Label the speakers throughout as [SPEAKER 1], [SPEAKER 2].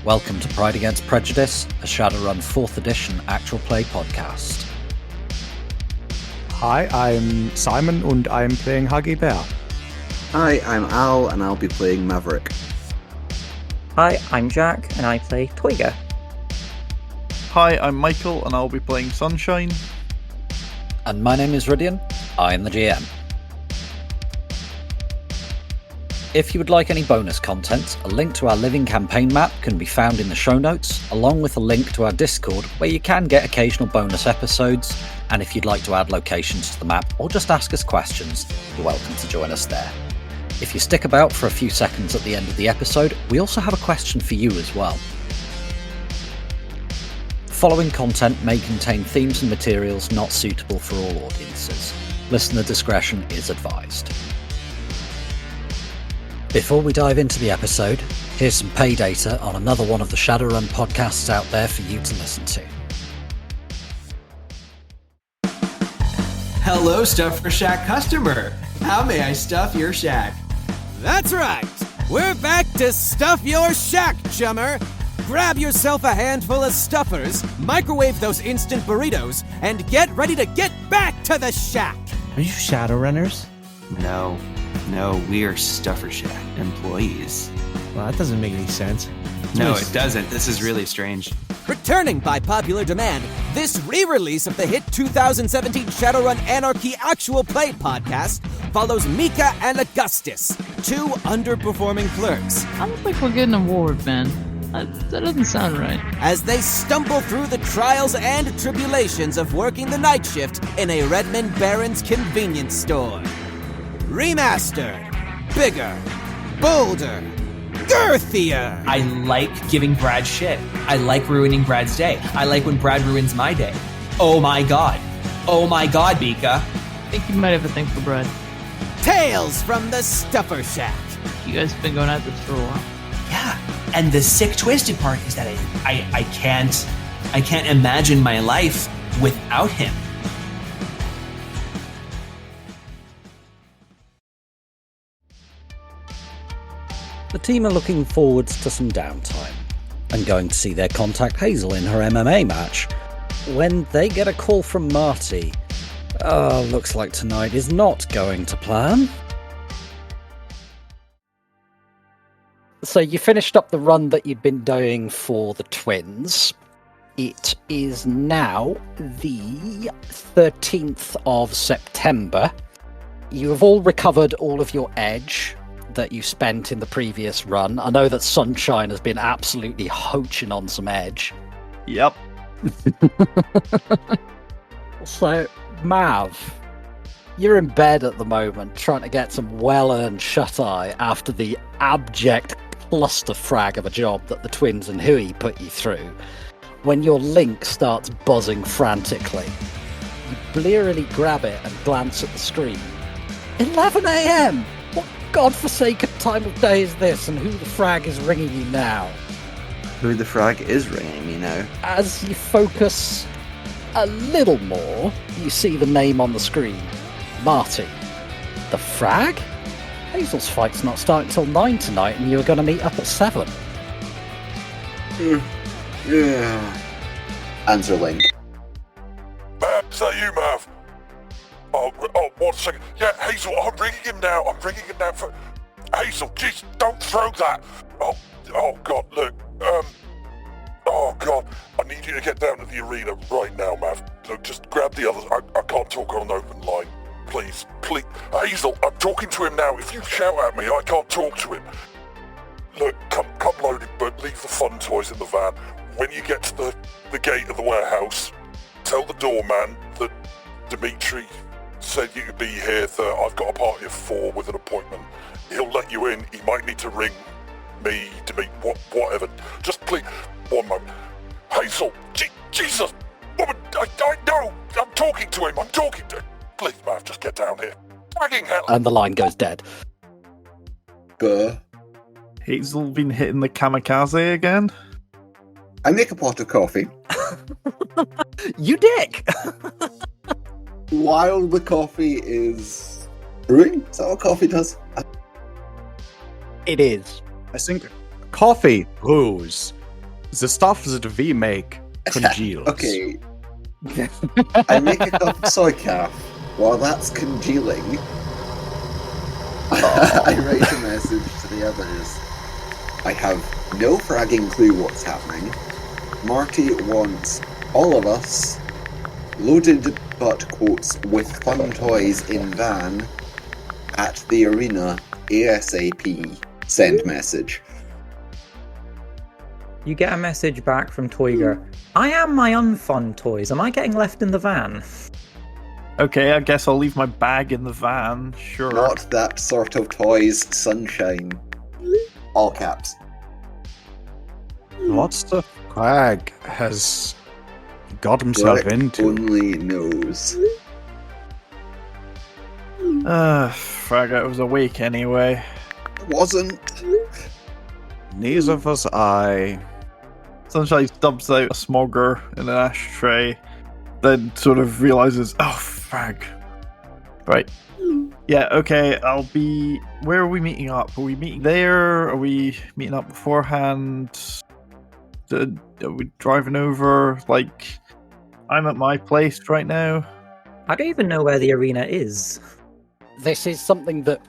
[SPEAKER 1] Welcome to Pride Against Prejudice, a Shadowrun 4th edition actual play podcast.
[SPEAKER 2] Hi, I'm Simon and I'm playing Huggy Bear.
[SPEAKER 3] Hi, I'm Al and I'll be playing Maverick.
[SPEAKER 4] Hi, I'm Jack and I play Toyga.
[SPEAKER 5] Hi, I'm Michael and I'll be playing Sunshine.
[SPEAKER 1] And my name is Rhydian, I am the GM. If you would like any bonus content, a link to our living campaign map can be found in the show notes, along with a link to our Discord where you can get occasional bonus episodes, and if you'd like to add locations to the map or just ask us questions, you're welcome to join us there. If you stick about for a few seconds at the end of the episode, we also have a question for you as well. The following content may contain themes and materials not suitable for all audiences. Listener discretion is advised. Before we dive into the episode, here's some pay data on another one of the Shadowrun podcasts out there for you to listen to.
[SPEAKER 6] Hello, Stuffer Shack customer. How may I stuff your shack?
[SPEAKER 7] That's right. We're back to stuff your shack, chummer. Grab yourself a handful of stuffers, microwave those instant burritos, and get ready to get back to the shack.
[SPEAKER 8] Are you Shadowrunners?
[SPEAKER 6] No, we're Stuffer Shack employees.
[SPEAKER 8] Well, that doesn't make any sense.
[SPEAKER 6] No, it doesn't. This is really strange.
[SPEAKER 7] Returning by popular demand, this re-release of the hit 2017 Shadowrun Anarchy actual play podcast follows Mika and Augustus, two underperforming clerks,
[SPEAKER 9] I don't think we're getting an award, man. That doesn't sound right.
[SPEAKER 7] as they stumble through the trials and tribulations of working the night shift in a Redmond Barons convenience store. Remastered, bigger, bolder, girthier.
[SPEAKER 10] I like giving Brad shit. I like ruining Brad's day. I like when Brad ruins my day. Oh my god. Oh my god, Mika.
[SPEAKER 9] I think you might have a thing for Brad.
[SPEAKER 7] Tales from the Stuffer Shack.
[SPEAKER 9] You guys have been going at this for a while.
[SPEAKER 10] Yeah. And the sick twisted part is that I can't imagine my life without him.
[SPEAKER 1] The team are looking forwards to some downtime and going to see their contact Hazel in her MMA match when they get a call from Marty. Oh, looks like tonight is not going to plan. So you finished up the run that you'd been doing for the twins. It is now the 13th of September. You have all recovered all of your edge that you spent in the previous run. I know that Sunshine has been absolutely hoaching on some edge.
[SPEAKER 5] Yep.
[SPEAKER 1] So, Mav, you're in bed at the moment trying to get some well-earned shut-eye after the abject clusterfrag of a job that the twins and Hui put you through, when your link starts buzzing frantically. You blearily grab it and glance at the screen. 11 a.m! What godforsaken time of day is this, and who the frag is ringing you now?
[SPEAKER 3] Who the frag is ringing me now?
[SPEAKER 1] As you focus a little more, you see the name on the screen. Marty. The frag? Hazel's fight's not starting till 9 tonight, and you were going to meet up at 7.
[SPEAKER 3] Yeah. Answer link.
[SPEAKER 11] Mav, is that you, Mav? Oh, 1 second. Yeah, Hazel, I'm ringing him now. For Hazel, jeez, don't throw that. Oh God, look. Oh God, I need you to get down to the arena right now, Mav. Look, just grab the others. I can't talk on an open line. Please. Hazel, I'm talking to him now. If you shout at me, I can't talk to him. Look, come loaded, but leave the fun toys in the van. When you get to the gate of the warehouse, tell the doorman that Dimitri said you could be here, that I've got a party of 4 with an appointment. He'll let you in. He might need to ring me, whatever. Just please, 1 moment. Hazel, Jesus, woman, I know. I'm talking to him. Please, Mav, just get down here. Fucking hell.
[SPEAKER 1] And the line goes dead.
[SPEAKER 5] Hazel been hitting the kamikaze again?
[SPEAKER 3] I make a pot of coffee.
[SPEAKER 1] You dick!
[SPEAKER 3] While the coffee is brewing? Is that what coffee does?
[SPEAKER 1] It is.
[SPEAKER 2] I think coffee brews The stuff that we make congeals.
[SPEAKER 3] Okay. I make a cup of soy calf. While that's congealing, I write a message to the others. I have no fragging clue what's happening. Marty wants all of us loaded butt quotes with fun toys in van at the arena ASAP. Send message.
[SPEAKER 4] You get a message back from Toiger. I am my unfun toys. Am I getting left in the van?
[SPEAKER 5] Okay, I guess I'll leave my bag in the van, sure.
[SPEAKER 3] Not that sort of toys, sunshine. All caps.
[SPEAKER 2] What the frag has got himself
[SPEAKER 3] God
[SPEAKER 2] into?
[SPEAKER 3] only knows.
[SPEAKER 5] Frag, I was awake anyway.
[SPEAKER 3] Wasn't.
[SPEAKER 2] Neither was I.
[SPEAKER 5] Sunshine stubs out a smogger in an ashtray, then sort of realizes, oh, frag. Right. Yeah, okay, I'll be... Where are we meeting up? Are we meeting there? Are we meeting up beforehand? Are we driving over? Like, I'm at my place right now.
[SPEAKER 4] I don't even know where the arena is.
[SPEAKER 1] This is something that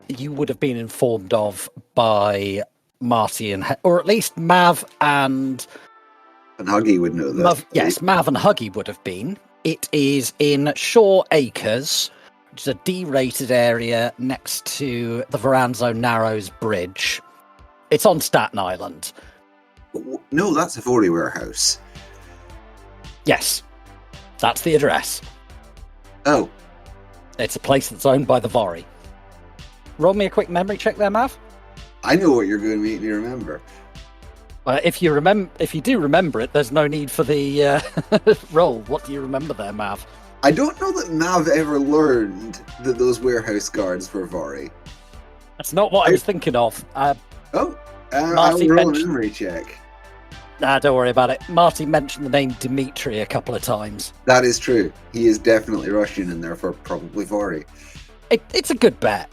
[SPEAKER 1] you would have been informed of by Marty and or at least Mav and
[SPEAKER 3] Huggy would know that.
[SPEAKER 1] Mav and Huggy would have been. It is in Shore Acres, which is a D-rated area next to the Veranzo Narrows Bridge. It's on Staten Island.
[SPEAKER 3] No, that's a Vori warehouse.
[SPEAKER 1] Yes, that's the address.
[SPEAKER 3] Oh.
[SPEAKER 1] It's a place that's owned by the Vori. Roll me a quick memory check there, Mav.
[SPEAKER 3] I know what you're going to make me remember.
[SPEAKER 1] If you do remember it, there's no need for the roll. What do you remember there, Mav?
[SPEAKER 3] I don't know that Mav ever learned that those warehouse guards were Vori.
[SPEAKER 1] That's not what I was thinking of.
[SPEAKER 3] I'll
[SPEAKER 1] Marty
[SPEAKER 3] roll a
[SPEAKER 1] mentioned...
[SPEAKER 3] memory check.
[SPEAKER 1] Nah, don't worry about it. Marty mentioned the name Dimitri a couple of times.
[SPEAKER 3] That is true. He is definitely Russian and therefore probably Vori.
[SPEAKER 1] It's a good bet.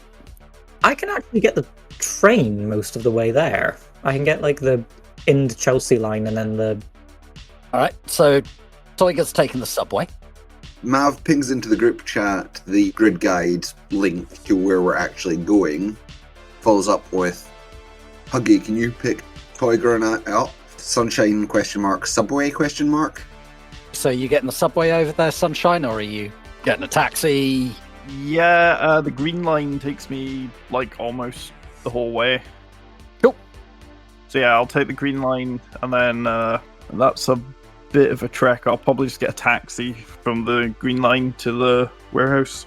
[SPEAKER 4] I can actually get the train most of the way there. I can get like the Ind Chelsea line and then the...
[SPEAKER 1] Alright, so Toiger's taken the subway.
[SPEAKER 3] Mav pings into the group chat the grid guide link to where we're actually going. Follows up with, Huggy, can you pick Toiger and I up? Sunshine ? Subway ?
[SPEAKER 1] So you getting the subway over there, Sunshine, or are you getting a taxi?
[SPEAKER 5] Yeah, the green line takes me like almost the whole way.
[SPEAKER 1] Cool.
[SPEAKER 5] So yeah, I'll take the green line, and then that's a bit of a trek. I'll probably just get a taxi from the green line to the warehouse.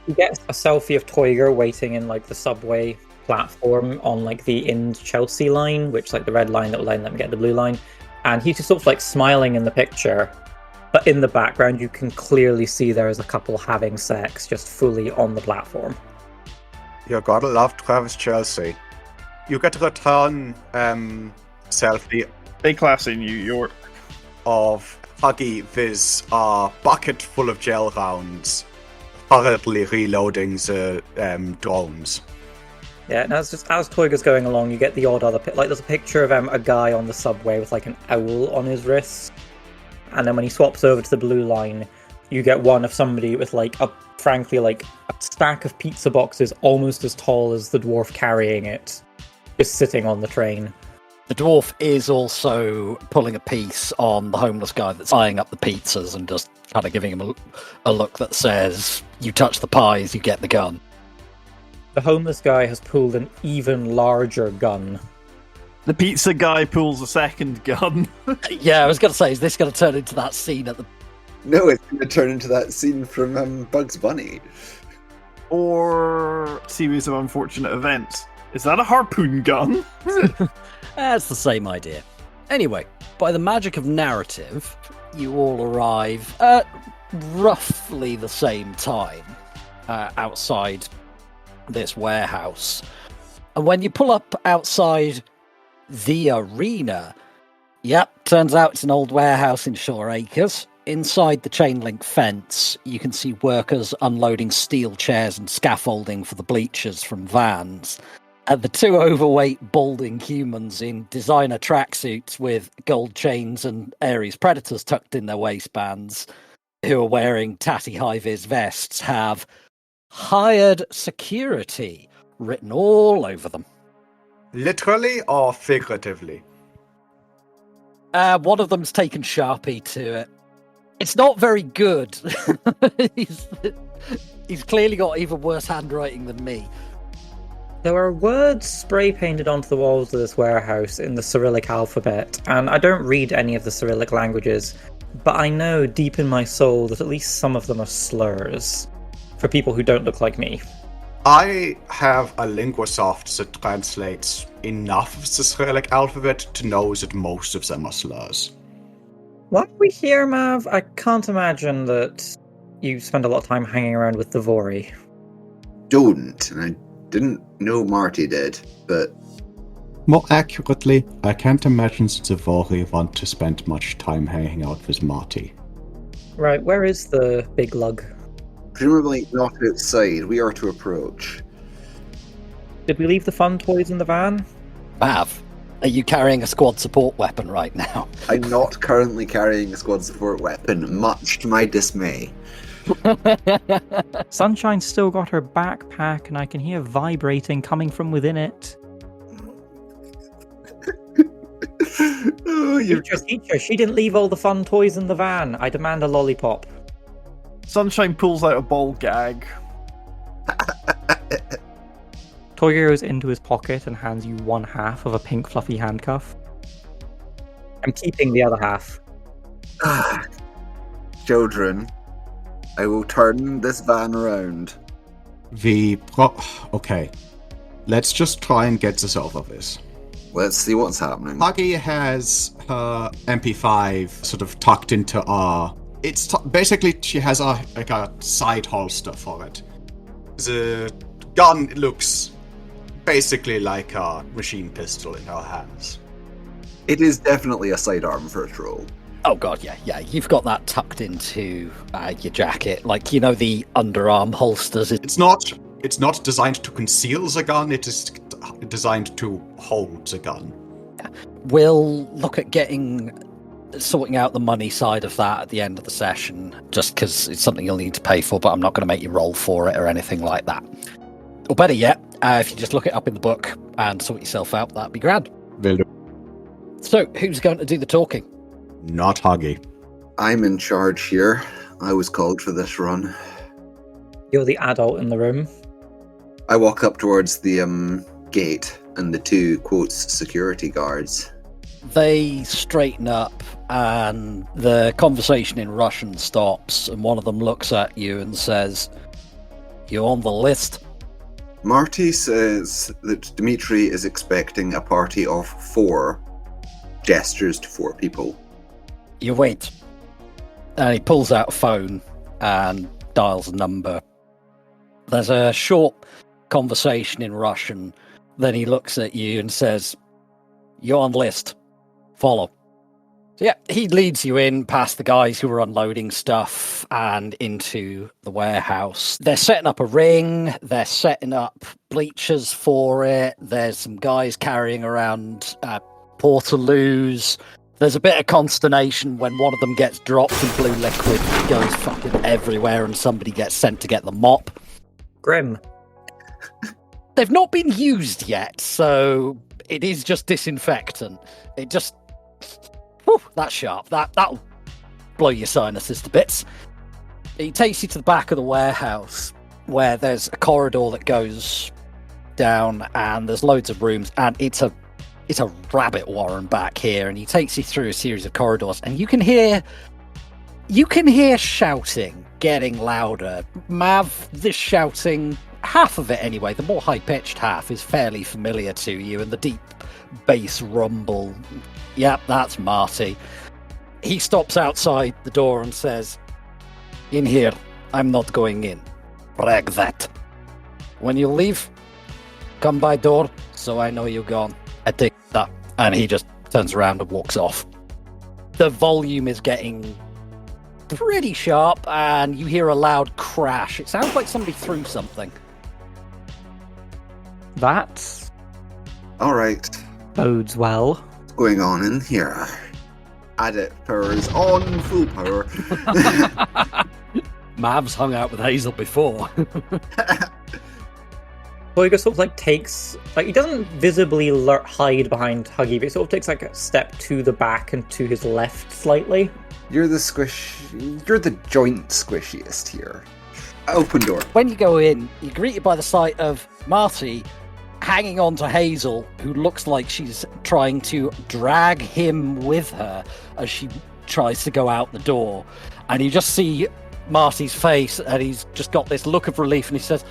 [SPEAKER 4] You get a selfie of Toiger waiting in like the subway platform on like the Ind Chelsea line, which is like the red line that will line them get the blue line, and he's just sort of like smiling in the picture, but in the background you can clearly see there is a couple having sex just fully on the platform.
[SPEAKER 2] You gotta love Travis Chelsea. You get to return selfie
[SPEAKER 5] Big class in New York
[SPEAKER 2] of Huggy with a bucket full of gel rounds, hurriedly reloading the drones.
[SPEAKER 4] Yeah, and as Toiger's going along, you get the odd other like there's a picture of a guy on the subway with like an owl on his wrist, and then when he swaps over to the blue line, you get one of somebody with like a stack of pizza boxes almost as tall as the dwarf carrying it, just sitting on the train.
[SPEAKER 1] The dwarf is also pulling a piece on the homeless guy that's eyeing up the pizzas and just kind of giving him a look that says, you touch the pies, you get the gun.
[SPEAKER 4] The homeless guy has pulled an even larger gun.
[SPEAKER 5] The pizza guy pulls a second gun.
[SPEAKER 1] Yeah, I was going to say, is this going to turn into that scene at the...
[SPEAKER 3] No, it's going to turn into that scene from Bugs Bunny.
[SPEAKER 5] Or series of unfortunate events. Is that a harpoon gun?
[SPEAKER 1] That's the same idea. Anyway, by the magic of narrative, you all arrive at roughly the same time outside this warehouse. And when you pull up outside the arena, turns out it's an old warehouse in Shore Acres. Inside the chain link fence, you can see workers unloading steel chairs and scaffolding for the bleachers from vans. And the two overweight, balding humans in designer tracksuits with gold chains and Ares Predators tucked in their waistbands, who are wearing tatty high-vis vests, have hired security written all over them.
[SPEAKER 2] Literally or figuratively?
[SPEAKER 1] One of them's taken Sharpie to it. It's not very good. He's clearly got even worse handwriting than me.
[SPEAKER 4] There are words spray painted onto the walls of this warehouse in the Cyrillic alphabet, and I don't read any of the Cyrillic languages, but I know deep in my soul that at least some of them are slurs for people who don't look like me.
[SPEAKER 2] I have a LinguaSoft that translates enough of the Cyrillic alphabet to know that most of them are slurs.
[SPEAKER 4] Why are we here, Mav? I can't imagine that you spend a lot of time hanging around with the Vori.
[SPEAKER 3] Don't, and I didn't know Marty did, but...
[SPEAKER 2] More accurately, I can't imagine that the Vori want to spend much time hanging out with Marty.
[SPEAKER 4] Right, where is the big lug?
[SPEAKER 3] Presumably not outside. We are to approach.
[SPEAKER 4] Did we leave the fun toys in the van?
[SPEAKER 1] Mav, are you carrying a squad support weapon right now?
[SPEAKER 3] I'm not currently carrying a squad support weapon, much to my dismay.
[SPEAKER 4] Sunshine's still got her backpack, and I can hear vibrating coming from within it.
[SPEAKER 3] Oh,
[SPEAKER 4] Teacher, she didn't leave all the fun toys in the van. I demand a lollipop.
[SPEAKER 5] Sunshine pulls out a ball gag.
[SPEAKER 4] Toya goes into his pocket and hands you one half of a pink fluffy handcuff. I'm keeping the other half.
[SPEAKER 3] Children, I will turn this van around.
[SPEAKER 2] Okay. Let's just try and get this over with.
[SPEAKER 3] Let's see what's happening.
[SPEAKER 2] Huggy has her MP5 sort of tucked into our... basically, she has a side holster for it. The gun looks basically like a machine pistol in her hands.
[SPEAKER 3] It is definitely a sidearm for a troll.
[SPEAKER 1] Oh god, yeah. You've got that tucked into your jacket, like, you know, the underarm holsters.
[SPEAKER 2] It's not designed to conceal the gun. It is designed to hold the gun.
[SPEAKER 1] We'll look at sorting out the money side of that at the end of the session, just because it's something you'll need to pay for, but I'm not going to make you roll for it or anything like that. Or better yet, if you just look it up in the book and sort yourself out, that'd be grand.
[SPEAKER 2] Will do.
[SPEAKER 1] So, who's going to do the talking?
[SPEAKER 2] Not Huggy.
[SPEAKER 3] I'm in charge here. I was called for this run.
[SPEAKER 4] You're the adult in the room.
[SPEAKER 3] I walk up towards the gate and the two, quotes, security guards.
[SPEAKER 1] They straighten up and the conversation in Russian stops, and one of them looks at you and says, "You on the list?"
[SPEAKER 3] Marty says that Dmitri is expecting a party of 4, gestures to 4 people.
[SPEAKER 1] You wait. And he pulls out a phone and dials a number. There's a short conversation in Russian. Then he looks at you and says, "You're on list. Follow." So yeah, he leads you in past the guys who are unloading stuff and into the warehouse. They're setting up a ring. They're setting up bleachers for it. There's some guys carrying around portaloos. There's a bit of consternation when one of them gets dropped and blue liquid goes fucking everywhere and somebody gets sent to get the mop.
[SPEAKER 4] Grim.
[SPEAKER 1] They've not been used yet, so it is just disinfectant. It just... Whew, that's sharp. That'll blow your sinuses to bits. He takes you to the back of the warehouse where there's a corridor that goes down and there's loads of rooms, and it's a rabbit warren back here, and he takes you through a series of corridors, and you can hear shouting getting louder. Mav, this shouting, half of it anyway, the more high-pitched half is fairly familiar to you, and the deep bass rumble, yep, that's Marty. He stops outside the door and says, "In here, I'm not going in. Brag that. When you leave, come by door, so I know you're gone." I take that, and he just turns around and walks off. The volume is getting pretty sharp, and you hear a loud crash. It sounds like somebody threw something.
[SPEAKER 4] That
[SPEAKER 3] Alright.
[SPEAKER 4] Bodes well.
[SPEAKER 3] What's going on in here? Adit power is on full power.
[SPEAKER 1] Mav's hung out with Hazel before.
[SPEAKER 4] Toyga sort of like takes, like he doesn't visibly hide behind Huggy, but he sort of takes like a step to the back and to his left slightly.
[SPEAKER 3] You're the joint squishiest here. Open door.
[SPEAKER 1] When you go in, you're greeted by the sight of Marty hanging on to Hazel, who looks like she's trying to drag him with her as she tries to go out the door. And you just see Marty's face, and he's just got this look of relief, and he says,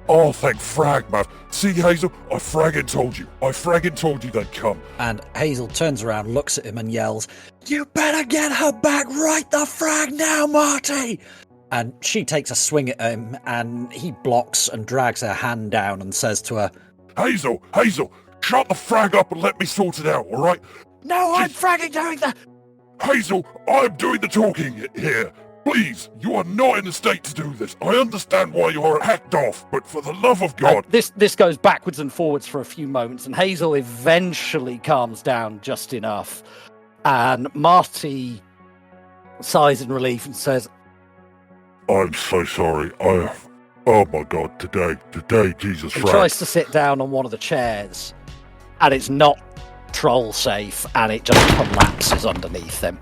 [SPEAKER 11] "Oh, thank frag, Mav. See, Hazel, I fragging told you. I fragging told you they'd come."
[SPEAKER 1] And Hazel turns around, looks at him, and yells, "You better get her back right the frag now, Marty!" And she takes a swing at him, and he blocks and drags her hand down and says to her,
[SPEAKER 11] Hazel, shut the frag up and let me sort it out, alright?
[SPEAKER 1] "No, I'm fragging doing that!"
[SPEAKER 11] Hazel, I'm doing the talking here. Please, you are not in a state to do this. I understand why you are hacked off, but for the love of God...
[SPEAKER 1] This goes backwards and forwards for a few moments, and Hazel eventually calms down just enough. And Marty sighs in relief and says,
[SPEAKER 11] "I'm so sorry. Oh my God, today, Jesus
[SPEAKER 1] he
[SPEAKER 11] Christ."
[SPEAKER 1] Tries to sit down on one of the chairs, and it's not troll safe, and it just collapses underneath him.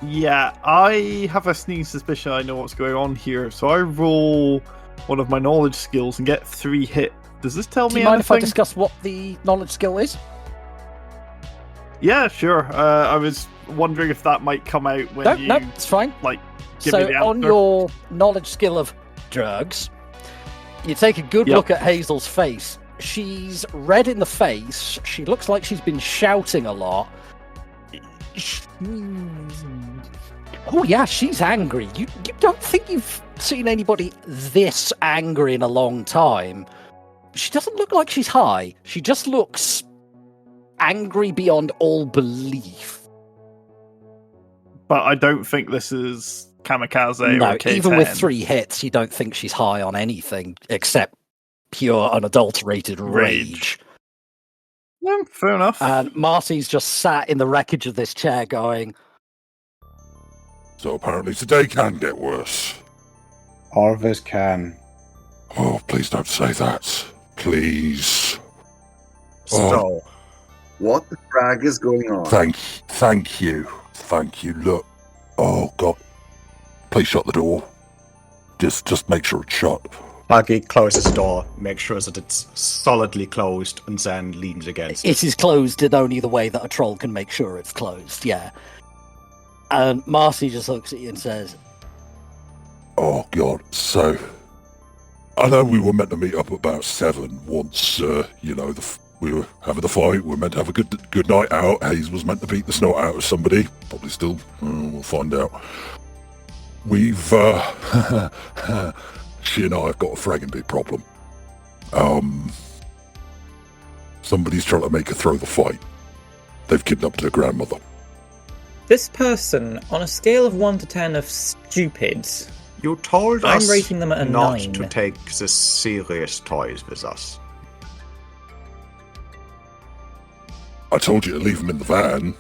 [SPEAKER 5] Yeah, I have a sneaking suspicion I know what's going on here, so I roll one of my knowledge skills and get 3 hit. Does this tell
[SPEAKER 1] Do
[SPEAKER 5] me
[SPEAKER 1] you mind
[SPEAKER 5] anything?
[SPEAKER 1] if I discuss what the knowledge skill is?
[SPEAKER 5] Yeah, sure. I was wondering if that might come out when
[SPEAKER 1] No, it's fine.
[SPEAKER 5] Like, give me the answer.
[SPEAKER 1] On your knowledge skill of drugs, you take a good look at Hazel's face. She's red in the face. She looks like she's been shouting a lot. Oh yeah, she's angry. You don't think you've seen anybody this angry in a long time. She doesn't look like she's high. She just looks angry beyond all belief.
[SPEAKER 5] But I don't think this is Kamikaze
[SPEAKER 1] No,
[SPEAKER 5] or K10.
[SPEAKER 1] even with 3 hits, you don't think she's high on anything except pure unadulterated rage.
[SPEAKER 5] Yeah, fair enough.
[SPEAKER 1] And Marty's just sat in the wreckage of this chair going,
[SPEAKER 11] "So apparently today can get worse."
[SPEAKER 2] All of this can.
[SPEAKER 11] Oh, please don't say that. Please.
[SPEAKER 3] So, what the frag is going on?
[SPEAKER 11] Thank you. Look. Oh, God. Please shut the door. Just make sure it's shut.
[SPEAKER 2] Huggy closes the door, makes sure that it's solidly closed, and then leans against it.
[SPEAKER 1] It is closed in only the way that a troll can make sure it's closed, yeah. And Marty just looks at you and says,
[SPEAKER 11] "Oh, God. So, I know we were meant to meet up about 7 once, we were having the fight. We were meant to have a good night out. Hayes was meant to beat the snot out of somebody. Probably still. We'll find out. We've, she and I have got a fragging big problem. Somebody's trying to make her throw the fight. They've kidnapped her grandmother."
[SPEAKER 4] This person, on a scale of 1 to 10 of stupid,
[SPEAKER 2] You told
[SPEAKER 4] I'm
[SPEAKER 2] us
[SPEAKER 4] rating them at a
[SPEAKER 2] not
[SPEAKER 4] 9.
[SPEAKER 2] to take the serious toys with us.
[SPEAKER 11] I told you to leave them in the van.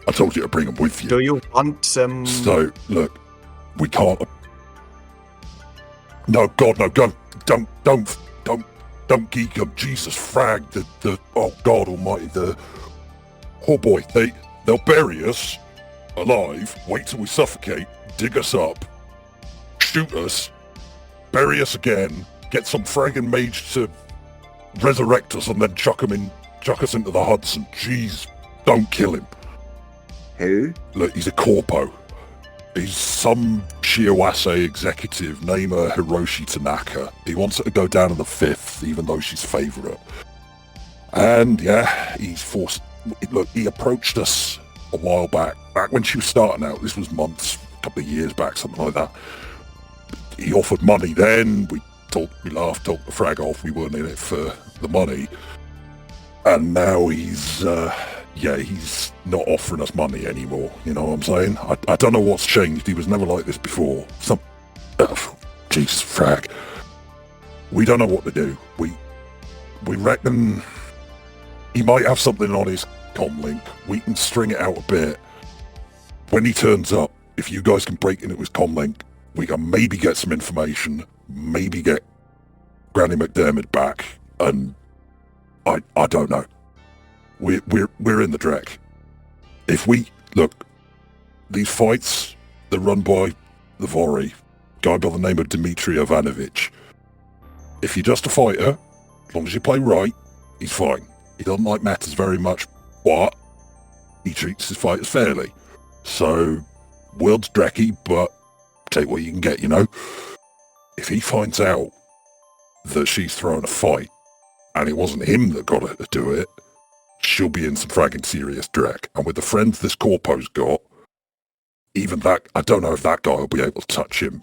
[SPEAKER 11] I told you to bring them with you.
[SPEAKER 2] Do you want them?
[SPEAKER 11] So, look, we can't. No, God, no, don't geek them. Jesus, frag, oh God Almighty, oh boy, they'll bury us alive. Wait till we suffocate, dig us up, shoot us, bury us again, get some fragging mage to resurrect us, and then chuck us into the Hudson. Jeez, don't kill him.
[SPEAKER 3] Who?
[SPEAKER 11] Look, he's a corpo. He's some Shiawase executive, name her Hiroshi Tanaka. He wants her to go down to the 5th, even though she's favourite. And yeah, he's forced... Look, he approached us a while back when she was starting out. This was months, a couple of years back, something like that. He offered money then. We laughed, talked the frag off. We weren't in it for the money. And now he's not offering us money anymore. You know what I'm saying? I don't know what's changed. He was never like this before. Jesus, frag. We don't know what to do. we reckon he might have something on his comlink. We can string it out a bit. When he turns up, if you guys can break into his comlink, we can maybe get some information, maybe get Granny McDermott back, and I don't know. We're in the dreck. If we look, these fights, they're run by the Vori, guy by the name of Dmitry Ivanovich. If you're just a fighter, as long as you play right, he's fine. He doesn't like matters very much, but he treats his fighters fairly. So, world's drecky, but take what you can get, you know? If he finds out that she's throwing a fight, and it wasn't him that got her to do it, she'll be in some fragging serious dreck. And with the friends this corpo's got, even that, I don't know if that guy will be able to touch him,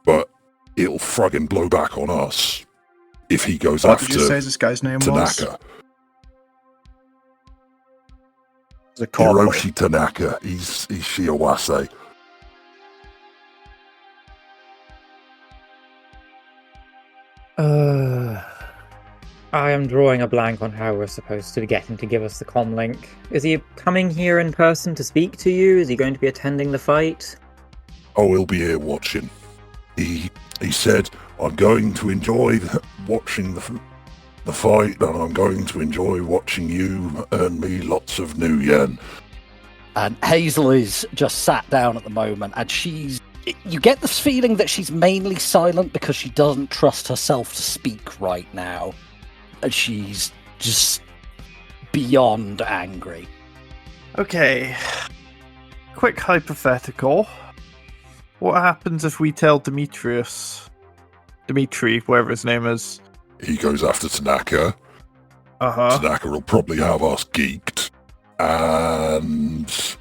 [SPEAKER 11] but it'll friggin' blow back on us if he goes
[SPEAKER 5] what
[SPEAKER 11] after
[SPEAKER 5] did you say this guy's name
[SPEAKER 11] Tanaka.
[SPEAKER 5] Was? Karl.
[SPEAKER 11] Hiroshi Tanaka. He's Shiawase.
[SPEAKER 4] I am drawing a blank on how we're supposed to get him to give us the comlink. Is he coming here in person to speak to you? Is he going to be attending the fight?
[SPEAKER 11] Oh, he'll be here watching. He said, I'm going to enjoy watching the fight, and I'm going to enjoy watching you earn me lots of new yen.
[SPEAKER 1] And Hazel is just sat down at the moment, and you get this feeling that she's mainly silent because she doesn't trust herself to speak right now. And she's just beyond angry.
[SPEAKER 5] Okay. Quick hypothetical. What happens if we tell Dmitry, whatever his name is?
[SPEAKER 11] He goes after Tanaka.
[SPEAKER 5] Uh-huh.
[SPEAKER 11] Tanaka will probably have us geeked. And...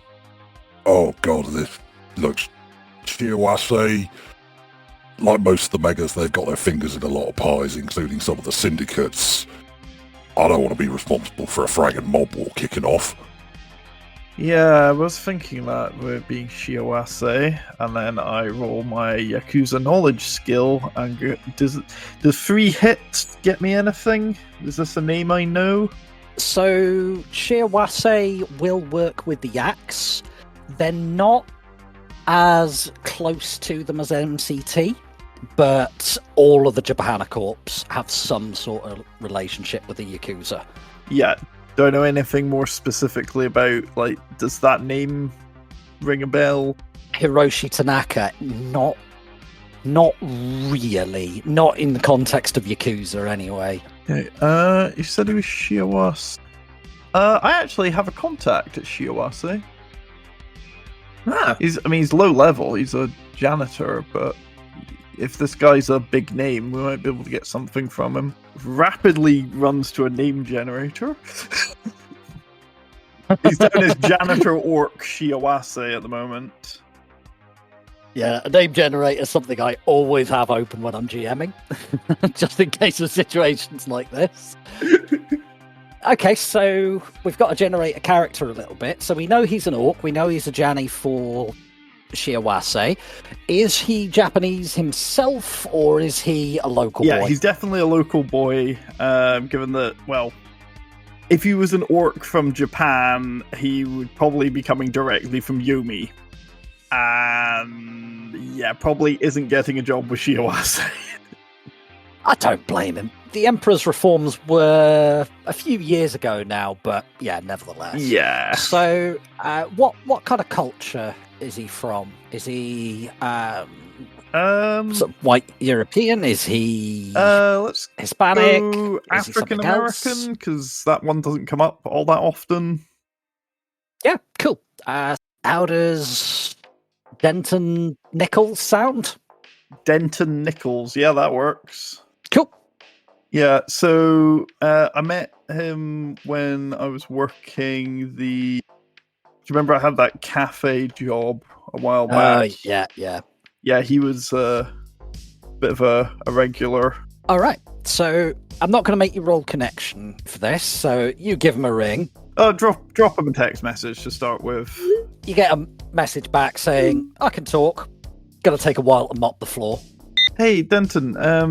[SPEAKER 11] oh god, this looks... Shiawase, like most of the megas, they've got their fingers in a lot of pies, including some of the syndicates. I don't want to be responsible for a fragging mob war kicking off.
[SPEAKER 5] Yeah, I was thinking that with being Shiawase, and then I roll my Yakuza knowledge skill, and does 3 hits get me anything? Is this a name I know?
[SPEAKER 1] So, Shiawase will work with the axe. They're not as close to them as MCT, but all of the Japana Corps have some sort of relationship with the Yakuza.
[SPEAKER 5] Yeah. Do I know anything more specifically about, like, does that name ring a bell?
[SPEAKER 1] Hiroshi Tanaka, not really. Not in the context of Yakuza, anyway.
[SPEAKER 5] Okay, you said he was Shiawase. I actually have a contact at Shiawase.
[SPEAKER 4] Ah.
[SPEAKER 5] He's low level, he's a janitor, but if this guy's a big name, we might be able to get something from him. Rapidly runs to a name generator. He's down as janitor orc Shiawase at the moment.
[SPEAKER 1] Yeah, a name generator is something I always have open when I'm GMing, just in case of situations like this. Okay, so we've got to generate a character a little bit. So we know he's an orc, we know he's a Janny for Shiawase. Is he Japanese himself, or is he a local boy?
[SPEAKER 5] Yeah, he's definitely a local boy, given that, well, if he was an orc from Japan, he would probably be coming directly from Yomi. And, yeah, probably isn't getting a job with Shiawase.
[SPEAKER 1] I don't blame him. The Emperor's reforms were a few years ago now, but yeah, nevertheless.
[SPEAKER 5] Yeah.
[SPEAKER 1] So, what kind of culture is he from? Is he sort of white European? Is he
[SPEAKER 5] let's
[SPEAKER 1] Hispanic?
[SPEAKER 5] go African American, because that one doesn't come up all that often.
[SPEAKER 1] Yeah, cool. How does Denton Nichols sound?
[SPEAKER 5] Denton Nichols, yeah, that works.
[SPEAKER 1] Cool.
[SPEAKER 5] Yeah, so I met him when I was working do you remember I had that cafe job a while back?
[SPEAKER 1] Yeah.
[SPEAKER 5] Yeah, he was a bit of a regular.
[SPEAKER 1] All right, so I'm not going to make you roll connection for this, so you give him a ring.
[SPEAKER 5] Oh, drop him a text message to start with.
[SPEAKER 1] You get a message back saying, I can talk. Gonna take a while to mop the floor.
[SPEAKER 5] Hey, Denton, are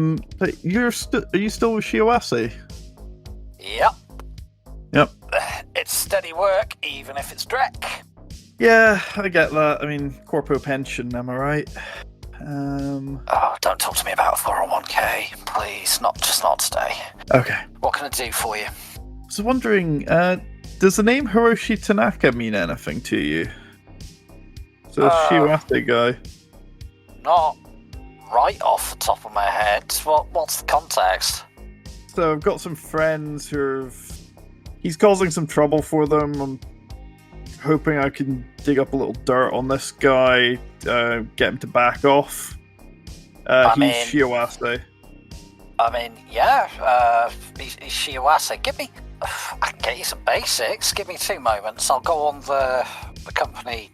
[SPEAKER 5] you still with Shiawase?
[SPEAKER 1] Yep.
[SPEAKER 5] Yep.
[SPEAKER 1] It's steady work, even if it's dreck.
[SPEAKER 5] Yeah, I get that. I mean, corpo pension, am I right?
[SPEAKER 1] Oh, don't talk to me about 401k, please. Not today.
[SPEAKER 5] Okay.
[SPEAKER 1] What can I do for you?
[SPEAKER 5] So wondering, does the name Hiroshi Tanaka mean anything to you? So Shiwate guy.
[SPEAKER 1] Not right off the top of my head. What's the context?
[SPEAKER 5] So I've got some friends he's causing some trouble for them. I'm hoping I can dig up a little dirt on this guy, get him to back off. He's Shiwase.
[SPEAKER 1] I mean, yeah, he's Shiwase. I can get you some basics. Give me 2 moments. I'll go on the company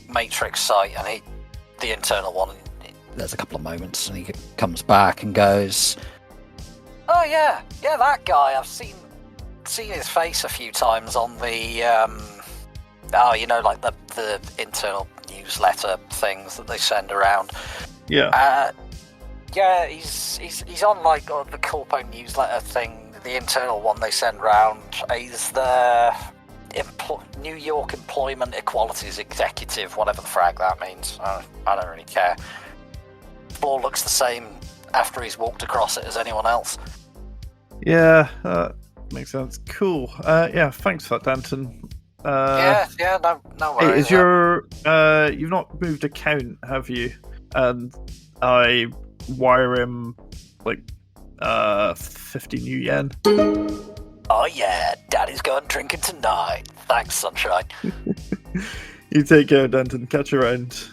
[SPEAKER 1] matrix site and the internal one. There's a couple of moments, and he comes back and goes, "Oh yeah, that guy. I've seen his face a few times on the like the internal newsletter things that they send around.
[SPEAKER 5] Yeah.
[SPEAKER 1] Yeah, he's on like the corpo newsletter thing, the internal one they send around. He's the New York Employment Equalities Executive, whatever the frag that means. I don't really care. Floor looks the same after he's walked across it as anyone else."
[SPEAKER 5] Yeah, makes sense. Cool. Yeah, thanks for that, Danton.
[SPEAKER 1] No worries.
[SPEAKER 5] Hey, is your you've not moved account, have you? And I wire him like 50 new yen.
[SPEAKER 1] Oh yeah, Daddy's going drinking tonight. Thanks, sunshine.
[SPEAKER 5] You take care, Danton. Catch you around.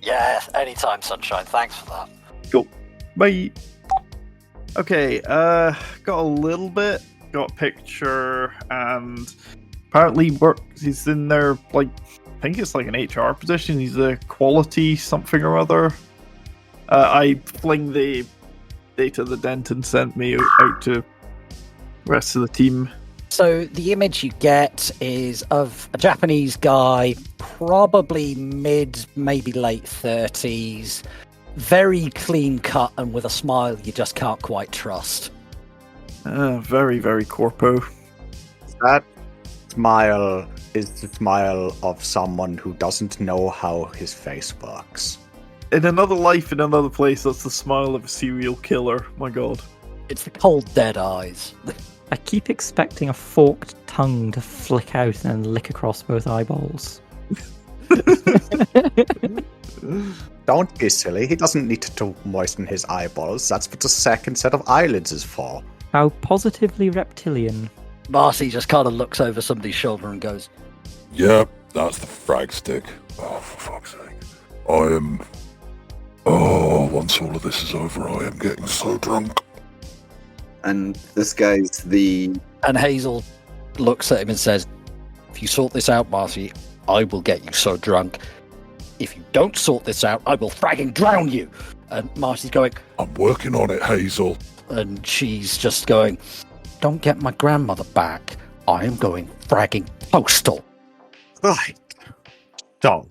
[SPEAKER 1] Yeah, anytime, sunshine. Thanks for that.
[SPEAKER 5] Cool. Bye. Okay, got a little bit. Got a picture, and apparently he's in there, like, I think it's like an HR position. He's a quality something or other. I fling the data that Denton sent me out to the rest of the team.
[SPEAKER 1] So the image you get is of a Japanese guy, probably mid, maybe late 30s, very clean cut and with a smile you just can't quite trust.
[SPEAKER 5] Very, very corpo.
[SPEAKER 2] That smile is the smile of someone who doesn't know how his face works.
[SPEAKER 5] In another life, in another place, that's the smile of a serial killer. My god.
[SPEAKER 1] It's the cold, dead eyes.
[SPEAKER 4] I keep expecting a forked tongue to flick out and lick across both eyeballs.
[SPEAKER 2] Don't be silly. He doesn't need to moisten his eyeballs. That's what the second set of eyelids is for.
[SPEAKER 4] How positively reptilian.
[SPEAKER 1] Marty just kind of looks over somebody's shoulder and goes,
[SPEAKER 11] "Yep, that's the frag stick. Oh, for fuck's sake. I am... Oh, once all of this is over, I am getting so drunk."
[SPEAKER 3] And this guy's the...
[SPEAKER 1] And Hazel looks at him and says, "If you sort this out, Marty, I will get you so drunk. If you don't sort this out, I will fragging drown you." And Marty's going,
[SPEAKER 11] "I'm working on it, Hazel."
[SPEAKER 1] And she's just going, "Don't get my grandmother back. I am going fragging postal."
[SPEAKER 2] Right. So,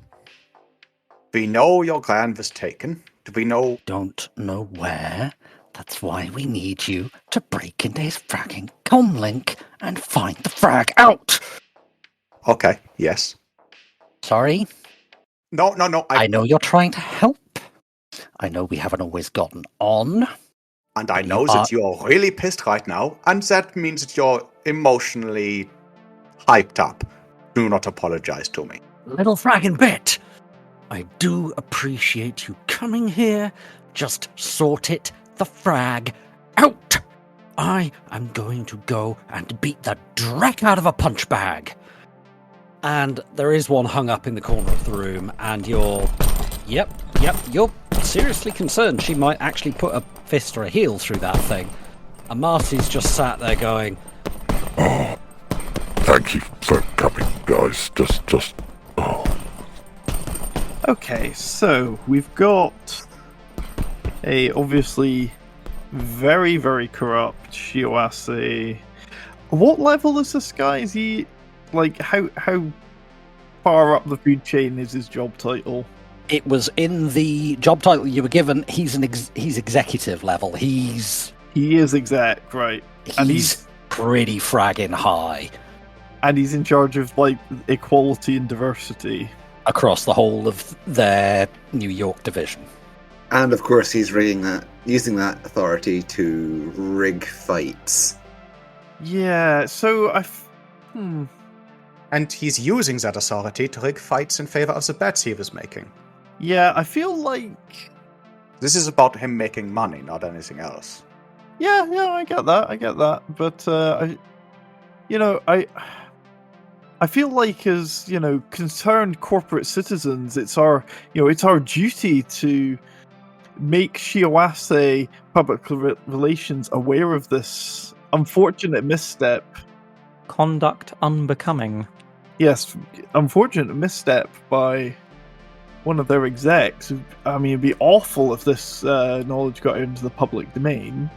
[SPEAKER 2] we know your grand was taken. Do we know...
[SPEAKER 1] Don't know where. That's why we need you to break into his fragging comlink and find the frag out.
[SPEAKER 2] Okay, yes.
[SPEAKER 1] Sorry?
[SPEAKER 2] No.
[SPEAKER 1] I know you're trying to help. I know we haven't always gotten on.
[SPEAKER 2] And I know that you're really pissed right now, and that means that you're emotionally hyped up. Do not apologize to me.
[SPEAKER 1] Little fragging bit. I do appreciate you coming here. Just sort it the frag out. I am going to go and beat the dreck out of a punch bag. And there is one hung up in the corner of the room, and you're seriously concerned she might actually put a fist or a heel through that thing. And Marty's just sat there going,
[SPEAKER 11] "Oh, thank you for coming, guys. Just, oh."
[SPEAKER 5] Okay, so we've got a obviously very, very corrupt Shiwase. What level is this guy? Is he, like, how far up the food chain is his job title?
[SPEAKER 1] It was in the job title you were given. He's executive level. He is
[SPEAKER 5] exec, right? And he's
[SPEAKER 1] pretty fragging high.
[SPEAKER 5] And he's in charge of, like, equality and diversity.
[SPEAKER 1] Across the whole of their New York division.
[SPEAKER 3] And of course he's using that authority to rig fights.
[SPEAKER 5] Yeah, so
[SPEAKER 2] And he's using that authority to rig fights in favor of the bets he was making.
[SPEAKER 5] Yeah, I feel like...
[SPEAKER 2] This is about him making money, not anything else.
[SPEAKER 5] Yeah, I get that. But, I feel like as, concerned corporate citizens, it's our duty to make Shiawase public relations aware of this unfortunate misstep.
[SPEAKER 4] Conduct unbecoming.
[SPEAKER 5] Yes, unfortunate misstep by one of their execs. I mean, it'd be awful if this knowledge got into the public domain.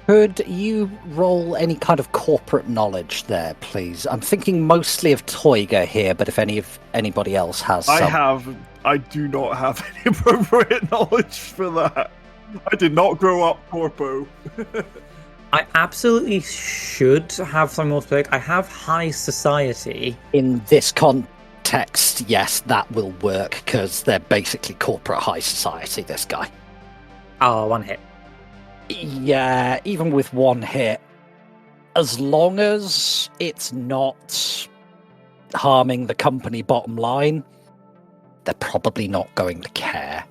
[SPEAKER 1] Could you roll any kind of corporate knowledge there, please? I'm thinking mostly of Toyga here, but if anybody else has some...
[SPEAKER 5] I do not have any appropriate knowledge for that. I did not grow up corpo.
[SPEAKER 4] I absolutely should have some more to pick. I have high society.
[SPEAKER 1] In this context, yes, that will work, because they're basically corporate high society, this guy.
[SPEAKER 4] Oh, one hit.
[SPEAKER 1] Yeah, even with one hit, as long as it's not harming the company bottom line, they're probably not going to care.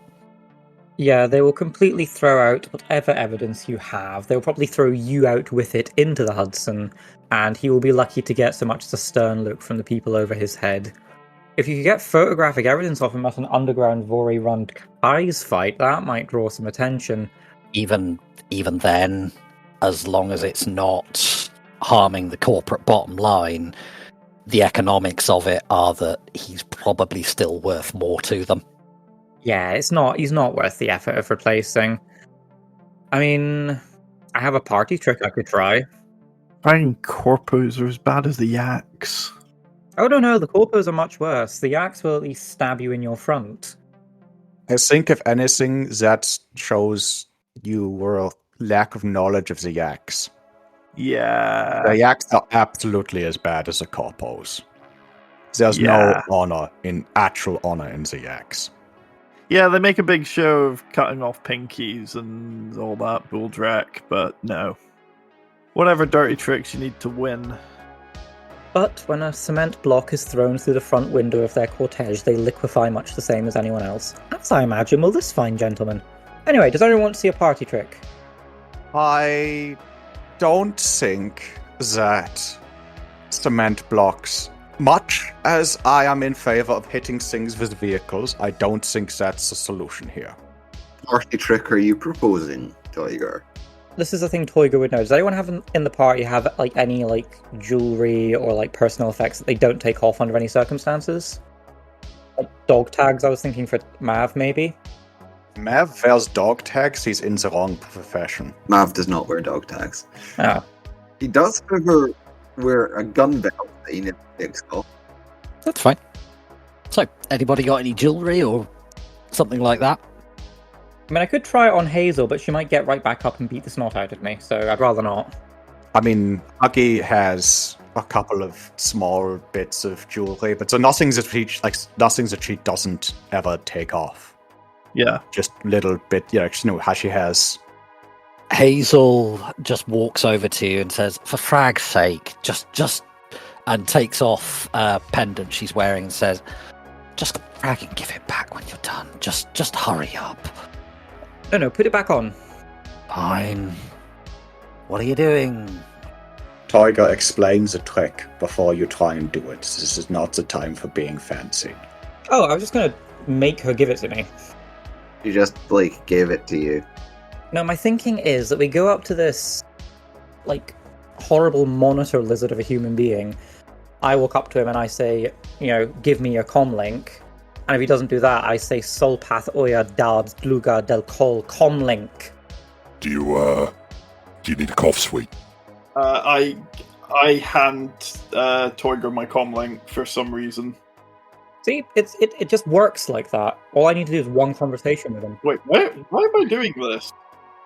[SPEAKER 4] Yeah, they will completely throw out whatever evidence you have. They'll probably throw you out with it into the Hudson, and he will be lucky to get so much as a stern look from the people over his head. If you could get photographic evidence of him at an underground Vori-run prize fight, that might draw some attention.
[SPEAKER 1] Even then, as long as it's not harming the corporate bottom line, the economics of it are that he's probably still worth more to them.
[SPEAKER 4] Yeah, he's not worth the effort of replacing. I mean, I have a party trick I could try.
[SPEAKER 5] Finding corpos are as bad as the yaks.
[SPEAKER 4] Oh, no, the corpos are much worse. The yaks will at least stab you in your front.
[SPEAKER 2] I think, if anything, that shows your lack of knowledge of the yaks.
[SPEAKER 5] Yeah.
[SPEAKER 2] The yaks are absolutely as bad as the corpos. There's no actual honor in the yaks.
[SPEAKER 5] Yeah, they make a big show of cutting off pinkies and all that bulldrack, but no. Whatever dirty tricks you need to win.
[SPEAKER 4] But when a cement block is thrown through the front window of their cortege, they liquefy much the same as anyone else. As I imagine will this fine gentleman. Anyway, does anyone want to see a party trick?
[SPEAKER 2] I don't think that cement blocks, much as I am in favor of hitting things with vehicles, I don't think that's the solution here.
[SPEAKER 3] Party trick are you proposing, Toygar?
[SPEAKER 4] This is the thing Toyga would know. Does anyone in the party have any jewelry or personal effects that they don't take off under any circumstances? Like dog tags, I was thinking for Mav, maybe?
[SPEAKER 2] Mav wears dog tags, he's in the wrong profession.
[SPEAKER 3] Mav does not wear dog tags.
[SPEAKER 4] Oh.
[SPEAKER 3] He does, however, wear a gun belt that he never takes off.
[SPEAKER 1] That's fine. So, anybody got any jewelry or something like that?
[SPEAKER 4] I mean, I could try it on Hazel, but she might get right back up and beat the snot out of me, so I'd rather not.
[SPEAKER 2] I mean, Huggy has a couple of small bits of jewelry, but so nothing that she doesn't ever take off.
[SPEAKER 5] Yeah.
[SPEAKER 2] Just little bit, how she has.
[SPEAKER 1] Hazel just walks over to you and says, for frag's sake, just, and takes off a pendant she's wearing and says, just frag and give it back when you're done. Just hurry up.
[SPEAKER 4] No, put it back on.
[SPEAKER 1] Fine. What are you doing?
[SPEAKER 2] Toyga explains the trick before you try and do it. This is not the time for being fancy.
[SPEAKER 4] Oh, I was just going to make her give it to me.
[SPEAKER 3] She just, gave it to you.
[SPEAKER 4] No, my thinking is that we go up to this, horrible monitor lizard of a human being. I walk up to him and I say, give me your comlink. And if he doesn't do that, I say, Solpath Oya Dad Dluga Del Kol comlink.
[SPEAKER 11] Do you need a cough sweet?
[SPEAKER 5] I hand Toyga my comlink for some reason.
[SPEAKER 4] See, it just works like that. All I need to do is one conversation with him.
[SPEAKER 5] Wait, why am I doing this?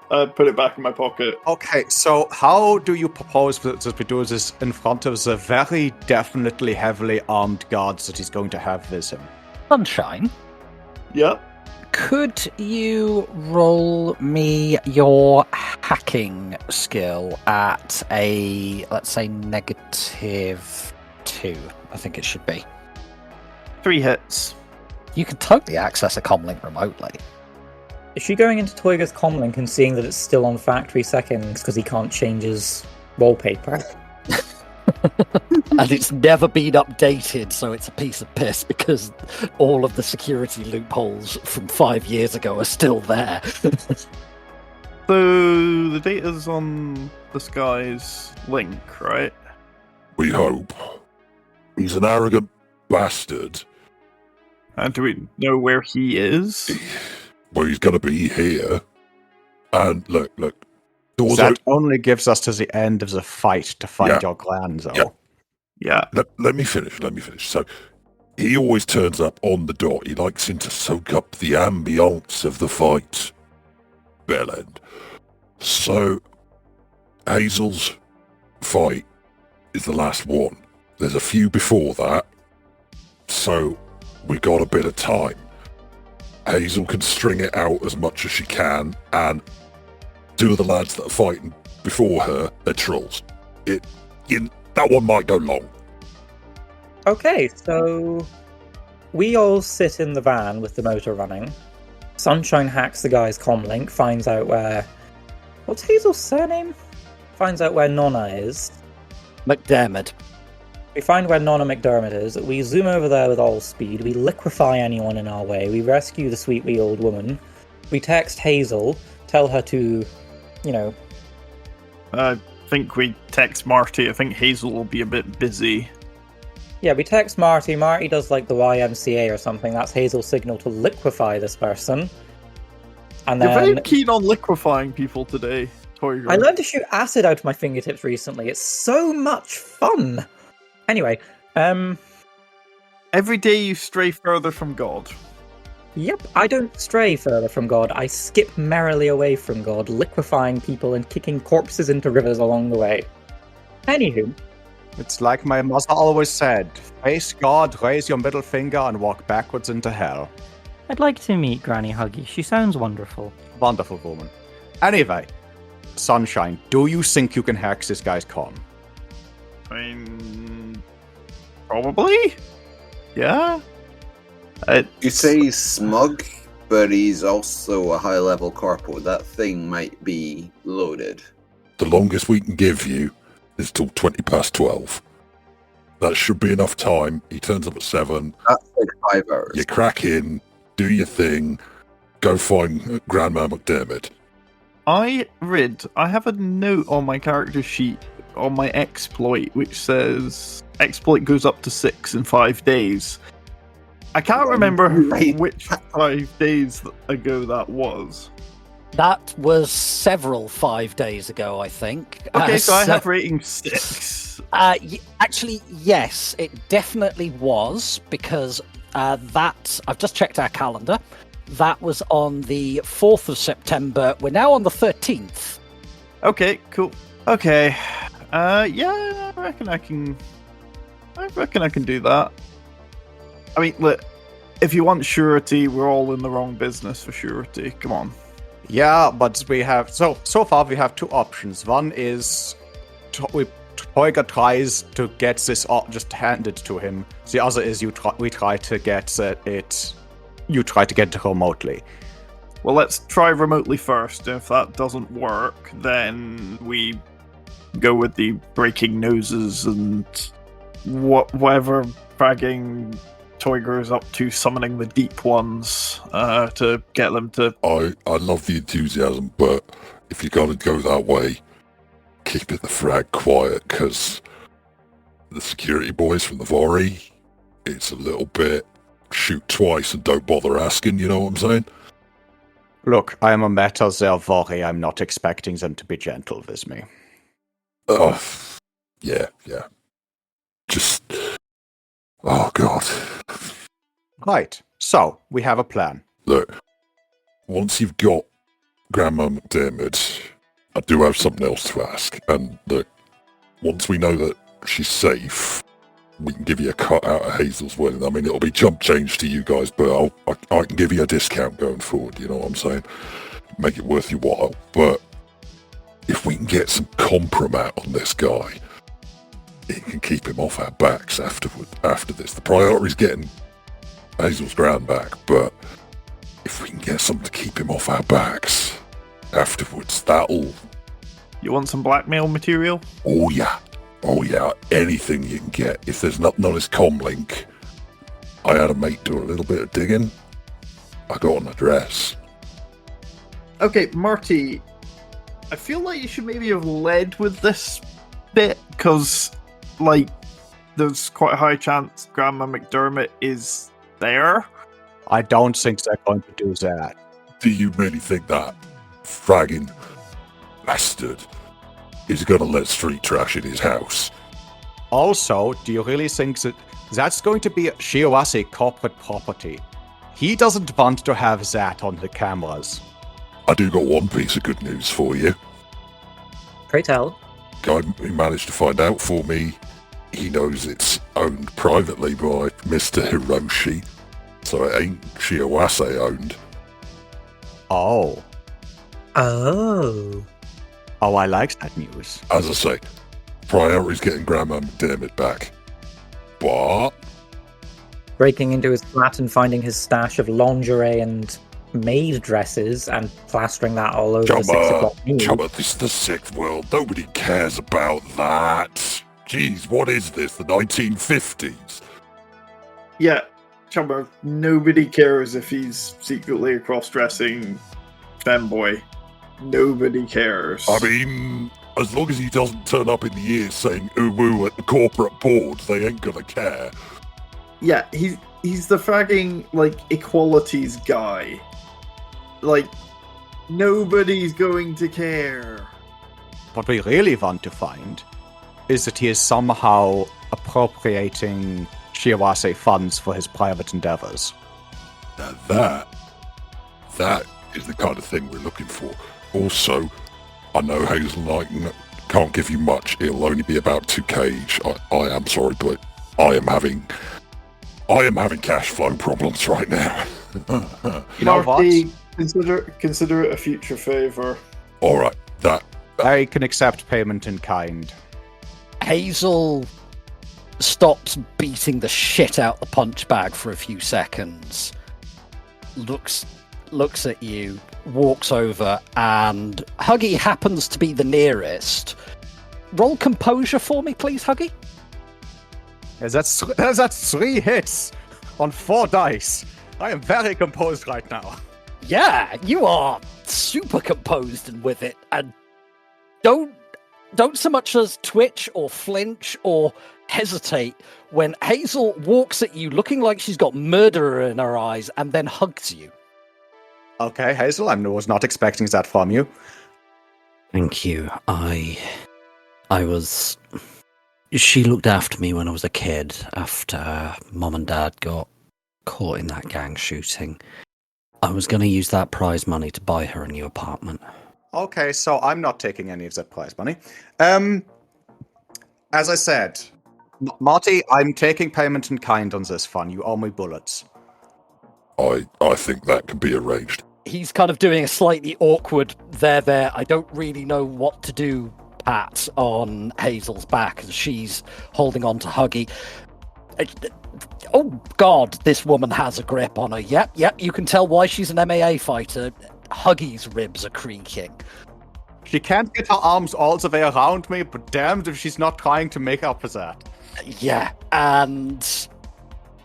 [SPEAKER 5] put it back in my pocket.
[SPEAKER 2] Okay, so how do you propose that we do this in front of the very definitely heavily armed guards that he's going to have with him?
[SPEAKER 1] Sunshine,
[SPEAKER 5] Yep.
[SPEAKER 1] could you roll me your hacking skill at a, let's say, -2, I think it should be.
[SPEAKER 5] 3 hits.
[SPEAKER 1] You can totally access a comlink remotely.
[SPEAKER 4] Is she going into Toyga's comlink and seeing that it's still on factory settings because he can't change his wallpaper?
[SPEAKER 1] And it's never been updated, so it's a piece of piss because all of the security loopholes from 5 years ago are still there.
[SPEAKER 5] So the data's on this guy's link, right?
[SPEAKER 11] We hope. He's an arrogant bastard.
[SPEAKER 5] And do we know where he is?
[SPEAKER 11] Well, he's going to be here. And look. Doors
[SPEAKER 2] That only gives us to the end of the fight to find your clan, though.
[SPEAKER 5] Yeah.
[SPEAKER 11] Let me finish. So, he always turns up on the dot. He likes him to soak up the ambience of the fight. Bell end. So, Hazel's fight is the last one. There's a few before that. So, we got a bit of time. Hazel can string it out as much as she can, and 2 of the lads that are fighting before her are trolls. That one might go long.
[SPEAKER 4] Okay, so we all sit in the van with the motor running. Sunshine hacks the guy's comlink, finds out where... What's Hazel's surname? Finds out where Nonna is.
[SPEAKER 1] McDermott.
[SPEAKER 4] We find where Nonna McDermott is. We zoom over there with all speed. We liquefy anyone in our way. We rescue the sweet wee old woman. We text Hazel, tell her to,
[SPEAKER 5] I think we text Marty. I think Hazel will be a bit busy.
[SPEAKER 4] Yeah, we text Marty. Marty does like the YMCA or something. That's Hazel's signal to liquefy this person. And
[SPEAKER 5] You're
[SPEAKER 4] then
[SPEAKER 5] very keen on liquefying people today, Toyga.
[SPEAKER 4] I learned to shoot acid out of my fingertips recently. It's so much fun. Anyway,
[SPEAKER 5] Every day you stray further from God.
[SPEAKER 4] Yep, I don't stray further from God. I skip merrily away from God, liquefying people and kicking corpses into rivers along the way. Anywho.
[SPEAKER 2] It's like my mother always said, face God, raise your middle finger, and walk backwards into hell.
[SPEAKER 12] I'd like to meet Granny Huggy. She sounds wonderful.
[SPEAKER 2] Wonderful woman. Anyway, Sunshine, do you think you can hack this guy's con?
[SPEAKER 5] I mean, probably? Yeah?
[SPEAKER 3] You say he's smug, but he's also a high-level corporal. That thing might be loaded.
[SPEAKER 11] The longest we can give you is till 12:20. That should be enough time. He turns up at 7.
[SPEAKER 3] That's like 5 hours.
[SPEAKER 11] You crack in, do your thing, go find Grandma McDermott.
[SPEAKER 5] I have a note on my character sheet on my exploit which says exploit goes up to 6 in 5 days. I can't remember which 5 days ago that was.
[SPEAKER 1] That was several 5 days ago, I think.
[SPEAKER 5] Okay, so I have rating 6.
[SPEAKER 1] Actually, yes, it definitely was, because that... I've just checked our calendar. That was on the 4th of September. We're now on the 13th.
[SPEAKER 5] Okay, cool. Okay. Yeah, I reckon I can do that. I mean, look, if you want surety, we're all in the wrong business for surety. Come on.
[SPEAKER 2] Yeah, but we have... So far we have 2 options. One is... Toyga tries to get this just handed to him. The other is we try to get it... You try to get it remotely.
[SPEAKER 5] Well, let's try remotely first. If that doesn't work, then we go with the breaking noses and whatever fragging Toyga is up to, summoning the deep ones to get them to...
[SPEAKER 11] I love the enthusiasm, but if you're going to go that way, keep it the frag quiet, because the security boys from the Vori, it's a little bit shoot twice and don't bother asking, you know what I'm saying?
[SPEAKER 2] Look, I am a meta, they're Vori. I'm not expecting them to be gentle with me.
[SPEAKER 11] Oh, yeah. Just... Oh, God.
[SPEAKER 2] Right, so, we have a plan.
[SPEAKER 11] Look, once you've got Grandma McDermott, I do have something else to ask. And look, once we know that she's safe, we can give you a cut out of Hazel's wedding. I mean, it'll be chump change to you guys, but I can give you a discount going forward, you know what I'm saying? Make it worth your while. But if we can get some compromat on this guy, it can keep him off our backs after this. The priority's getting Hazel's grand back, but if we can get something to keep him off our backs afterwards, that'll...
[SPEAKER 5] You want some blackmail material?
[SPEAKER 11] Oh yeah, anything you can get. If there's nothing on his comm link, I had a mate do a little bit of digging. I got an address.
[SPEAKER 5] Okay, Marty, I feel like you should maybe have led with this bit, because, like, there's quite a high chance Grandma McDermott is there.
[SPEAKER 2] I don't think they're going to do that.
[SPEAKER 11] Do you really think that fragging bastard is going to let street trash in his house?
[SPEAKER 2] Also, do you really think that that's going to be Shiawase corporate property? He doesn't want to have that on the cameras.
[SPEAKER 11] I do got one piece of good news for you.
[SPEAKER 4] Pray tell.
[SPEAKER 11] Guy who managed to find out for me, he knows it's owned privately by Mr. Hiroshi, so it ain't Shiawase owned.
[SPEAKER 2] Oh.
[SPEAKER 4] Oh.
[SPEAKER 2] Oh, I like that news.
[SPEAKER 11] As I say, priority's getting Grandma McDermott back. But...
[SPEAKER 4] breaking into his flat and finding his stash of lingerie and maid dresses and plastering that all over the 6 o'clock news.
[SPEAKER 11] Chumma, this is the sixth world. Nobody cares about that. Jeez, what is this, the 1950s?
[SPEAKER 5] Yeah, Chumba, nobody cares if he's secretly a cross-dressing femboy. Nobody cares.
[SPEAKER 11] I mean, as long as he doesn't turn up in the ears saying ooh-woo at the corporate boards, they ain't gonna care.
[SPEAKER 5] Yeah, he's the fragging, like, equalities guy. Like, nobody's going to care.
[SPEAKER 2] What we really want to find is that he is somehow appropriating Shiawase funds for his private endeavors.
[SPEAKER 11] Now that is the kind of thing we're looking for. Also, I know Hazel and I can't give you much. It'll only be about 2k each. I am sorry, but I am having cash flow problems right now.
[SPEAKER 2] You know
[SPEAKER 5] Marty,
[SPEAKER 2] what?
[SPEAKER 5] Consider it a future favor.
[SPEAKER 11] Alright, that...
[SPEAKER 2] I can accept payment in kind.
[SPEAKER 1] Hazel stops beating the shit out the punch bag for a few seconds, looks at you, walks over, and Huggy happens to be the nearest. Roll composure for me, please, Huggy.
[SPEAKER 2] That's 3 hits on 4 dice. I am very composed right now.
[SPEAKER 1] Yeah, you are super composed and with it, and don't so much as twitch or flinch or hesitate when Hazel walks at you looking like she's got murder in her eyes and then hugs you.
[SPEAKER 2] Okay, Hazel, I was not expecting that from you.
[SPEAKER 13] Thank you. She looked after me when I was a kid, after Mom and Dad got caught in that gang shooting. I was going to use that prize money to buy her a new apartment.
[SPEAKER 2] Okay, so I'm not taking any of that prize money. As I said, Marty, I'm taking payment in kind on this fun. You owe me bullets.
[SPEAKER 11] I think that can be arranged.
[SPEAKER 1] He's kind of doing a slightly awkward there. I don't really know what to do, pat on Hazel's back as she's holding on to Huggy. Oh God, this woman has a grip on her. Yep, you can tell why she's an MAA fighter. Huggy's ribs are creaking.
[SPEAKER 2] She can't get her arms all the way around me, but damned if she's not trying to make up for that.
[SPEAKER 1] Yeah, and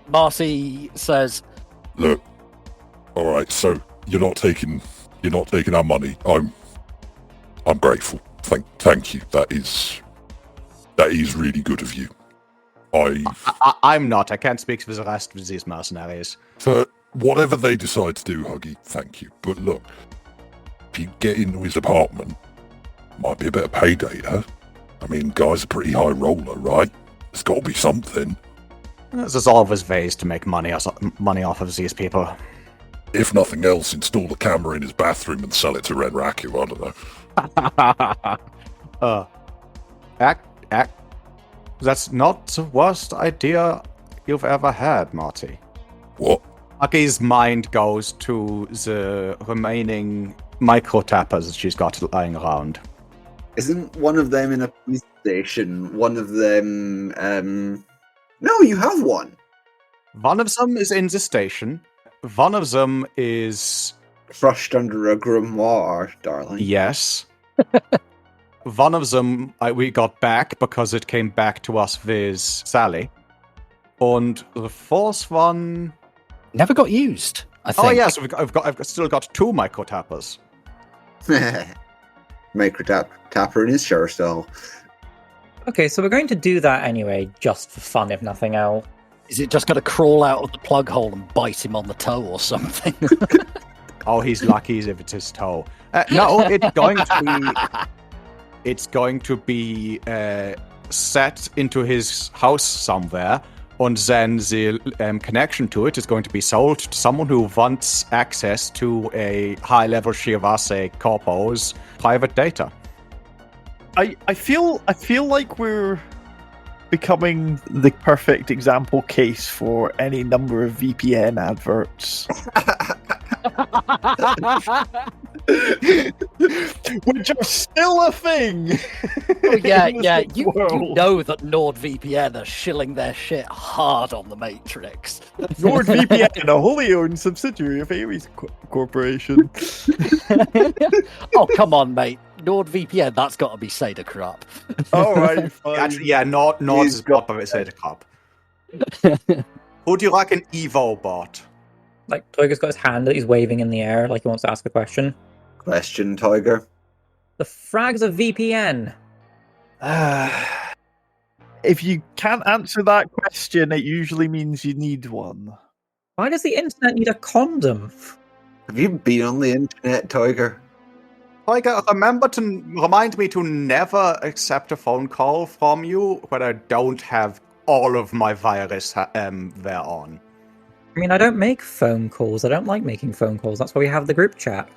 [SPEAKER 1] Marty says,
[SPEAKER 11] "Look, all right, so you're not taking our money. I'm grateful. Thank you. That is really good of you.
[SPEAKER 2] I'm not. I can't speak for the rest of these mercenaries.
[SPEAKER 11] For whatever they decide to do, Huggy, thank you. But look, if you get into his apartment, might be a bit of payday, huh? I mean, guy's a pretty high roller, right? There's got to be something."
[SPEAKER 2] There's always ways to make money off of these people.
[SPEAKER 11] If nothing else, install a camera in his bathroom and sell it to Red Raku. I don't know.
[SPEAKER 2] That's not the worst idea you've ever had, Marty.
[SPEAKER 11] What?
[SPEAKER 2] Huggy's mind goes to the remaining micro-tappers she's got lying around.
[SPEAKER 3] Isn't one of them in a police station? One of them... No, you have one!
[SPEAKER 2] One of them is in the station. One of them is...
[SPEAKER 3] crushed under a grimoire, darling.
[SPEAKER 2] Yes. One of them we got back because it came back to us with Sally. And the fourth one...
[SPEAKER 1] never got used, I think.
[SPEAKER 2] Oh, yes, I've still got 2 micro-tappers.
[SPEAKER 3] Micro-tapper in his shirt stall.
[SPEAKER 4] Okay, so we're going to do that anyway, just for fun, if nothing else.
[SPEAKER 1] Is it just going to crawl out of the plug hole and bite him on the toe or something?
[SPEAKER 2] Oh, he's lucky if it's his toe. No, it's going to be set into his house somewhere, and then the connection to it is going to be sold to someone who wants access to a high-level Shirase corpo's private data.
[SPEAKER 5] I feel like we're becoming the perfect example case for any number of VPN adverts. Which are still a thing.
[SPEAKER 1] Oh, yeah. You know that NordVPN are shilling their shit hard on the Matrix.
[SPEAKER 5] NordVPN, a wholly owned subsidiary of A.wav Corporation.
[SPEAKER 1] Oh, come on, mate. NordVPN, that's got to be Seda Crop.
[SPEAKER 5] All right, fine.
[SPEAKER 2] Actually, yeah, Nord is got by Seda Crop. Who do you like an Evo bot?
[SPEAKER 4] Like, Toyga's got his hand that he's waving in the air like he wants to ask a question.
[SPEAKER 3] Question, Tiger.
[SPEAKER 4] The frag's a VPN.
[SPEAKER 5] If you can't answer that question, it usually means you need one.
[SPEAKER 4] Why does the internet need a condom?
[SPEAKER 3] Have you been on the internet, Tiger?
[SPEAKER 2] Tiger, remind me to never accept a phone call from you when I don't have all of my virus there on.
[SPEAKER 4] I mean, I don't make phone calls. I don't like making phone calls. That's why we have the group chat.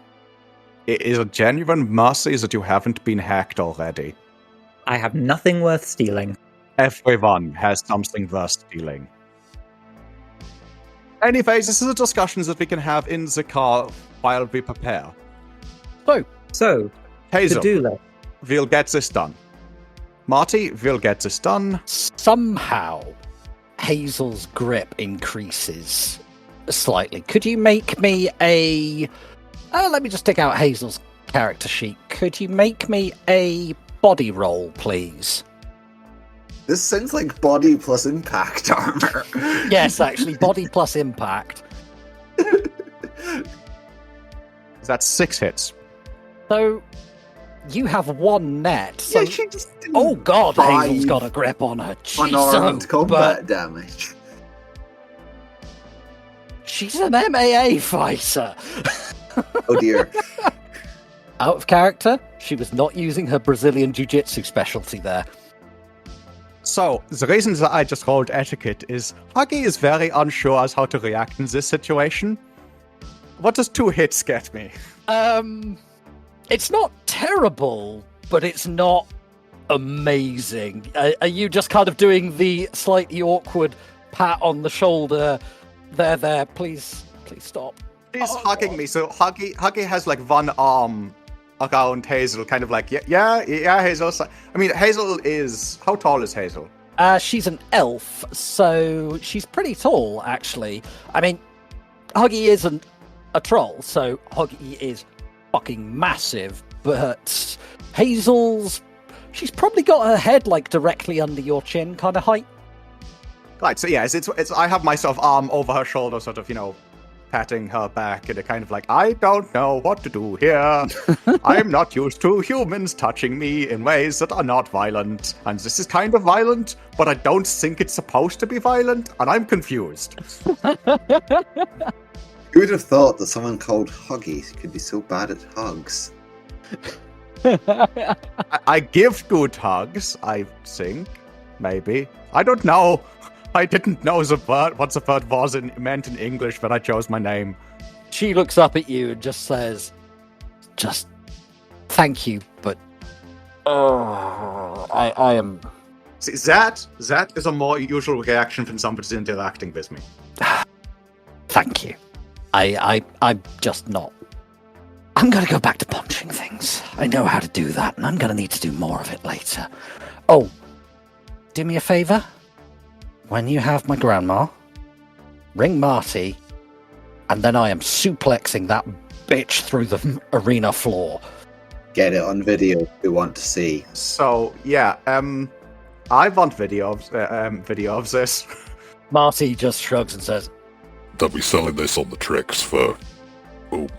[SPEAKER 2] It is a genuine mercy that you haven't been hacked already.
[SPEAKER 4] I have nothing worth stealing.
[SPEAKER 2] Everyone has something worth stealing. Anyways, this is a discussion that we can have in the car while we prepare.
[SPEAKER 4] So,
[SPEAKER 2] Hazel,
[SPEAKER 4] to-do list.
[SPEAKER 2] We'll get this done. Marty, we'll get this done.
[SPEAKER 1] Somehow, Hazel's grip increases slightly. Could you make me a... let me just take out Hazel's character sheet. Could you make me a body roll, please?
[SPEAKER 3] This sounds like body plus impact armor.
[SPEAKER 1] Yes, actually, body plus impact.
[SPEAKER 2] That's 6 hits.
[SPEAKER 1] So, you have 1 net. So...
[SPEAKER 3] Yeah, she just
[SPEAKER 1] oh god, Hazel's got a grip on her.
[SPEAKER 3] Unarmed combat damage.
[SPEAKER 1] She's an MAA fighter.
[SPEAKER 3] Oh dear.
[SPEAKER 1] Out of character, she was not using her Brazilian Jiu-Jitsu specialty there.
[SPEAKER 2] So, the reason that I just rolled etiquette is Huggy is very unsure as how to react in this situation. What does 2 hits get me?
[SPEAKER 1] It's not terrible, but it's not amazing. Are you just kind of doing the slightly awkward pat on the shoulder? There, please stop.
[SPEAKER 2] He's hugging me, so Huggy has like 1 arm around Hazel, kind of like, yeah, Hazel. I mean, Hazel is... How tall is Hazel?
[SPEAKER 1] She's an elf, so she's pretty tall, actually. I mean, Huggy isn't a troll, so Huggy is fucking massive, but Hazel's... She's probably got her head, like, directly under your chin kind of height.
[SPEAKER 2] Right, so yeah, it's I have myself arm over her shoulder, sort of, patting her back, and a kind of like, I don't know what to do here. I'm not used to humans touching me in ways that are not violent. And this is kind of violent, but I don't think it's supposed to be violent, and I'm confused.
[SPEAKER 3] Who would have thought that someone called Huggy could be so bad at hugs?
[SPEAKER 2] I give good hugs, I think. Maybe. I don't know. I didn't know what the word meant in English when I chose my name.
[SPEAKER 1] She looks up at you and just says, just thank you, but I am...
[SPEAKER 2] See, that is a more usual reaction when somebody's interacting with me.
[SPEAKER 1] Thank you. I'm just not. I'm going to go back to punching things. I know how to do that, and I'm going to need to do more of it later. Oh, do me a favour. When you have my grandma, ring Marty, and then I am suplexing that bitch through the arena floor.
[SPEAKER 3] Get it on video if you want to see.
[SPEAKER 2] So, yeah, I want video of this.
[SPEAKER 1] Marty just shrugs and says,
[SPEAKER 11] They'll be selling this on the tricks for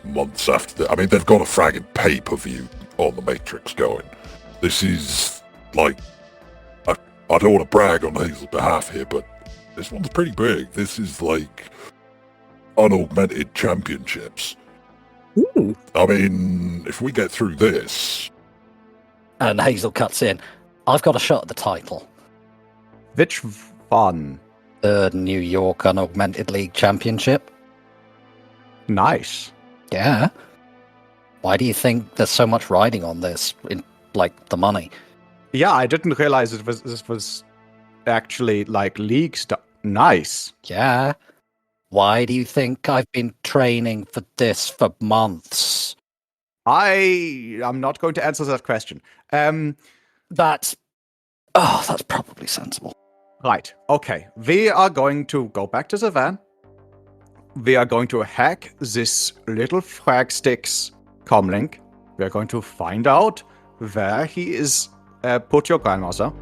[SPEAKER 11] months after. I mean, they've got a fragging pay-per-view on the Matrix going. This is, like, I don't want to brag on Hazel's behalf here, but this one's pretty big. This is, like, unaugmented championships.
[SPEAKER 1] Ooh.
[SPEAKER 11] I mean, if we get through this...
[SPEAKER 1] And Hazel cuts in, I've got a shot at the title.
[SPEAKER 2] Which one?
[SPEAKER 1] The New York Unaugmented League Championship.
[SPEAKER 2] Nice.
[SPEAKER 1] Yeah. Why do you think there's so much riding on this, in, like, the money?
[SPEAKER 2] Yeah, I didn't realize this was actually, like, league stuff. Nice.
[SPEAKER 1] Yeah. Why do you think I've been training for this for months?
[SPEAKER 2] I'm not going to answer that question.
[SPEAKER 1] That's probably sensible.
[SPEAKER 2] Right, okay. We are going to go back to the van. We are going to hack this little frag sticks comlink. We are going to find out where he is put your grandmother.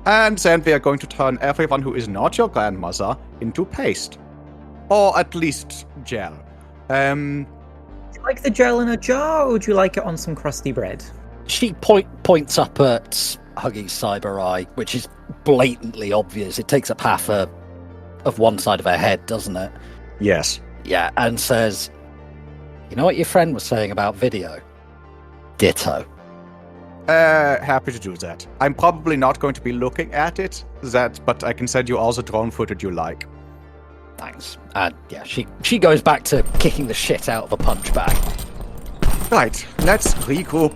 [SPEAKER 2] And then we are going to turn everyone who is not your grandmother into paste. Or at least gel.
[SPEAKER 4] Do you like the gel in a jar, or would you like it on some crusty bread?
[SPEAKER 1] She points up at Huggy's cyber eye, which is blatantly obvious. It takes up half of one side of her head, doesn't it?
[SPEAKER 2] Yes.
[SPEAKER 1] Yeah, and says, you know what your friend was saying about video? Ditto.
[SPEAKER 2] Happy to do that. I'm probably not going to be looking at it, but I can send you all the drone footage you like.
[SPEAKER 1] Thanks. And yeah, she goes back to kicking the shit out of a punch bag.
[SPEAKER 2] Right, let's regroup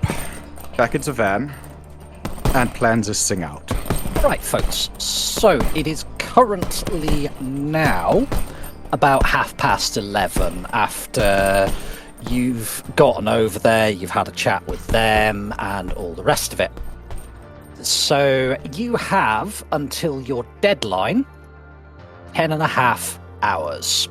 [SPEAKER 2] back in the van and plan this thing out.
[SPEAKER 1] Right, folks. So it is currently now about 11:30 after you've gotten over there, you've had a chat with them, and all the rest of it. So you have until your deadline 10.5 hours.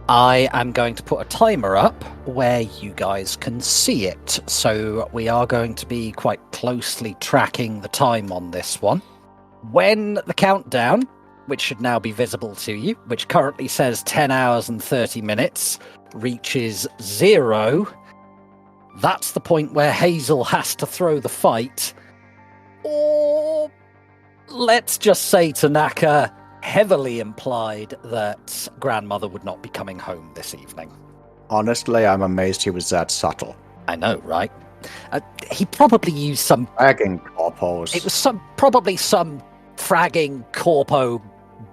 [SPEAKER 1] I am going to put a timer up where you guys can see it. So we are going to be quite closely tracking the time on this one. When the countdown, which should now be visible to you, which currently says 10 hours and 30 minutes, reaches 0, that's the point where Hazel has to throw the fight. Or let's just say Tanaka heavily implied that grandmother would not be coming home this evening.
[SPEAKER 2] Honestly, I'm amazed he was that subtle.
[SPEAKER 1] I know, right? He probably used some
[SPEAKER 2] fragging corpos.
[SPEAKER 1] It was probably some fragging corpo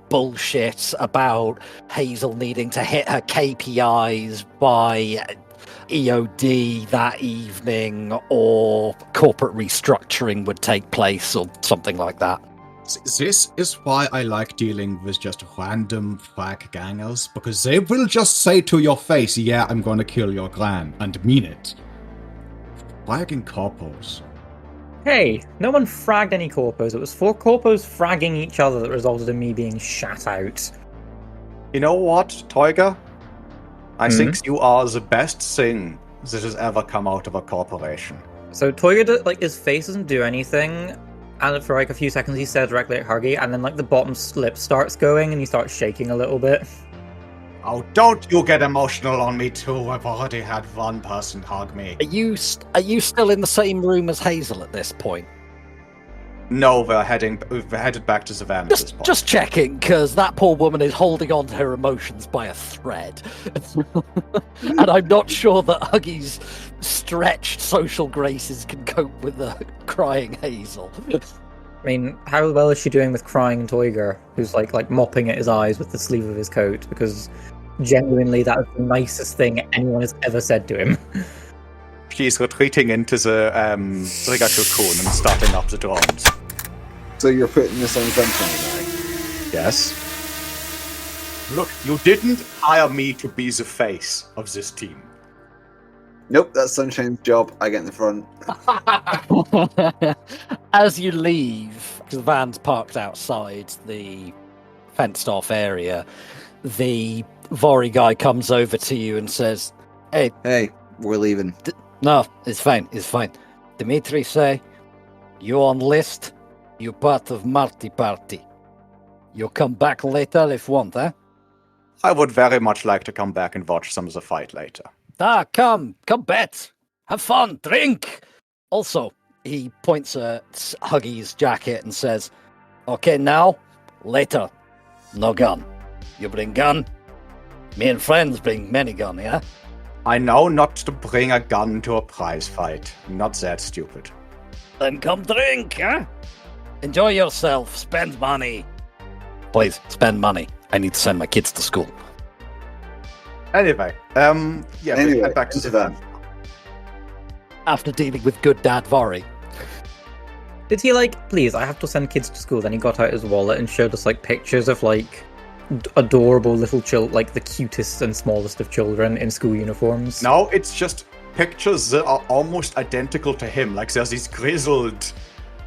[SPEAKER 1] bullshit about Hazel needing to hit her KPIs by EOD that evening, or corporate restructuring would take place, or something like that.
[SPEAKER 2] This is why I like dealing with just random frag gangers, because they will just say to your face, yeah, I'm gonna kill your clan, and mean it. Fragging corpos.
[SPEAKER 4] Hey, no one fragged any corpos. It was 4 corpos fragging each other that resulted in me being shat out.
[SPEAKER 2] You know what, Toiga? I think you are the best thing that has ever come out of a corporation.
[SPEAKER 4] So Toiga, his face doesn't do anything, and for a few seconds he stares directly at Huggy, and then the bottom lip starts going and he starts shaking a little bit.
[SPEAKER 2] Oh, don't you get emotional on me too. I've already had one person hug me.
[SPEAKER 1] Are you still in the same room as Hazel at this point?
[SPEAKER 2] No, we're headed back to the van at this point.
[SPEAKER 1] Just checking, because that poor woman is holding on to her emotions by a thread. And I'm not sure that Huggy's stretched social graces can cope with the crying Hazel.
[SPEAKER 4] I mean, how well is she doing with crying Toiger, who's like mopping at his eyes with the sleeve of his coat? Because Genuinely, that was the nicest thing anyone has ever said to him.
[SPEAKER 2] She's retreating into the ricexzeeb and starting up the drones.
[SPEAKER 3] So you're putting this on Sunshine now?
[SPEAKER 2] Yes. Look, you didn't hire me to be the face of this team.
[SPEAKER 3] Nope, that's Sunshine's job. I get in the front.
[SPEAKER 1] As you leave, because the van's parked outside the fenced-off area, the Vori guy comes over to you and says,
[SPEAKER 3] Hey, we're leaving.
[SPEAKER 1] No, it's fine. Dimitri say, you on list, you part of Marty party. You come back later if want, eh?
[SPEAKER 2] I would very much like to come back and watch some of the fight later.
[SPEAKER 1] Come bet. Have fun, drink. Also, he points at Huggy's jacket and says, okay, now, later, no gun. You bring gun? Me and friends bring many gun, yeah?
[SPEAKER 2] I know not to bring a gun to a prize fight. Not that stupid.
[SPEAKER 1] Then come drink, huh? Enjoy yourself, spend money. Please, spend money. I need to send my kids to school.
[SPEAKER 2] Anyway, we head back to the van.
[SPEAKER 1] After dealing with good dad Vori.
[SPEAKER 4] Did he please, I have to send kids to school? Then he got out his wallet and showed us pictures of adorable little the cutest and smallest of children in school uniforms.
[SPEAKER 2] No, it's just pictures that are almost identical to him. There's these grizzled.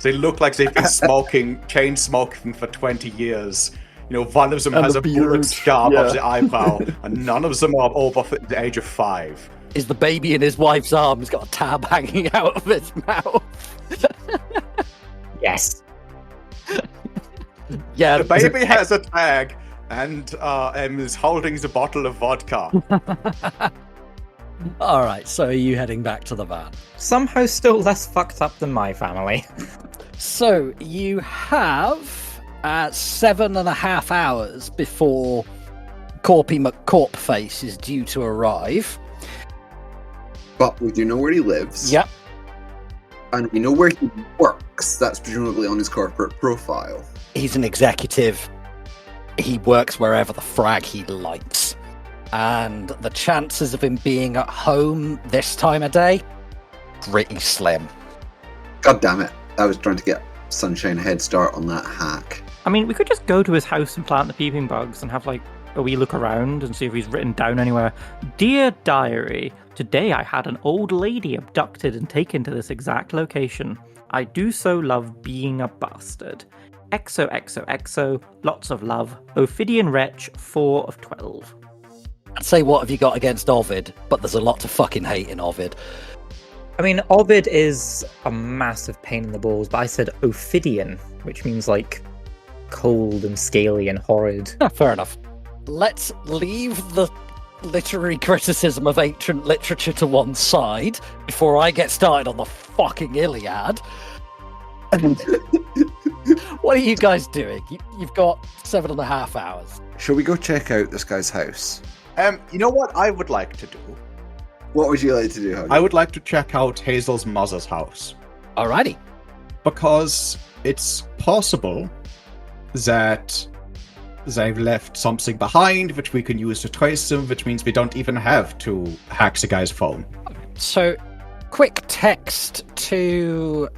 [SPEAKER 2] They look like they've been chain smoking for 20 years. One of them has a bullet scar above the eyebrow, and none of them are over the age of 5.
[SPEAKER 1] Is the baby in his wife's arm has got a tab hanging out of his mouth?
[SPEAKER 4] Yes.
[SPEAKER 1] Yeah.
[SPEAKER 2] The baby has a tag and is holding the bottle of vodka.
[SPEAKER 1] All right, so are you heading back to the van?
[SPEAKER 4] Somehow still less fucked up than my family.
[SPEAKER 1] So you have 7.5 hours before Corpy McCorpface is due to arrive.
[SPEAKER 3] But we do know where he lives.
[SPEAKER 1] Yep.
[SPEAKER 3] And we know where he works. That's presumably on his corporate profile.
[SPEAKER 1] He's an executive. He works wherever the frag he likes. And the chances of him being at home this time of day, pretty slim.
[SPEAKER 3] God damn it. I was trying to get Sunshine a head start on that hack.
[SPEAKER 12] I mean, we could just go to his house and plant the peeping bugs and have a wee look around and see if he's written down anywhere. Dear Diary, today I had an old lady abducted and taken to this exact location. I do so love being a bastard. XOXOXO, lots of love. Ophidian Wretch, 4 of 12.
[SPEAKER 1] I'd say what have you got against Ovid, but there's a lot to fucking hate in Ovid.
[SPEAKER 4] I mean, Ovid is a massive pain in the balls, but I said Ophidian, which means cold and scaly and horrid.
[SPEAKER 1] Fair enough. Let's leave the literary criticism of ancient literature to one side before I get started on the fucking Iliad. What are you guys doing? You've got 7.5 hours.
[SPEAKER 3] Shall we go check out this guy's house?
[SPEAKER 2] You know what I would like to do?
[SPEAKER 3] What would you like to do, Huggy?
[SPEAKER 2] I would like to check out Hazel's mother's house.
[SPEAKER 1] Alrighty.
[SPEAKER 2] Because it's possible that they've left something behind which we can use to trace them, which means we don't even have to hack the guy's phone.
[SPEAKER 1] So, quick text to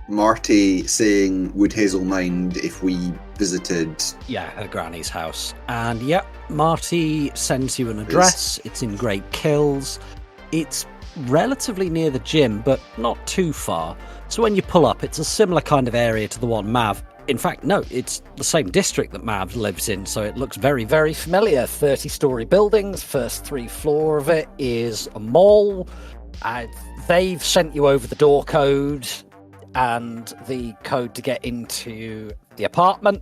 [SPEAKER 3] Marty saying, would Hazel mind if we visited...
[SPEAKER 13] Yeah, her granny's house. And yep, Marty sends you an address. It's in Great Kills. It's relatively near the gym, but not too far. So when you pull up, it's a similar kind of area to the one Mav... In fact, no, it's the same district that Mav lives in, so it looks very, very familiar. 30-story buildings, first 3 floor of it is a mall. They've sent you over the door code and the code to get into the apartment.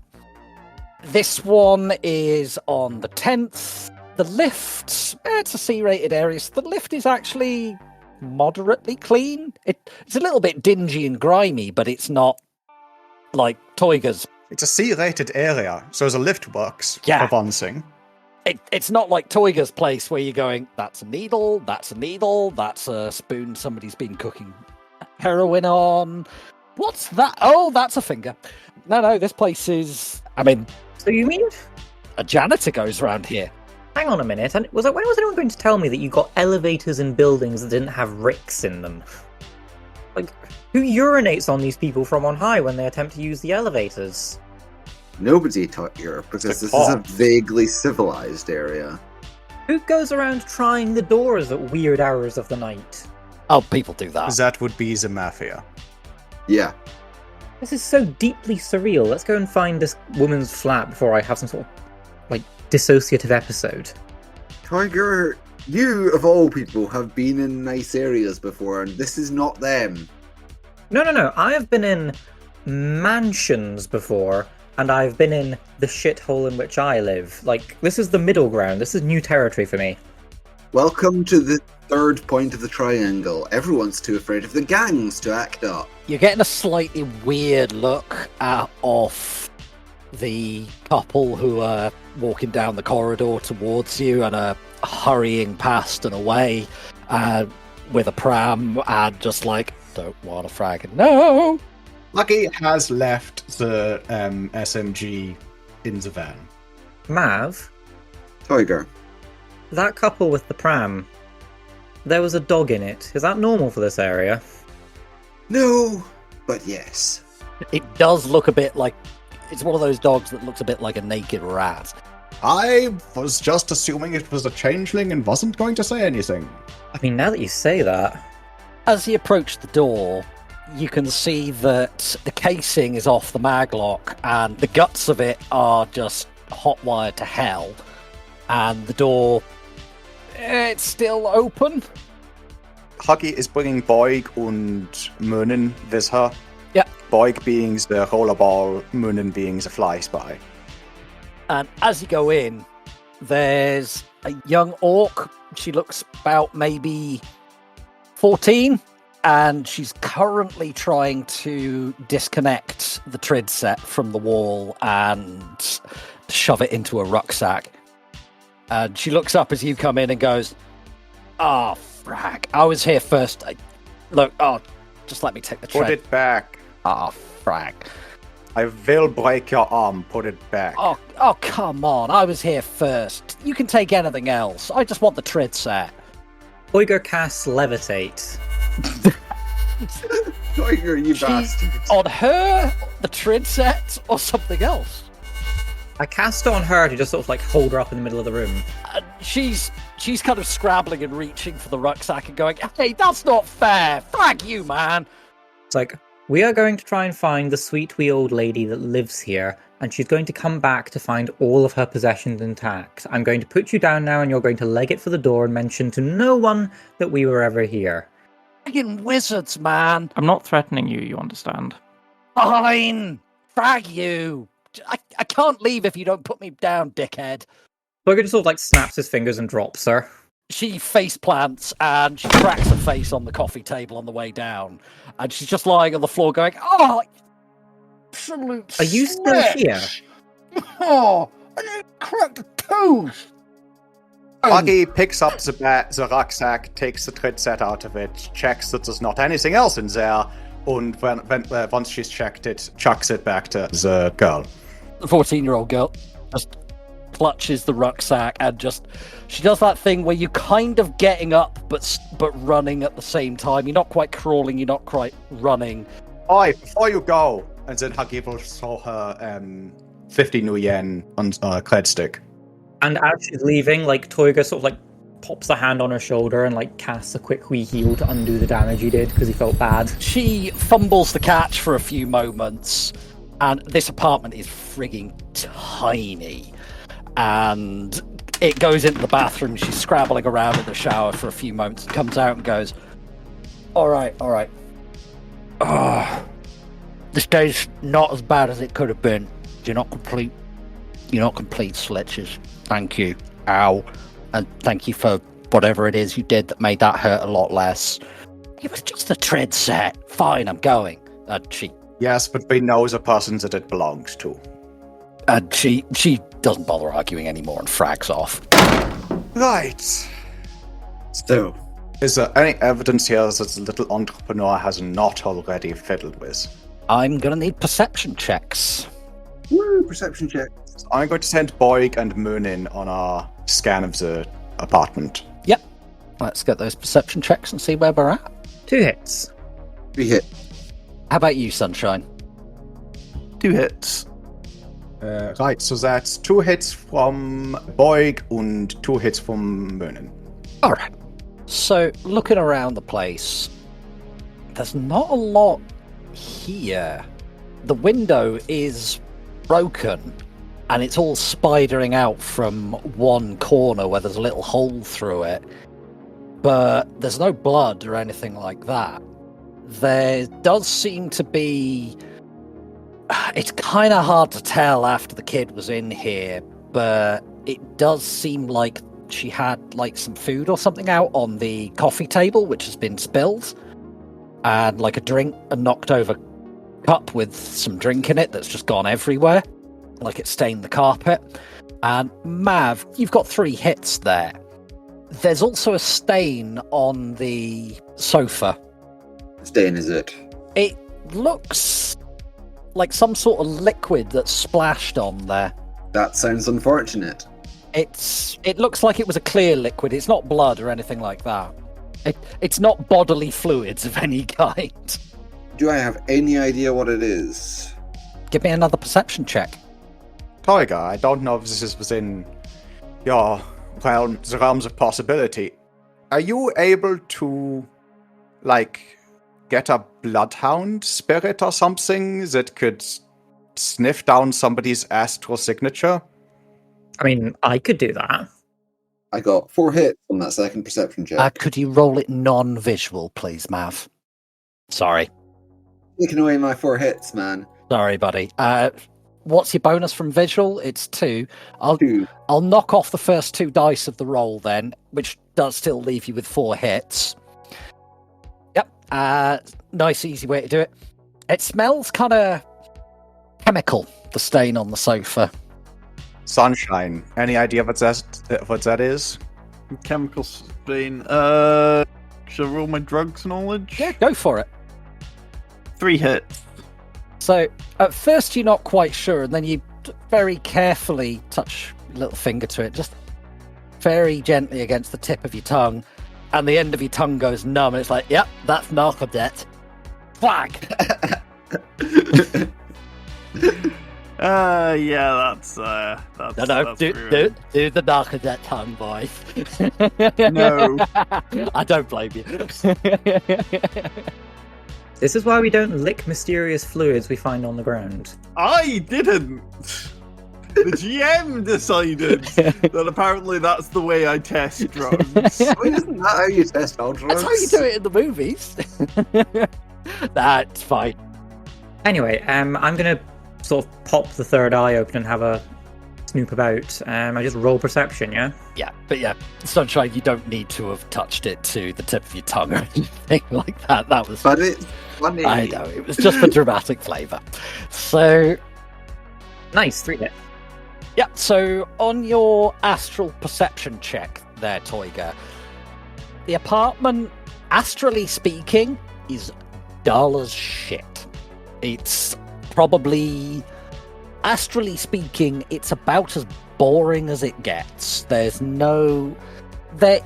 [SPEAKER 13] This one is on the 10th. The lift, it's a C-rated area, so the lift is actually moderately clean. It's a little bit dingy and grimy, but it's not like Toyga's.
[SPEAKER 2] It's a C-rated area, so the lift works, for one thing.
[SPEAKER 1] It's not like Toyga's place where you're going, that's a needle, that's a spoon somebody's been cooking heroin on. What's that? Oh, that's a finger. No, this place is... I mean...
[SPEAKER 4] So you mean?
[SPEAKER 1] A janitor goes around here.
[SPEAKER 4] Hang on a minute. And when was anyone going to tell me that you got elevators in buildings that didn't have ricks in them? Like, who urinates on these people from on high when they attempt to use the elevators?
[SPEAKER 3] Nobody taught Europe, because this is a vaguely civilized area.
[SPEAKER 4] Who goes around trying the doors at weird hours of the night?
[SPEAKER 1] Oh, people do that.
[SPEAKER 2] That would be the mafia.
[SPEAKER 3] Yeah.
[SPEAKER 4] This is so deeply surreal. Let's go and find this woman's flat before I have some sort of, dissociative episode.
[SPEAKER 3] Tiger, you, of all people, have been in nice areas before, and this is not them.
[SPEAKER 4] No. I have been in mansions before, and I've been in the shithole in which I live. This is the middle ground. This is new territory for me.
[SPEAKER 3] Welcome to the third point of the triangle. Everyone's too afraid of the gangs to act up.
[SPEAKER 1] You're getting a slightly weird look off the couple who are walking down the corridor towards you and are hurrying past and away with a pram and just don't want to frag. No!
[SPEAKER 2] Lucky has left the SMG in the van.
[SPEAKER 4] Mav?
[SPEAKER 3] Tiger.
[SPEAKER 4] That couple with the pram, there was a dog in it. Is that normal for this area?
[SPEAKER 3] No, but yes.
[SPEAKER 1] It does look a bit like... It's one of those dogs that looks a bit like a naked rat.
[SPEAKER 2] I was just assuming it was a changeling and wasn't going to say anything.
[SPEAKER 4] I mean, now that you say that...
[SPEAKER 1] As you approach the door, you can see that the casing is off the maglock and the guts of it are just hot-wired to hell. And the door... It's still open.
[SPEAKER 2] Huggy is bringing Boig and Moonin with her.
[SPEAKER 1] Yeah.
[SPEAKER 2] Boig being the rollerball, Moonin being the fly spy.
[SPEAKER 1] And as you go in, there's a young orc. She looks about maybe 14, and she's currently trying to disconnect the trid set from the wall and shove it into a rucksack. And she looks up as you come in and goes, "Oh, frag. I was here first. Just let me take the trid.
[SPEAKER 2] Put it back.
[SPEAKER 1] Oh, frag.
[SPEAKER 2] I will break your arm. Put it back."
[SPEAKER 1] Oh, come on. I was here first. You can take anything else. I just want the trid set.
[SPEAKER 4] Boiger casts levitate.
[SPEAKER 3] Tiger, you bastard.
[SPEAKER 1] On her, the trid set, or something else?
[SPEAKER 4] I cast it on her to just sort of hold her up in the middle of the room.
[SPEAKER 1] She's kind of scrabbling and reaching for the rucksack and going, "Hey, that's not fair. Frag you, man."
[SPEAKER 4] It's we are going to try and find the sweet wee old lady that lives here, and she's going to come back to find all of her possessions intact. I'm going to put you down now, and you're going to leg it for the door and mention to no one that we were ever here.
[SPEAKER 1] Friggin' wizards, man.
[SPEAKER 12] I'm not threatening you, you understand?
[SPEAKER 1] Fine. Frag you. I can't leave if you don't put me down, dickhead.
[SPEAKER 4] Boiger just sort of snaps his fingers and drops her.
[SPEAKER 1] She face plants and she cracks her face on the coffee table on the way down. And she's just lying on the floor going, "Oh, absolute
[SPEAKER 4] Are you still here?"
[SPEAKER 1] Oh, I cracked a tooth.
[SPEAKER 2] Buggy picks up the rucksack, takes the trid set out of it, checks that there's not anything else in there, and once she's checked it, chucks it back to the girl.
[SPEAKER 1] The 14-year-old girl just clutches the rucksack and she does that thing where you're kind of getting up but running at the same time. You're not quite crawling, you're not quite running.
[SPEAKER 2] Oi, before you go, and then Huggy will throw her 50 new yen on a cred stick.
[SPEAKER 4] And as she's leaving, Toiga sort of pops a hand on her shoulder and casts a quick wee heal to undo the damage he did because he felt bad.
[SPEAKER 1] She fumbles the catch for a few moments, and this apartment is frigging tiny. And it goes into the bathroom. She's scrabbling around in the shower for a few moments and comes out and goes, all right. This day's not as bad as it could have been. You're not complete slitches. Thank you. Ow. And thank you for whatever it is you did that made that hurt a lot less. It was just a trid set. Fine, I'm going.
[SPEAKER 2] Yes, but we know the person that it belongs to.
[SPEAKER 1] And she doesn't bother arguing anymore and frags off.
[SPEAKER 2] Right.
[SPEAKER 3] So,
[SPEAKER 2] is there any evidence here that the little entrepreneur has not already fiddled with?
[SPEAKER 1] I'm gonna need perception checks.
[SPEAKER 3] Woo, perception checks.
[SPEAKER 2] So I'm going to send Boig and Moonin on our scan of the apartment.
[SPEAKER 1] Yep. Let's get those perception checks and see where we're at.
[SPEAKER 4] 2 hits.
[SPEAKER 3] 3 hits.
[SPEAKER 1] How about you, Sunshine?
[SPEAKER 5] 2 hits.
[SPEAKER 2] Right, so that's 2 hits from Boig and 2 hits from Moonin.
[SPEAKER 1] All right. So, looking around the place, there's not a lot here. The window is broken, and it's all spidering out from one corner where there's a little hole through it. But there's no blood or anything like that. There does seem to be... It's kind of hard to tell after the kid was in here, but it does seem like she had like some food or something out on the coffee table, which has been spilled, and like a knocked over cup with some drink in it that's just gone everywhere, like it stained the carpet. And Mav, you've got 3 hits there. There's also a stain on the sofa.
[SPEAKER 3] What stain is it?
[SPEAKER 1] It looks like some sort of liquid that's splashed on there.
[SPEAKER 3] That sounds unfortunate.
[SPEAKER 1] It looks like it was a clear liquid. It's not blood or anything like that. It's not bodily fluids of any kind.
[SPEAKER 3] Do I have any idea what it is?
[SPEAKER 1] Give me another perception check.
[SPEAKER 2] Tiger, I don't know if this is within your the realms of possibility. Are you able to, like, get a bloodhound spirit or something that could sniff down somebody's astral signature?
[SPEAKER 4] I mean, I could do that.
[SPEAKER 3] I got 4 hits on that second perception check.
[SPEAKER 1] Could you roll it non-visual, please, Mav? Sorry.
[SPEAKER 3] Taking away my 4 hits, man.
[SPEAKER 1] Sorry, buddy. What's your bonus from visual? It's 2.
[SPEAKER 3] 2.
[SPEAKER 1] I'll knock off the first 2 dice of the roll then, which does still leave you with 4 hits. Yep. Nice, easy way to do it. It smells kind of chemical, the stain on the sofa.
[SPEAKER 2] Sunshine. Any idea what that is?
[SPEAKER 5] Chemical stain. Should I roll my drugs knowledge?
[SPEAKER 1] Yeah, go for it.
[SPEAKER 5] 3 hits.
[SPEAKER 1] So, at first you're not quite sure, and then you very carefully touch your little finger to it, just very gently against the tip of your tongue, and the end of your tongue goes numb, and it's like, yep, that's narcodet. Flag!
[SPEAKER 5] Yeah, that's
[SPEAKER 1] No,
[SPEAKER 5] that's
[SPEAKER 1] do the narcodet tongue, boy.
[SPEAKER 5] No.
[SPEAKER 1] I don't blame you.
[SPEAKER 4] This is why we don't lick mysterious fluids we find on the ground.
[SPEAKER 5] I didn't! The GM decided that apparently that's the way I test drugs.
[SPEAKER 3] Why isn't that how you test all drugs?
[SPEAKER 1] That's how you do it in the movies. That's fine.
[SPEAKER 4] Anyway, I'm going to sort of pop the third eye open and have a snoop about. I just roll perception, yeah?
[SPEAKER 1] Yeah, but yeah, Sunshine, you don't need to have touched it to the tip of your tongue or anything like that. That was...
[SPEAKER 3] But it's funny.
[SPEAKER 1] I know, it was just for dramatic flavour. So...
[SPEAKER 4] Nice, 3 hits.
[SPEAKER 1] Yeah, so on your astral perception check there, Toiga, the apartment, astrally speaking, is dull as shit. It's probably... Astrally speaking, it's about as boring as it gets. There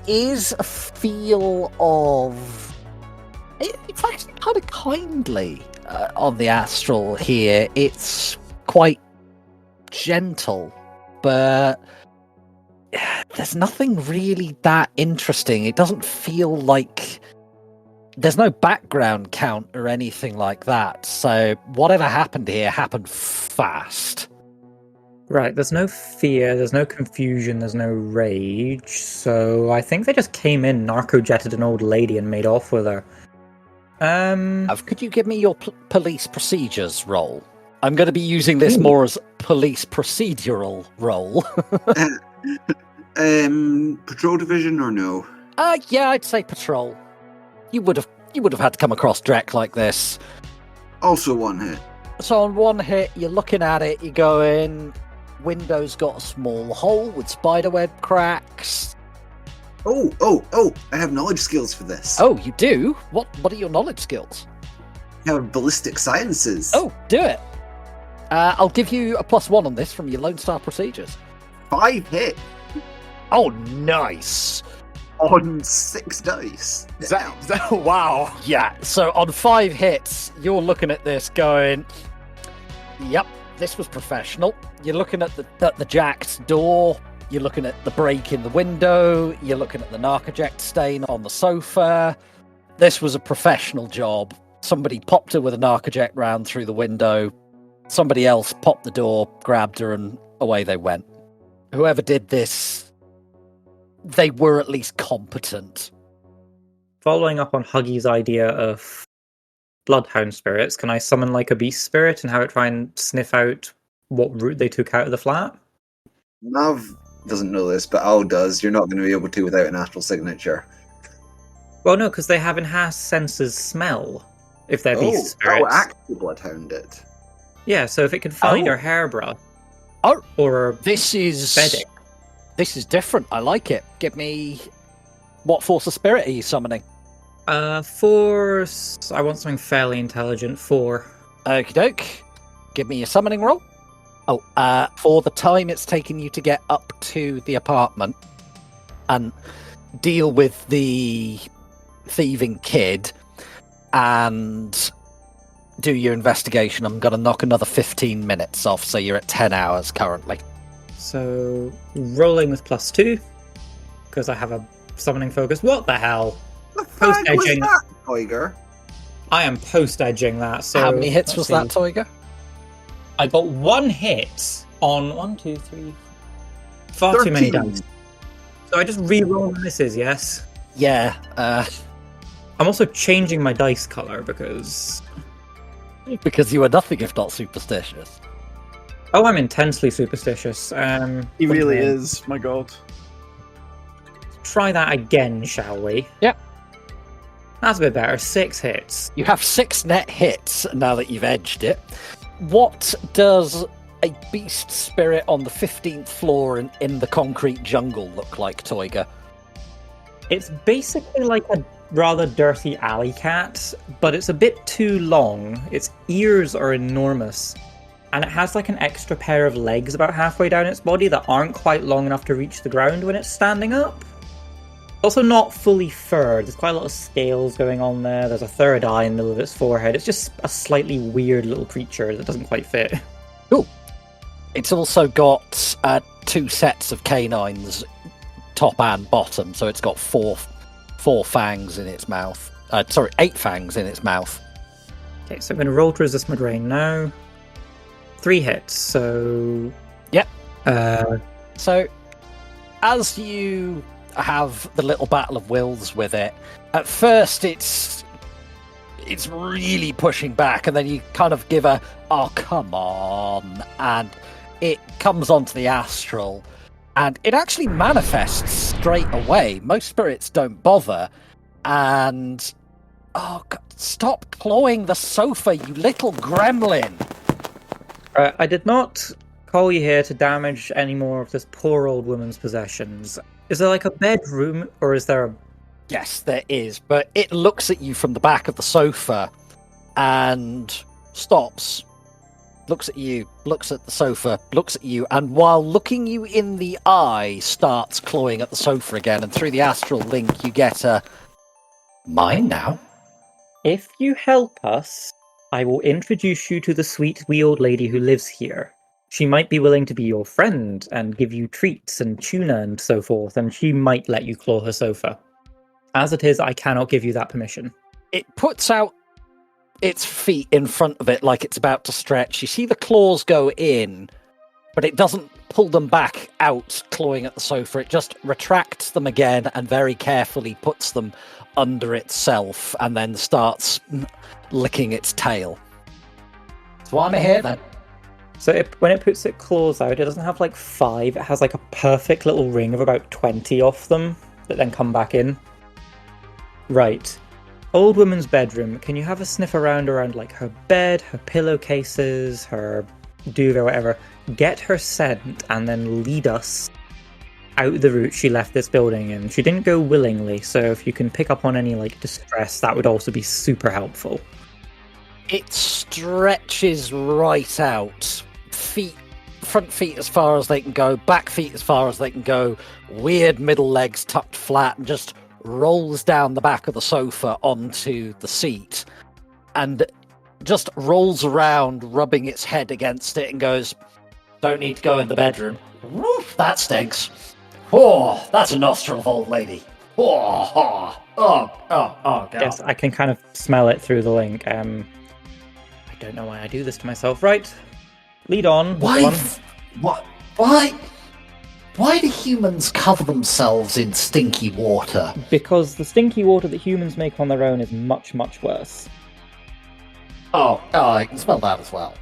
[SPEAKER 1] is a feel of... It's actually kind of kindly on the astral here. It's quite gentle, but there's nothing really that interesting. It doesn't feel like... There's no background count or anything like that, so whatever happened here happened fast.
[SPEAKER 4] Right, there's no fear, there's no confusion, there's no rage, so I think they just came in, narco-jetted an old lady and made off with her.
[SPEAKER 1] Could you give me your police procedures roll? I'm going to be using this more as police procedural roll.
[SPEAKER 3] Patrol division or no?
[SPEAKER 1] Yeah, I'd say patrol. You would have had to come across Drek like this.
[SPEAKER 3] Also 1 hit.
[SPEAKER 1] So on 1 hit, you're looking at it, you're going, window's got a small hole with spiderweb cracks.
[SPEAKER 3] Oh, I have knowledge skills for this.
[SPEAKER 1] Oh, you do? What are your knowledge skills?
[SPEAKER 3] I have ballistic sciences.
[SPEAKER 1] Oh, do it. I'll give you a +1 on this from your Lone Star procedures.
[SPEAKER 3] 5 hits.
[SPEAKER 1] Oh, nice.
[SPEAKER 3] On 6 dice.
[SPEAKER 2] Wow.
[SPEAKER 1] Yeah, so on 5 hits, you're looking at this going, yep, this was professional. You're looking at the jacked door, you're looking at the break in the window, you're looking at the narcoject stain on the sofa. This was a professional job. Somebody popped her with a narcoject round through the window. Somebody else popped the door, grabbed her, and away they went. Whoever did this, they were at least competent.
[SPEAKER 4] Following up on Huggy's idea of bloodhound spirits, can I summon like a beast spirit and have it try and sniff out what route they took out of the flat?
[SPEAKER 3] Mav doesn't know this, but Al does. You're not going to be able to without an astral signature.
[SPEAKER 4] Well, no, because they have enhanced senses smell if they're beast spirits.
[SPEAKER 3] Oh, actually bloodhound it.
[SPEAKER 4] Yeah, so if it could find her hairbrush.
[SPEAKER 1] Oh,
[SPEAKER 4] or
[SPEAKER 1] this is
[SPEAKER 4] bedding.
[SPEAKER 1] This is different. I like it. Give me what force of spirit are you summoning?
[SPEAKER 4] Force. I want something fairly intelligent. 4.
[SPEAKER 1] Okie doke. Give me a summoning roll. Oh, for the time it's taken you to get up to the apartment and deal with the thieving kid and do your investigation, I'm going to knock another 15 minutes off, so you're at 10 hours currently.
[SPEAKER 4] So, rolling with +2, because I have a summoning focus. What the hell?
[SPEAKER 3] Post-edging. That, Tiger?
[SPEAKER 4] I am post-edging that, so...
[SPEAKER 1] How many hits was that, Tiger?
[SPEAKER 4] I got 1 hit on 1, 2, 3... Far 13. Too many dice. So I just re-roll the misses, yes?
[SPEAKER 1] Yeah,
[SPEAKER 4] I'm also changing my dice colour, because...
[SPEAKER 1] Because you are nothing if not superstitious.
[SPEAKER 4] Oh, I'm intensely superstitious.
[SPEAKER 5] He really is, my god.
[SPEAKER 4] Try that again, shall we?
[SPEAKER 1] Yep.
[SPEAKER 4] That's a bit better. 6 hits.
[SPEAKER 1] You have 6 net hits now that you've edged it. What does a beast spirit on the 15th floor in the concrete jungle look like, Toiga?
[SPEAKER 4] It's basically like a rather dirty alley cat, but it's a bit too long. Its ears are enormous, and it has like an extra pair of legs about halfway down its body that aren't quite long enough to reach the ground when it's standing up. Also not fully furred. There's quite a lot of scales going on there. There's a third eye in the middle of its forehead. It's just a slightly weird little creature that doesn't quite fit.
[SPEAKER 1] Cool. It's also got 2 sets of canines, top and bottom, so it's got 4 fangs in its mouth. 8 fangs in its mouth.
[SPEAKER 4] Okay, so I'm going to roll to resist my drain now. 3 hits, so...
[SPEAKER 1] Yep. So, as you have the little battle of wills with it, at first it's really pushing back, and then you kind of give a, oh, come on, and it comes onto the astral, and it actually manifests straight away. Most spirits don't bother, and... Oh, God, stop clawing the sofa, you little gremlin!
[SPEAKER 4] I did not call you here to damage any more of this poor old woman's possessions. Is there like a bedroom, or is there a...
[SPEAKER 1] Yes, there is, but it looks at you from the back of the sofa, and stops. Looks at you, looks at the sofa, looks at you, and while looking you in the eye, starts clawing at the sofa again, and through the astral link you get a... Mine now?
[SPEAKER 4] If you help us, I will introduce you to the sweet wee old lady who lives here. She might be willing to be your friend and give you treats and tuna and so forth, and she might let you claw her sofa. As it is, I cannot give you that permission.
[SPEAKER 1] It puts out its feet in front of it like it's about to stretch. You see the claws go in, but it doesn't pull them back out, clawing at the sofa. It just retracts them again and very carefully puts them under itself and then starts licking its tail. So why am I here then?
[SPEAKER 4] So when it puts its claws out, it doesn't have like 5. It has like a perfect little ring of about 20 off them that then come back in. Right. Old woman's bedroom. Can you have a sniff around like her bed, her pillowcases, her duvet, whatever? Get her scent and then lead us out the route she left this building in. She didn't go willingly, so if you can pick up on any like distress, that would also be super helpful.
[SPEAKER 1] It stretches right out. Front feet as far as they can go, back feet as far as they can go, weird middle legs tucked flat, and just rolls down the back of the sofa onto the seat. And just rolls around, rubbing its head against it, and goes, "Don't need to go in the bedroom. Woof, that stinks. Oh, that's a nostril of old lady. Oh, God."
[SPEAKER 4] Yes, I can kind of smell it through the link. I don't know why I do this to myself. Right, lead on.
[SPEAKER 1] Why do humans cover themselves in stinky water?
[SPEAKER 4] Because the stinky water that humans make on their own is much, much worse.
[SPEAKER 1] Oh, I can smell that as well.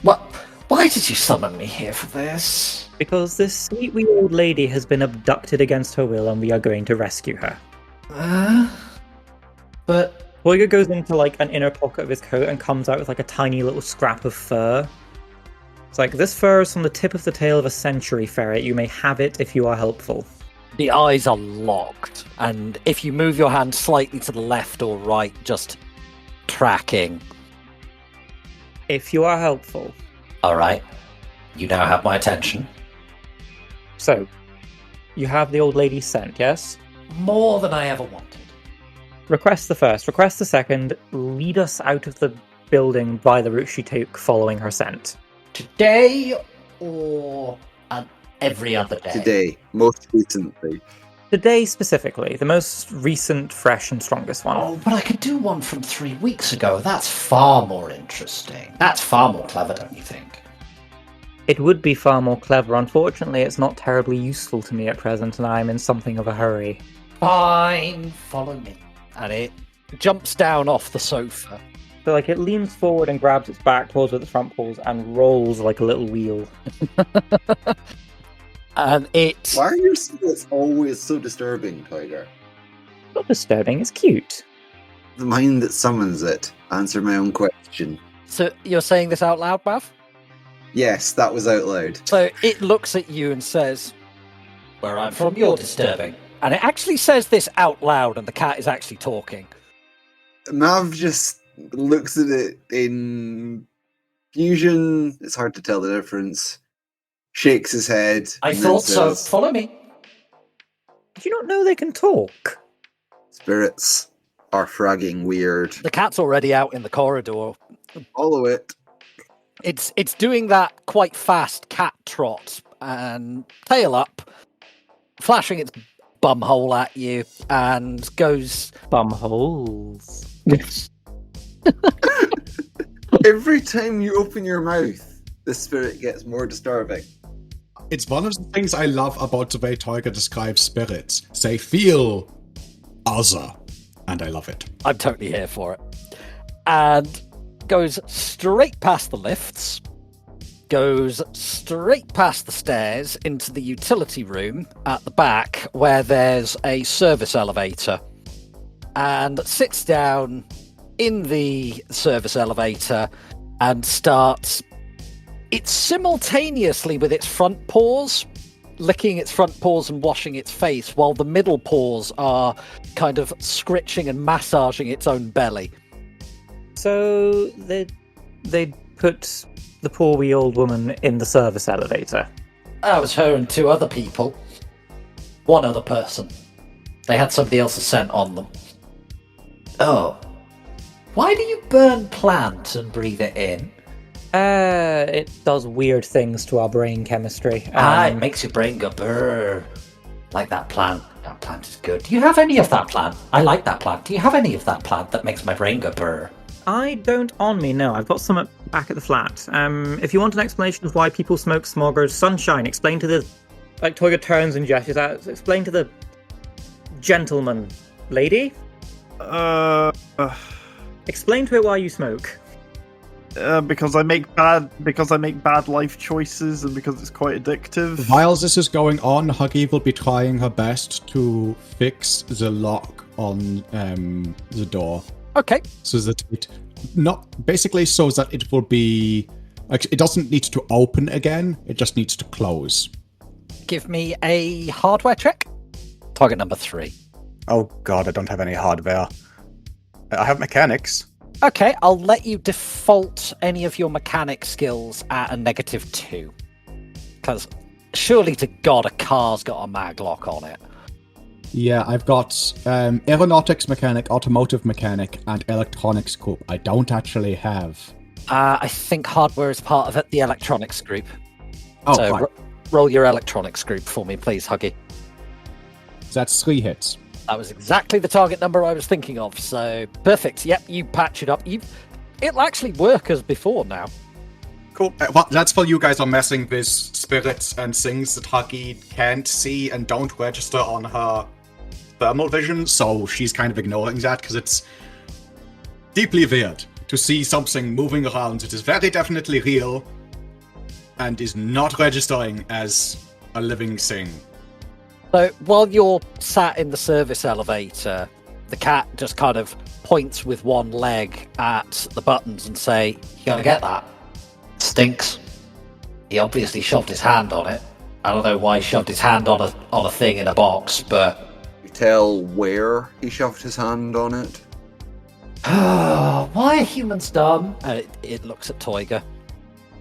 [SPEAKER 1] What? Why did you summon me here for this?
[SPEAKER 4] Because this sweet wee old lady has been abducted against her will, and we are going to rescue her.
[SPEAKER 1] But
[SPEAKER 4] Toyga goes into like an inner pocket of his coat and comes out with like a tiny little scrap of fur. It's like, "This fur is from the tip of the tail of a century ferret. You may have it if you are helpful."
[SPEAKER 1] the eyes are locked, and if you move your hand slightly to the left or right, just tracking.
[SPEAKER 4] If you are helpful.
[SPEAKER 1] All right. You now have my attention.
[SPEAKER 4] So, you have the old lady scent, yes?
[SPEAKER 1] More than I ever wanted.
[SPEAKER 4] Request the first. Request the second. Lead us out of the building by the route she took following her scent.
[SPEAKER 1] Today or every other day?
[SPEAKER 3] Today, most recently.
[SPEAKER 4] Today specifically, the most recent, fresh, and strongest one.
[SPEAKER 1] Oh, but I could do one from 3 weeks ago. That's far more interesting. That's far more clever, don't you think?
[SPEAKER 4] It would be far more clever. Unfortunately, it's not terribly useful to me at present, and I'm in something of a hurry.
[SPEAKER 1] Fine, follow me. And it jumps down off the sofa.
[SPEAKER 4] So, it leans forward and grabs its back paws with its front paws and rolls like a little wheel.
[SPEAKER 1] And it...
[SPEAKER 3] Why are your secrets always so disturbing, Tiger?
[SPEAKER 4] Not disturbing, it's cute.
[SPEAKER 3] The mind that summons it. Answer my own question.
[SPEAKER 1] So, you're saying this out loud, Bav?
[SPEAKER 3] Yes, that was out loud.
[SPEAKER 1] So, it looks at you and says, "Where I'm from, you're disturbing." And it actually says this out loud, and the cat is actually talking.
[SPEAKER 3] Mav just looks at it in fusion. It's hard to tell the difference. Shakes his head.
[SPEAKER 1] I thought so. Follow me.
[SPEAKER 4] Did you not know they can talk?
[SPEAKER 3] Spirits are fragging weird.
[SPEAKER 1] The cat's already out in the corridor.
[SPEAKER 3] Follow it.
[SPEAKER 1] It's doing that quite fast cat trot and tail up, flashing its bumhole at you, and goes...
[SPEAKER 4] Bumholes.
[SPEAKER 3] Every time you open your mouth, the spirit gets more disturbing.
[SPEAKER 2] It's one of the things I love about the way Tolga describes spirits. They feel other, and I love it.
[SPEAKER 1] I'm totally here for it. And goes straight past the lifts, goes straight past the stairs into the utility room at the back where there's a service elevator, and sits down in the service elevator and starts... It's simultaneously with its front paws, licking its front paws and washing its face, while the middle paws are kind of scritching and massaging its own belly.
[SPEAKER 4] So they put the poor wee old woman in the service elevator.
[SPEAKER 1] That was her and two other people. One other person. They had somebody else's scent on them. Oh. Why do you burn plant and breathe it in?
[SPEAKER 4] It does weird things to our brain chemistry.
[SPEAKER 1] It makes your brain go brrr. Like that plant. That plant is good. Do you have any of that plant? I like that plant. Do you have any of that plant that makes my brain go brrr?
[SPEAKER 4] I don't on me, no. I've got some back at the flat. If you want an explanation of why people smoke smoggers, sunshine, explain to the... Toyga turns and gestures out. Explain to the gentleman. Lady? Explain to it why you smoke.
[SPEAKER 5] Because I make bad life choices, and because it's quite addictive.
[SPEAKER 2] While this is going on, Huggy will be trying her best to fix the lock on the door.
[SPEAKER 1] Okay.
[SPEAKER 2] So that it so that it will be it doesn't need to open again. It just needs to close.
[SPEAKER 1] Give me a hardware check. Target number 3.
[SPEAKER 14] Oh god, I don't have any hardware. I have mechanics.
[SPEAKER 1] Okay, I'll let you default any of your mechanic skills at a -2. Because surely to God, a car's got a maglock on it.
[SPEAKER 2] Yeah, I've got aeronautics mechanic, automotive mechanic, and electronics group. I don't actually have.
[SPEAKER 1] I think hardware is part of it, the electronics group.
[SPEAKER 2] Oh,
[SPEAKER 1] so
[SPEAKER 2] right.
[SPEAKER 1] Roll your electronics group for me, please, Huggy.
[SPEAKER 2] That's 3 hits.
[SPEAKER 1] That was exactly the target number I was thinking of, so perfect. Yep, you patch it up. It'll actually work as before now.
[SPEAKER 2] Cool. Well, that's while you guys are messing with spirits and things that Huggy can't see and don't register on her thermal vision, so she's kind of ignoring that because it's deeply weird to see something moving around that is very definitely real and is not registering as a living thing.
[SPEAKER 1] So while you're sat in the service elevator, the cat just kind of points with one leg at the buttons and say, "You gotta get that. Stinks." He obviously shoved his hand on it. I don't know why he shoved his hand on a thing in a box, but
[SPEAKER 3] You tell where he shoved his hand on it?
[SPEAKER 1] why are humans dumb? And it looks at Toyga.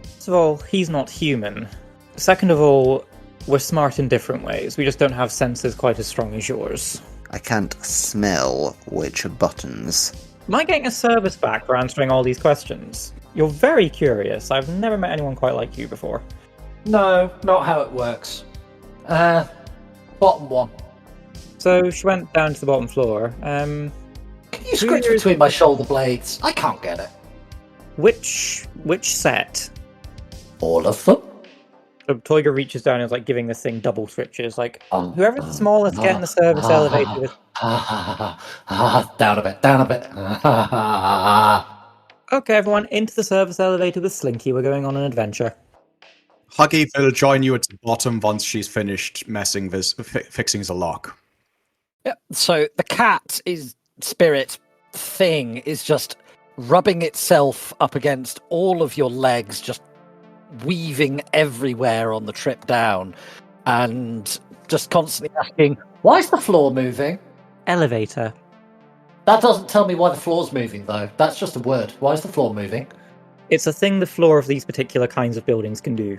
[SPEAKER 4] First of all, he's not human. Second of all, we're smart in different ways. We just don't have senses quite as strong as yours.
[SPEAKER 14] I can't smell which buttons.
[SPEAKER 4] Am I getting a service back for answering all these questions? You're very curious. I've never met anyone quite like you before.
[SPEAKER 1] No, not how it works. Bottom one.
[SPEAKER 4] So she went down to the bottom floor.
[SPEAKER 1] Can you scratch between my shoulder blades? I can't get it.
[SPEAKER 4] Which set?
[SPEAKER 1] All of them.
[SPEAKER 4] So Toyga reaches down and is like giving this thing double switches. Like, whoever's the smallest, get in the service elevator with.
[SPEAKER 1] Down a bit, down a bit.
[SPEAKER 4] Okay, everyone, into the service elevator with Slinky. We're going on an adventure.
[SPEAKER 2] Huggy will join you at the bottom once she's finished messing with fixing the lock.
[SPEAKER 1] Yep. So the cat spirit thing is just rubbing itself up against all of your legs, just weaving everywhere on the trip down, and just constantly asking, "Why is the floor moving?"
[SPEAKER 4] Elevator.
[SPEAKER 1] That doesn't tell me why the floor's moving, though. That's just a word. Why is the floor moving?
[SPEAKER 4] It's a thing the floor of these particular kinds of buildings can do.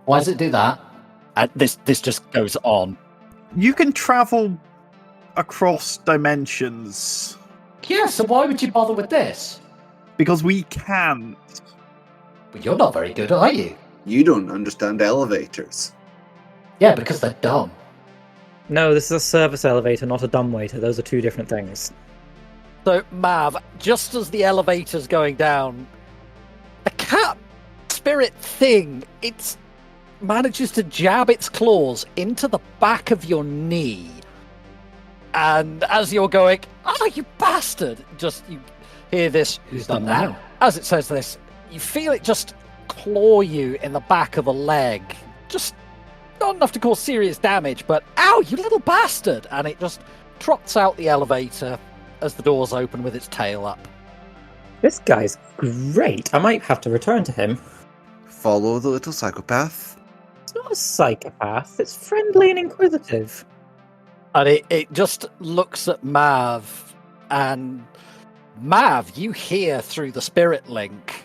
[SPEAKER 1] Why does it do that? This just goes on.
[SPEAKER 5] You can travel across dimensions.
[SPEAKER 1] Yeah, so why would you bother with this?
[SPEAKER 5] Because we can't.
[SPEAKER 1] But you're not very good, are you?
[SPEAKER 3] You don't understand elevators.
[SPEAKER 1] Yeah, because they're dumb.
[SPEAKER 4] No, this is a service elevator, not a dumbwaiter. Those are two different things.
[SPEAKER 1] So, Mav, just as the elevator's going down, the cat spirit thing, it manages to jab its claws into the back of your knee. And as you're going, "Oh, you bastard!" you hear this, "Who's done now?" As it says this, you feel it just claw you in the back of a leg. Just not enough to cause serious damage, but "Ow, you little bastard!" And it just trots out the elevator as the doors open with its tail up.
[SPEAKER 4] This guy's great. I might have to return to him.
[SPEAKER 14] Follow the little psychopath.
[SPEAKER 4] It's not a psychopath. It's friendly and inquisitive.
[SPEAKER 1] And it just looks at Mav, and Mav, you hear through the spirit link.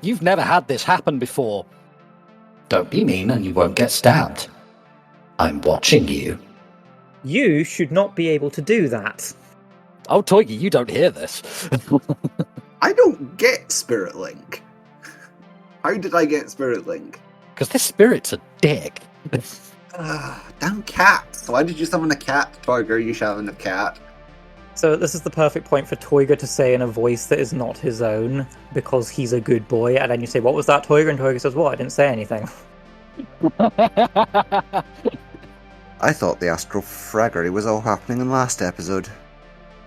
[SPEAKER 1] You've never had this happen before. "Don't be mean and you won't get stabbed. I'm watching you."
[SPEAKER 4] You should not be able to do that.
[SPEAKER 1] Oh, Toyga, you don't hear this.
[SPEAKER 3] I don't get Spirit Link. How did I get Spirit Link?
[SPEAKER 1] Because this spirit's a dick.
[SPEAKER 3] Damn cats. Why did you summon a cat? Toyga, you summon a cat.
[SPEAKER 4] So this is the perfect point for Toyga to say in a voice that is not his own, because he's a good boy, and then you say, "What was that, Toyga?" And Toyga says, "What? I didn't say anything."
[SPEAKER 14] I thought the astral fraggery was all happening in last episode.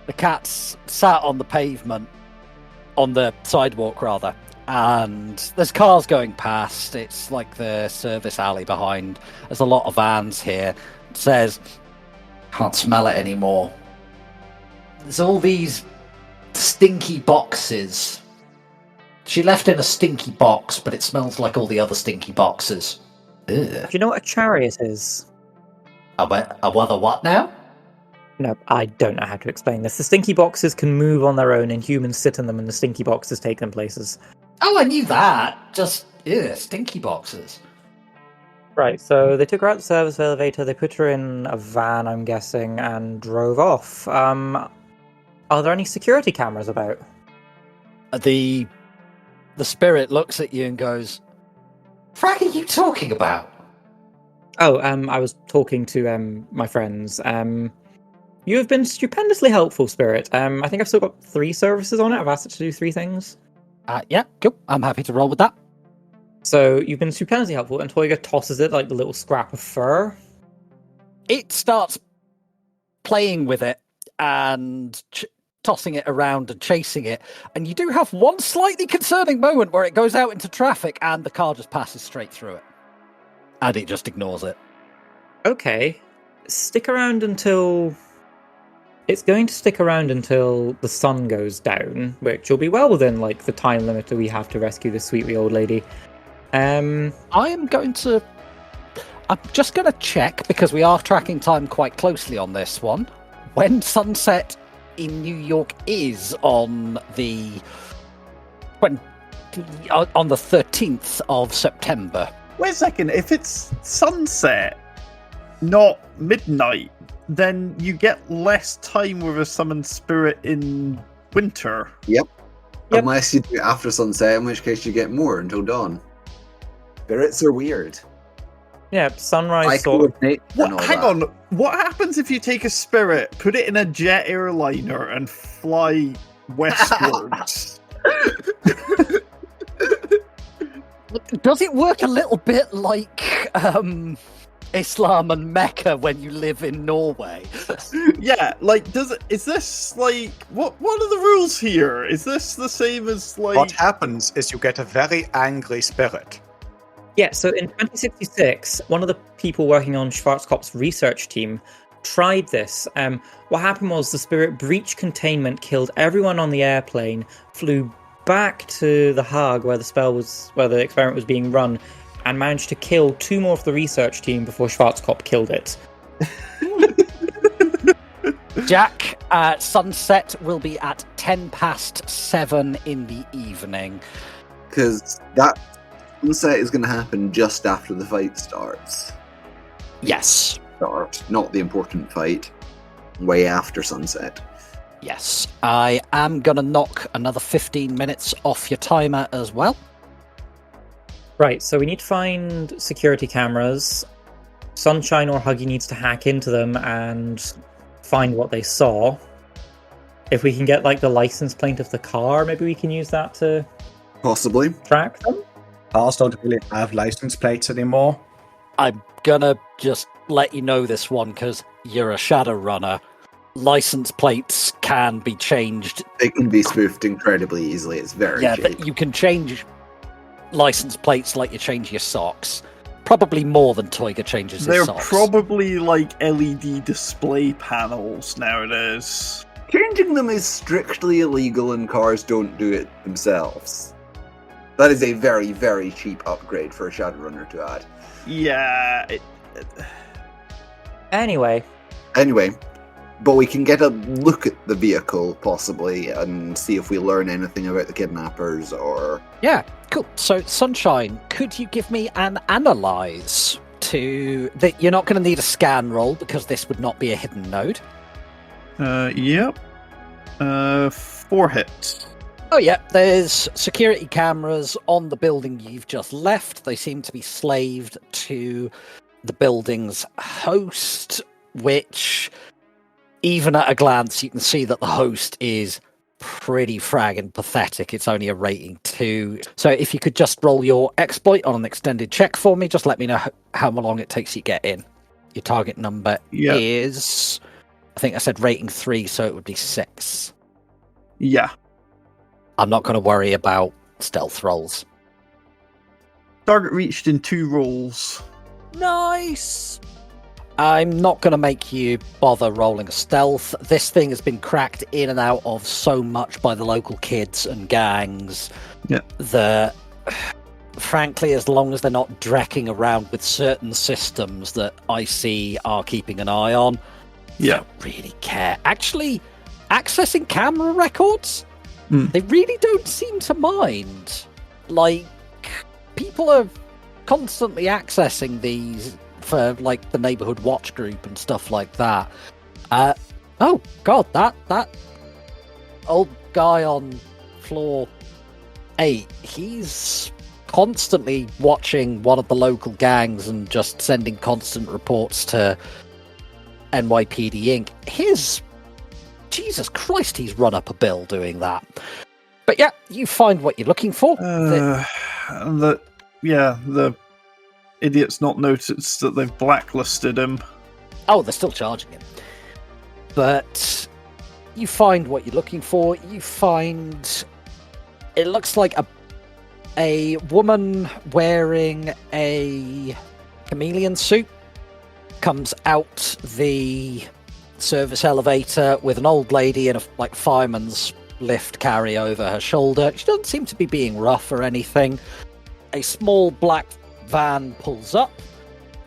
[SPEAKER 1] The cat's sat on the pavement, on the sidewalk rather, and there's cars going past. It's like the service alley behind. There's a lot of vans here. It says, "Can't smell it anymore. There's all these stinky boxes. She left in a stinky box, but it smells like all the other stinky boxes." Ugh.
[SPEAKER 4] Do you know what a chariot is?
[SPEAKER 1] A what now?
[SPEAKER 4] No, I don't know how to explain this. The stinky boxes can move on their own, and humans sit in them, and the stinky boxes take them places.
[SPEAKER 1] Oh, I knew that. Just, stinky boxes.
[SPEAKER 4] Right, so they took her out the service elevator, they put her in a van, I'm guessing, and drove off. Are there any security cameras about?
[SPEAKER 1] The spirit looks at you and goes, "Frag, are you talking about?"
[SPEAKER 4] Oh, I was talking to my friends. You have been stupendously helpful, Spirit. I think I've still got 3 services on it. I've asked it to do 3 things.
[SPEAKER 1] Yeah, cool. I'm happy to roll with that.
[SPEAKER 4] So you've been stupendously helpful, and Toyga tosses it like the little scrap of fur.
[SPEAKER 1] It starts playing with it and tossing it around and chasing it. And you do have one slightly concerning moment where it goes out into traffic and the car just passes straight through it. And it just ignores it.
[SPEAKER 4] Okay. Stick around until... It's going to stick around until the sun goes down, which will be well within like the time limit that we have to rescue this sweet wee old lady. I'm just going to check, because we are tracking time quite closely on this one, when sunset in New York is on the 13th of September.
[SPEAKER 5] Wait a second, if it's sunset, not midnight, then you get less time with a summoned spirit in winter.
[SPEAKER 3] Yep. Unless you do it after sunset, in which case you get more until dawn. Spirits are weird.
[SPEAKER 4] Yeah, sunrise
[SPEAKER 3] sort of.
[SPEAKER 5] Hang on, what happens if you take a spirit, put it in a jet airliner, and fly westwards?
[SPEAKER 1] Does it work a little bit like Islam and Mecca when you live in Norway?
[SPEAKER 5] Yeah, like, is this like, what are the rules here? Is this the same as like...
[SPEAKER 2] What happens is you get a very angry spirit.
[SPEAKER 4] Yeah, so in 2066, one of the people working on Schwarzkopf's research team tried this. What happened was the spirit breached containment, killed everyone on the airplane, flew back to the Hague where the experiment was being run, and managed to kill 2 more of the research team before Schwarzkopf killed it.
[SPEAKER 1] Jack, sunset will be at 7:10 in the evening.
[SPEAKER 3] Because that sunset is going to happen just after the fight starts.
[SPEAKER 1] Yes.
[SPEAKER 3] Not the important fight. Way after sunset.
[SPEAKER 1] Yes. I am going to knock another 15 minutes off your timer as well.
[SPEAKER 4] Right, so we need to find security cameras. Sunshine or Huggy needs to hack into them and find what they saw. If we can get like the license plate of the car, maybe we can use that to
[SPEAKER 3] possibly
[SPEAKER 4] track them.
[SPEAKER 2] Cars don't really have license plates anymore.
[SPEAKER 1] I'm gonna just let you know this one because you're a shadow runner. License plates can be changed.
[SPEAKER 3] They can be spoofed incredibly easily. It's very cheap.
[SPEAKER 1] You can change license plates like you change your socks. Probably more than Toyga changes his socks.
[SPEAKER 5] They're probably like LED display panels nowadays.
[SPEAKER 3] Changing them is strictly illegal and cars don't do it themselves. That is a very, very cheap upgrade for a Shadowrunner to add.
[SPEAKER 5] Yeah.
[SPEAKER 4] Anyway,
[SPEAKER 3] but we can get a look at the vehicle, possibly, and see if we learn anything about the kidnappers, or...
[SPEAKER 1] Yeah, cool. So, Sunshine, could you give me an analyze to... You're not going to need a scan roll, because this would not be a hidden node.
[SPEAKER 5] Yep. 4 hits.
[SPEAKER 1] Oh yeah, there's security cameras on the building you've just left. They seem to be slaved to the building's host, which, even at a glance, you can see that the host is pretty fragging pathetic. It's only a rating 2. So if you could just roll your exploit on an extended check for me, just let me know how long it takes you to get in. Your target number is... I think I said rating 3, so it would be 6.
[SPEAKER 5] Yeah.
[SPEAKER 1] I'm not going to worry about stealth rolls.
[SPEAKER 5] Target reached in 2 rolls.
[SPEAKER 1] Nice! I'm not going to make you bother rolling a stealth. This thing has been cracked in and out of so much by the local kids and gangs that, frankly, as long as they're not drecking around with certain systems that I see are keeping an eye on,
[SPEAKER 5] Yeah.
[SPEAKER 1] Don't really care. Actually, accessing camera records, they really don't seem to mind. Like, people are constantly accessing these for, like, the neighborhood watch group and stuff like that. Oh god, that old guy on floor 8, he's constantly watching one of the local gangs and just sending constant reports to NYPD Inc. Jesus Christ, he's run up a bill doing that. But yeah, you find what you're looking for.
[SPEAKER 5] The idiot's not noticed that they've blacklisted him.
[SPEAKER 1] Oh, they're still charging him. But you find what you're looking for. You find... It looks like a woman wearing a chameleon suit comes out the service elevator with an old lady in a fireman's lift carry over her shoulder. She doesn't seem to be being rough or anything. A small black van pulls up.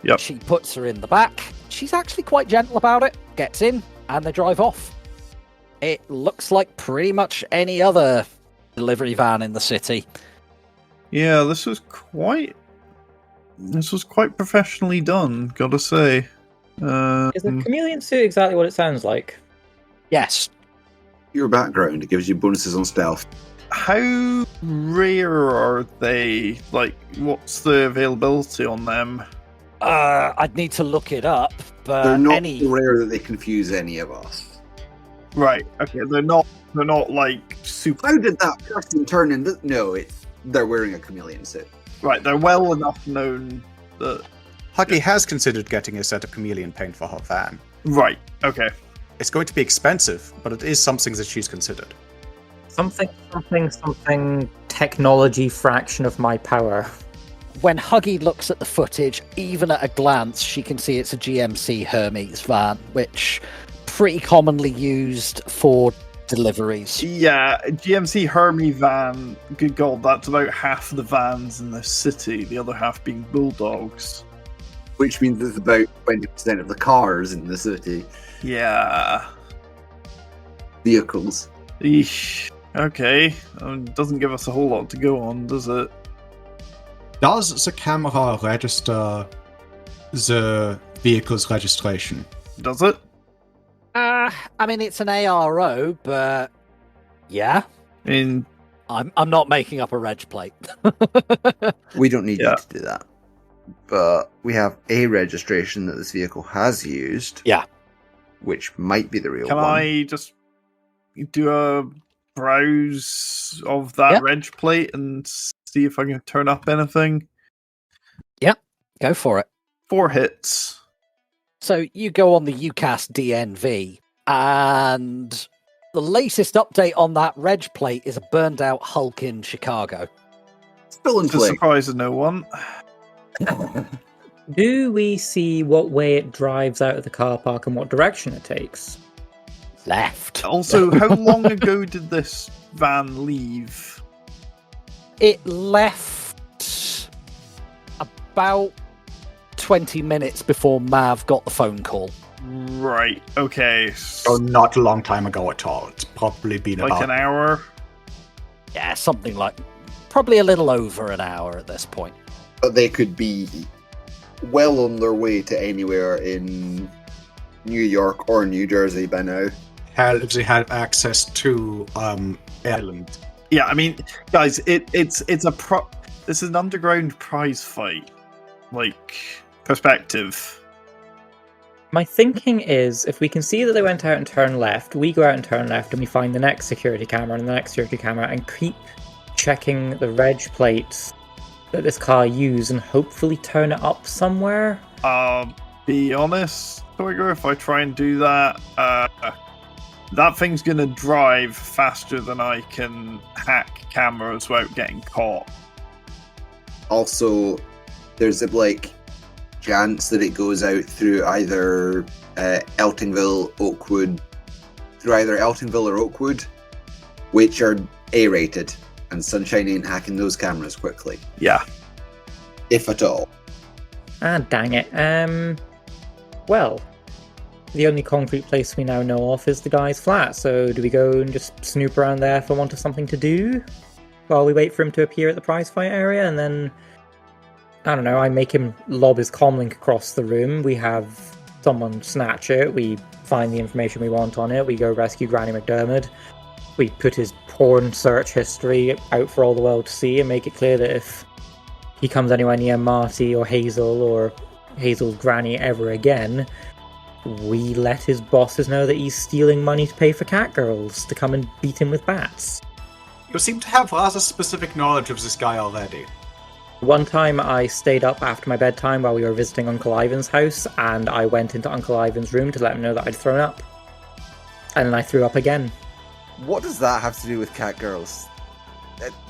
[SPEAKER 5] Yep.
[SPEAKER 1] She puts her in the back. She's actually quite gentle about it. Gets in, and they drive off. It looks like pretty much any other delivery van in the city.
[SPEAKER 5] Yeah, this was quite professionally done, gotta say.
[SPEAKER 4] Is the chameleon suit exactly what it sounds like?
[SPEAKER 1] Yes.
[SPEAKER 3] Your background, it gives you bonuses on stealth.
[SPEAKER 5] How rare are they? Like, what's the availability on them?
[SPEAKER 1] I'd need to look it up, but
[SPEAKER 3] they're not so rare that they confuse any of us.
[SPEAKER 5] Right. Okay. They're not like super.
[SPEAKER 3] How did that person turn in? No, they're wearing a chameleon suit.
[SPEAKER 5] Right. They're well enough known that
[SPEAKER 2] Huggy has considered getting a set of chameleon paint for her van.
[SPEAKER 5] Right. Okay.
[SPEAKER 2] It's going to be expensive, but it is something that she's considered.
[SPEAKER 4] Something technology fraction of my power.
[SPEAKER 1] When Huggy looks at the footage, even at a glance, she can see it's a GMC Hermes van, which pretty commonly used for deliveries.
[SPEAKER 5] Yeah, GMC Hermes van, good god, that's about half the vans in the city, the other half being bulldogs.
[SPEAKER 3] Which means there's about 20% of the cars in the city.
[SPEAKER 5] Yeah.
[SPEAKER 3] Vehicles.
[SPEAKER 5] Eesh. Okay. Doesn't give us a whole lot to go on, does it?
[SPEAKER 2] Does the camera register the vehicle's registration?
[SPEAKER 5] Does it?
[SPEAKER 1] I mean, it's an ARO, but yeah. I'm not making up a reg plate.
[SPEAKER 14] We don't need you to do that. But we have a registration that this vehicle has used.
[SPEAKER 1] Yeah.
[SPEAKER 14] Which might be the real
[SPEAKER 5] one. Can I just do a browse of that reg plate and see if I can turn up anything?
[SPEAKER 1] Yep, go for it.
[SPEAKER 5] 4 hits.
[SPEAKER 1] So you go on the UCAS DNV, and the latest update on that reg plate is a burned out Hulk in Chicago.
[SPEAKER 3] Still in play.
[SPEAKER 5] Surprise of no one.
[SPEAKER 4] Do we see what way it drives out of the car park and what direction it takes?
[SPEAKER 1] Left.
[SPEAKER 5] Also, how long ago did this van leave?
[SPEAKER 1] It left about 20 minutes before Mav got the phone call.
[SPEAKER 5] Right, okay.
[SPEAKER 2] So not a long time ago at all. It's probably been
[SPEAKER 5] like an hour?
[SPEAKER 1] Yeah, something like... Probably a little over an hour at this point.
[SPEAKER 3] But they could be well on their way to anywhere in New York or New Jersey by now.
[SPEAKER 2] Hell, if they had access to Ireland.
[SPEAKER 5] Yeah, I mean, guys, this is an underground prize fight, like perspective.
[SPEAKER 4] My thinking is, if we can see that they went out and turned left, we go out and turn left, and we find the next security camera and the next security camera, and keep checking the reg plates that this car used, and hopefully turn it up somewhere.
[SPEAKER 5] Be honest, Toiger, if I try and do that, that thing's gonna drive faster than I can hack cameras without getting caught.
[SPEAKER 3] Also, there's a chance that it goes out through either Eltingville or Oakwood, which are A-rated, and Sunshine ain't hacking those cameras quickly.
[SPEAKER 5] Yeah.
[SPEAKER 3] If at all.
[SPEAKER 4] Ah, dang it. Well, the only concrete place we now know of is the guy's flat, so do we go and just snoop around there for want of something to do? While we wait for him to appear at the prize fight area, and then, I don't know, I make him lob his comlink across the room, we have someone snatch it, we find the information we want on it, we go rescue Granny McDermott, we put his porn search history out for all the world to see and make it clear that if he comes anywhere near Marty or Hazel or Hazel's granny ever again, we let his bosses know that he's stealing money to pay for catgirls to come and beat him with bats.
[SPEAKER 2] You seem to have rather specific knowledge of this guy already.
[SPEAKER 4] One time I stayed up after my bedtime while we were visiting Uncle Ivan's house, and I went into Uncle Ivan's room to let him know that I'd thrown up. And then I threw up again.
[SPEAKER 14] What does that have to do with catgirls?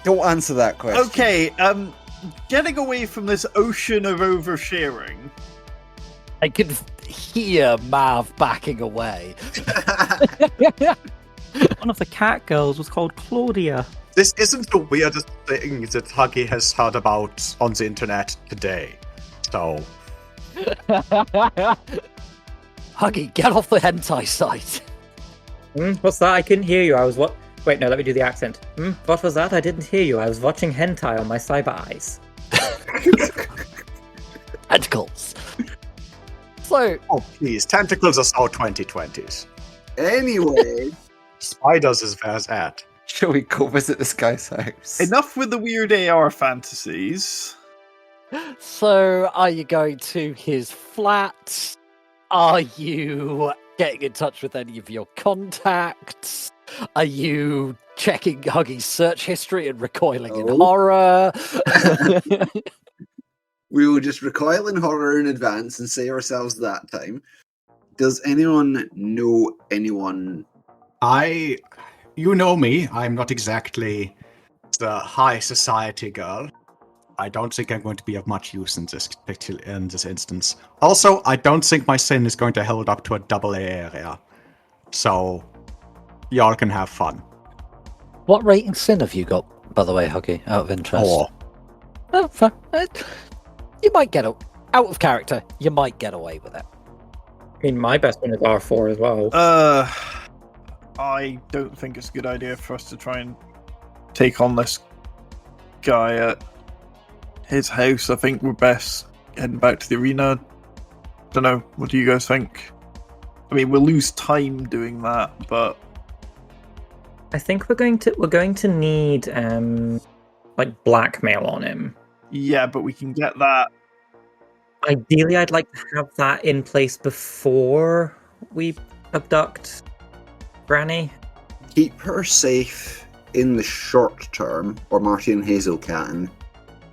[SPEAKER 14] Don't answer that question.
[SPEAKER 5] Okay, getting away from this ocean of oversharing.
[SPEAKER 1] I could hear Mav backing away.
[SPEAKER 12] One of the cat girls was called Claudia.
[SPEAKER 2] This isn't the weirdest thing that Huggy has heard about on the internet today. So.
[SPEAKER 1] Huggy, get off the hentai site.
[SPEAKER 4] What's that? I couldn't hear you. I was what? Wait, no, let me do the accent. What was that? I didn't hear you. I was watching hentai on my cyber eyes.
[SPEAKER 1] Tentacles. So.
[SPEAKER 2] Oh, please. Tentacles are so 2020s.
[SPEAKER 3] Anyway.
[SPEAKER 2] Spiders is where it's at.
[SPEAKER 14] Shall we go visit this guy's house?
[SPEAKER 5] Enough with the weird AR fantasies.
[SPEAKER 1] So, are you going to his flat? Are you getting in touch with any of your contacts? Are you checking Huggy's search history and recoiling in horror?
[SPEAKER 3] We will just recoil in horror in advance and say ourselves that time. Does anyone know anyone?
[SPEAKER 2] You know me. I'm not exactly the high society girl. I don't think I'm going to be of much use in this instance. Also, I don't think my sin is going to hold up to a AA area. So, y'all can have fun.
[SPEAKER 1] What rating sin have you got, by the way, Huggy, out of interest?
[SPEAKER 2] 4.
[SPEAKER 1] Oh, fine. You might get out of character. You might get away with it.
[SPEAKER 4] I mean, my best one is R4 as well.
[SPEAKER 5] I don't think it's a good idea for us to try and take on this guy at his house. I think we're best heading back to the arena. Don't know. What do you guys think? I mean, we'll lose time doing that, but
[SPEAKER 4] I think we're going to need like blackmail on him.
[SPEAKER 5] Yeah, but we can get that.
[SPEAKER 4] Ideally, I'd like to have that in place before we abduct Granny.
[SPEAKER 3] Keep her safe in the short term, or Marty and Hazel can,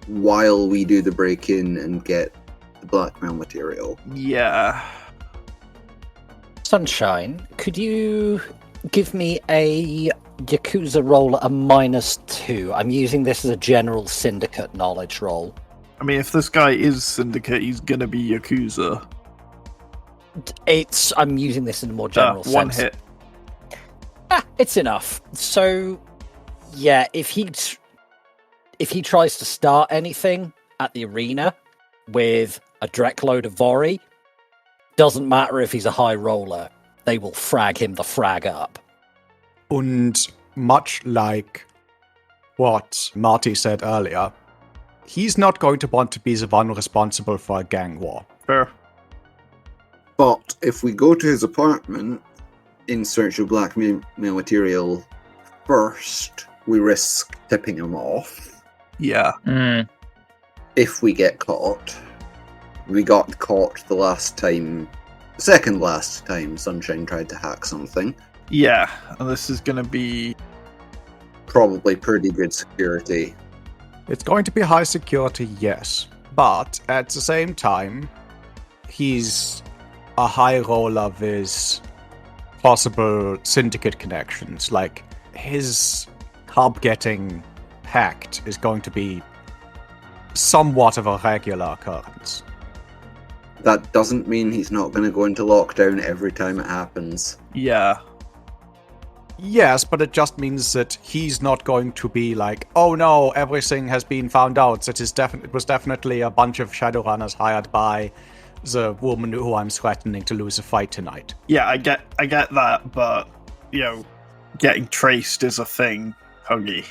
[SPEAKER 3] while we do the break-in and get the blackmail material.
[SPEAKER 5] Yeah.
[SPEAKER 1] Sunshine, could you give me a Yakuza roll at a -2? I'm using this as a general syndicate knowledge roll.
[SPEAKER 5] I mean, if this guy is syndicate, he's gonna be Yakuza.
[SPEAKER 1] I'm using this in a more general sense.
[SPEAKER 5] One hit.
[SPEAKER 1] It's enough. So, yeah, if he tries to start anything at the arena with a direct load of Vori, doesn't matter if he's a high roller, they will frag him the frag up.
[SPEAKER 2] And much like what Marty said earlier, he's not going to want to be the one responsible for a gang war.
[SPEAKER 5] Fair.
[SPEAKER 3] But if we go to his apartment in search of blackmail material first, we risk tipping him off.
[SPEAKER 5] Yeah.
[SPEAKER 3] If we get caught. We got caught the second last time Sunshine tried to hack something.
[SPEAKER 5] Yeah, and this is going to be
[SPEAKER 3] probably pretty good security.
[SPEAKER 2] It's going to be high security, yes. But at the same time, he's a high roller with possible syndicate connections. Like, his hub getting hacked is going to be somewhat of a regular occurrence.
[SPEAKER 3] That doesn't mean he's not going to go into lockdown every time it happens.
[SPEAKER 5] Yeah.
[SPEAKER 2] Yes, but it just means that he's not going to be like, oh no, everything has been found out. It was definitely a bunch of Shadowrunners hired by the woman who I'm threatening to lose a fight tonight.
[SPEAKER 5] Yeah, I get that, but, getting traced is a thing, Huggy.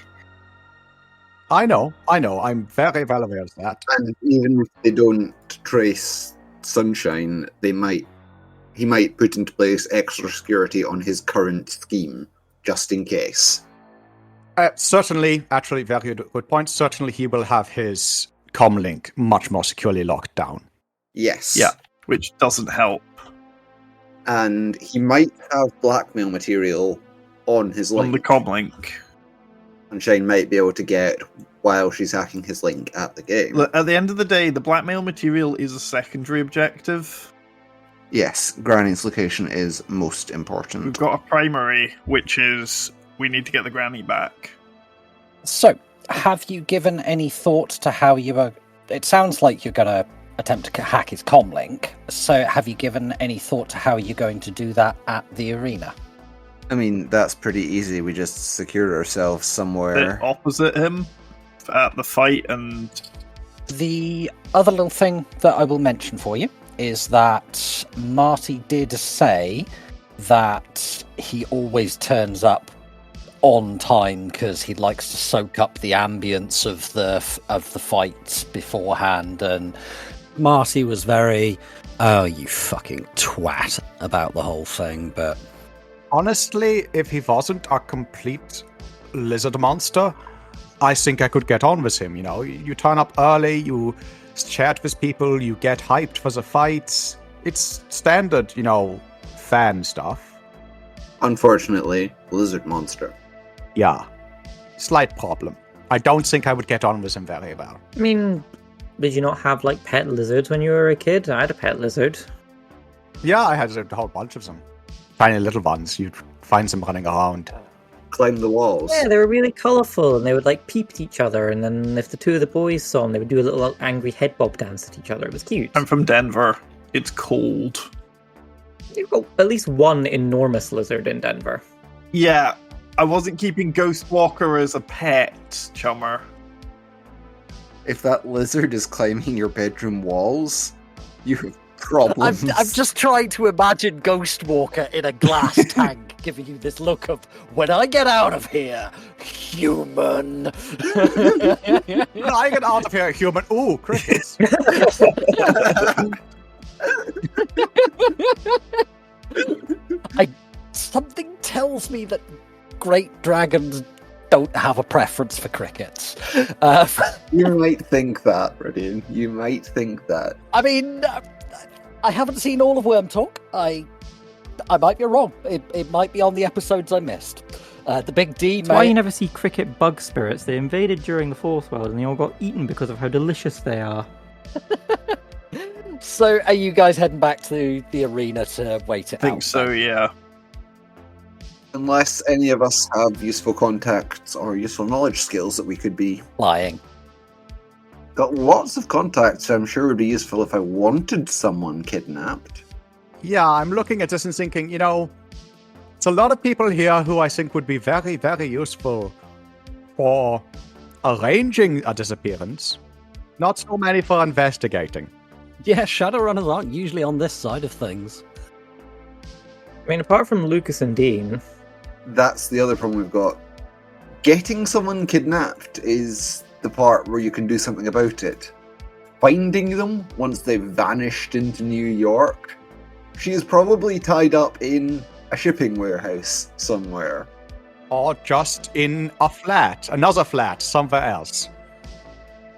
[SPEAKER 2] I know. I'm very well aware of that.
[SPEAKER 3] And even if they don't trace Sunshine, he might put into place extra security on his current scheme, just in case.
[SPEAKER 2] Certainly, actually, very good point. Certainly, he will have his comlink much more securely locked down.
[SPEAKER 3] Yes.
[SPEAKER 5] Yeah, which doesn't help.
[SPEAKER 3] And he might have blackmail material on his link.
[SPEAKER 5] On the comlink.
[SPEAKER 3] Sunshine might be able to get while she's hacking his link at the game.
[SPEAKER 5] Look, at the end of the day, the blackmail material is a secondary objective.
[SPEAKER 14] Yes, Granny's location is most important.
[SPEAKER 5] We've got a primary, which is we need to get the Granny back.
[SPEAKER 1] So, have you given any thought to how you are... It sounds like you're going to attempt to hack his comlink, so have you given any thought to how you're going to do that at the arena?
[SPEAKER 14] I mean, that's pretty easy. We just secure ourselves somewhere
[SPEAKER 5] opposite him at the fight. And
[SPEAKER 1] the other little thing that I will mention for you is that Marty did say that he always turns up on time because he likes to soak up the ambience of the fights beforehand, and Marty was very, oh, you fucking twat about the whole thing, but
[SPEAKER 2] honestly, if he wasn't a complete lizard monster, I think I could get on with him, You turn up early, you chat with people, you get hyped for the fights. It's standard, fan stuff.
[SPEAKER 3] Unfortunately, lizard monster.
[SPEAKER 2] Yeah. Slight problem. I don't think I would get on with him very well.
[SPEAKER 4] I mean, did you not have, pet lizards when you were a kid? I had a pet lizard.
[SPEAKER 2] Yeah, I had a whole bunch of them. Tiny little ones. You'd find them running around.
[SPEAKER 3] Climb the walls.
[SPEAKER 4] Yeah, they were really colourful, and they would, peep at each other, and then if the two of the boys saw them, they would do a little angry head bob dance at each other. It was cute.
[SPEAKER 5] I'm from Denver. It's cold.
[SPEAKER 4] You've got at least one enormous lizard in Denver.
[SPEAKER 5] Yeah, I wasn't keeping Ghost Walker as a pet, Chummer.
[SPEAKER 14] If that lizard is climbing your bedroom walls, you have problems.
[SPEAKER 1] I'm just trying to imagine Ghost Walker in a glass tank giving you this look of, when I get out of here, human.
[SPEAKER 2] When I get out of here, human. Ooh, crickets.
[SPEAKER 1] Something tells me that great dragons don't have a preference for crickets.
[SPEAKER 3] You might think that, Rhydian. You might think that.
[SPEAKER 1] I mean, I haven't seen all of Worm Talk. I might be wrong. It might be on the episodes I missed. The Big D.
[SPEAKER 12] That's why you never see cricket bug spirits. They invaded during the Fourth World, and they all got eaten because of how delicious they are.
[SPEAKER 1] So, are you guys heading back to the arena to wait it out?
[SPEAKER 5] I think so, yeah.
[SPEAKER 3] Unless any of us have useful contacts or useful knowledge skills that we could be
[SPEAKER 1] lying.
[SPEAKER 3] Got lots of contacts, so I'm sure it would be useful if I wanted someone kidnapped.
[SPEAKER 2] Yeah, I'm looking at this and thinking, it's a lot of people here who I think would be very, very useful for arranging a disappearance. Not so many for investigating.
[SPEAKER 1] Yeah, Shadowrunners aren't usually on this side of things.
[SPEAKER 4] I mean, apart from Lucas and Dean...
[SPEAKER 3] That's the other problem we've got. Getting someone kidnapped is the part where you can do something about it. Finding them, once they've vanished into New York, she is probably tied up in a shipping warehouse somewhere.
[SPEAKER 2] Or just in a flat, another flat, somewhere else.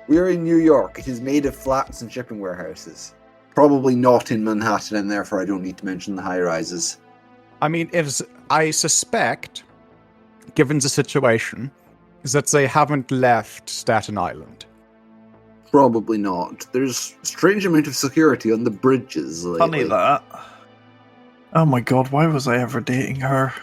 [SPEAKER 3] We're in New York. It is made of flats and shipping warehouses. Probably not in Manhattan, and therefore I don't need to mention the high-rises.
[SPEAKER 2] I mean, I suspect, given the situation, that they haven't left Staten Island.
[SPEAKER 3] Probably not. There's a strange amount of security on the bridges lately.
[SPEAKER 5] Funny that. Oh my god, why was I ever dating her?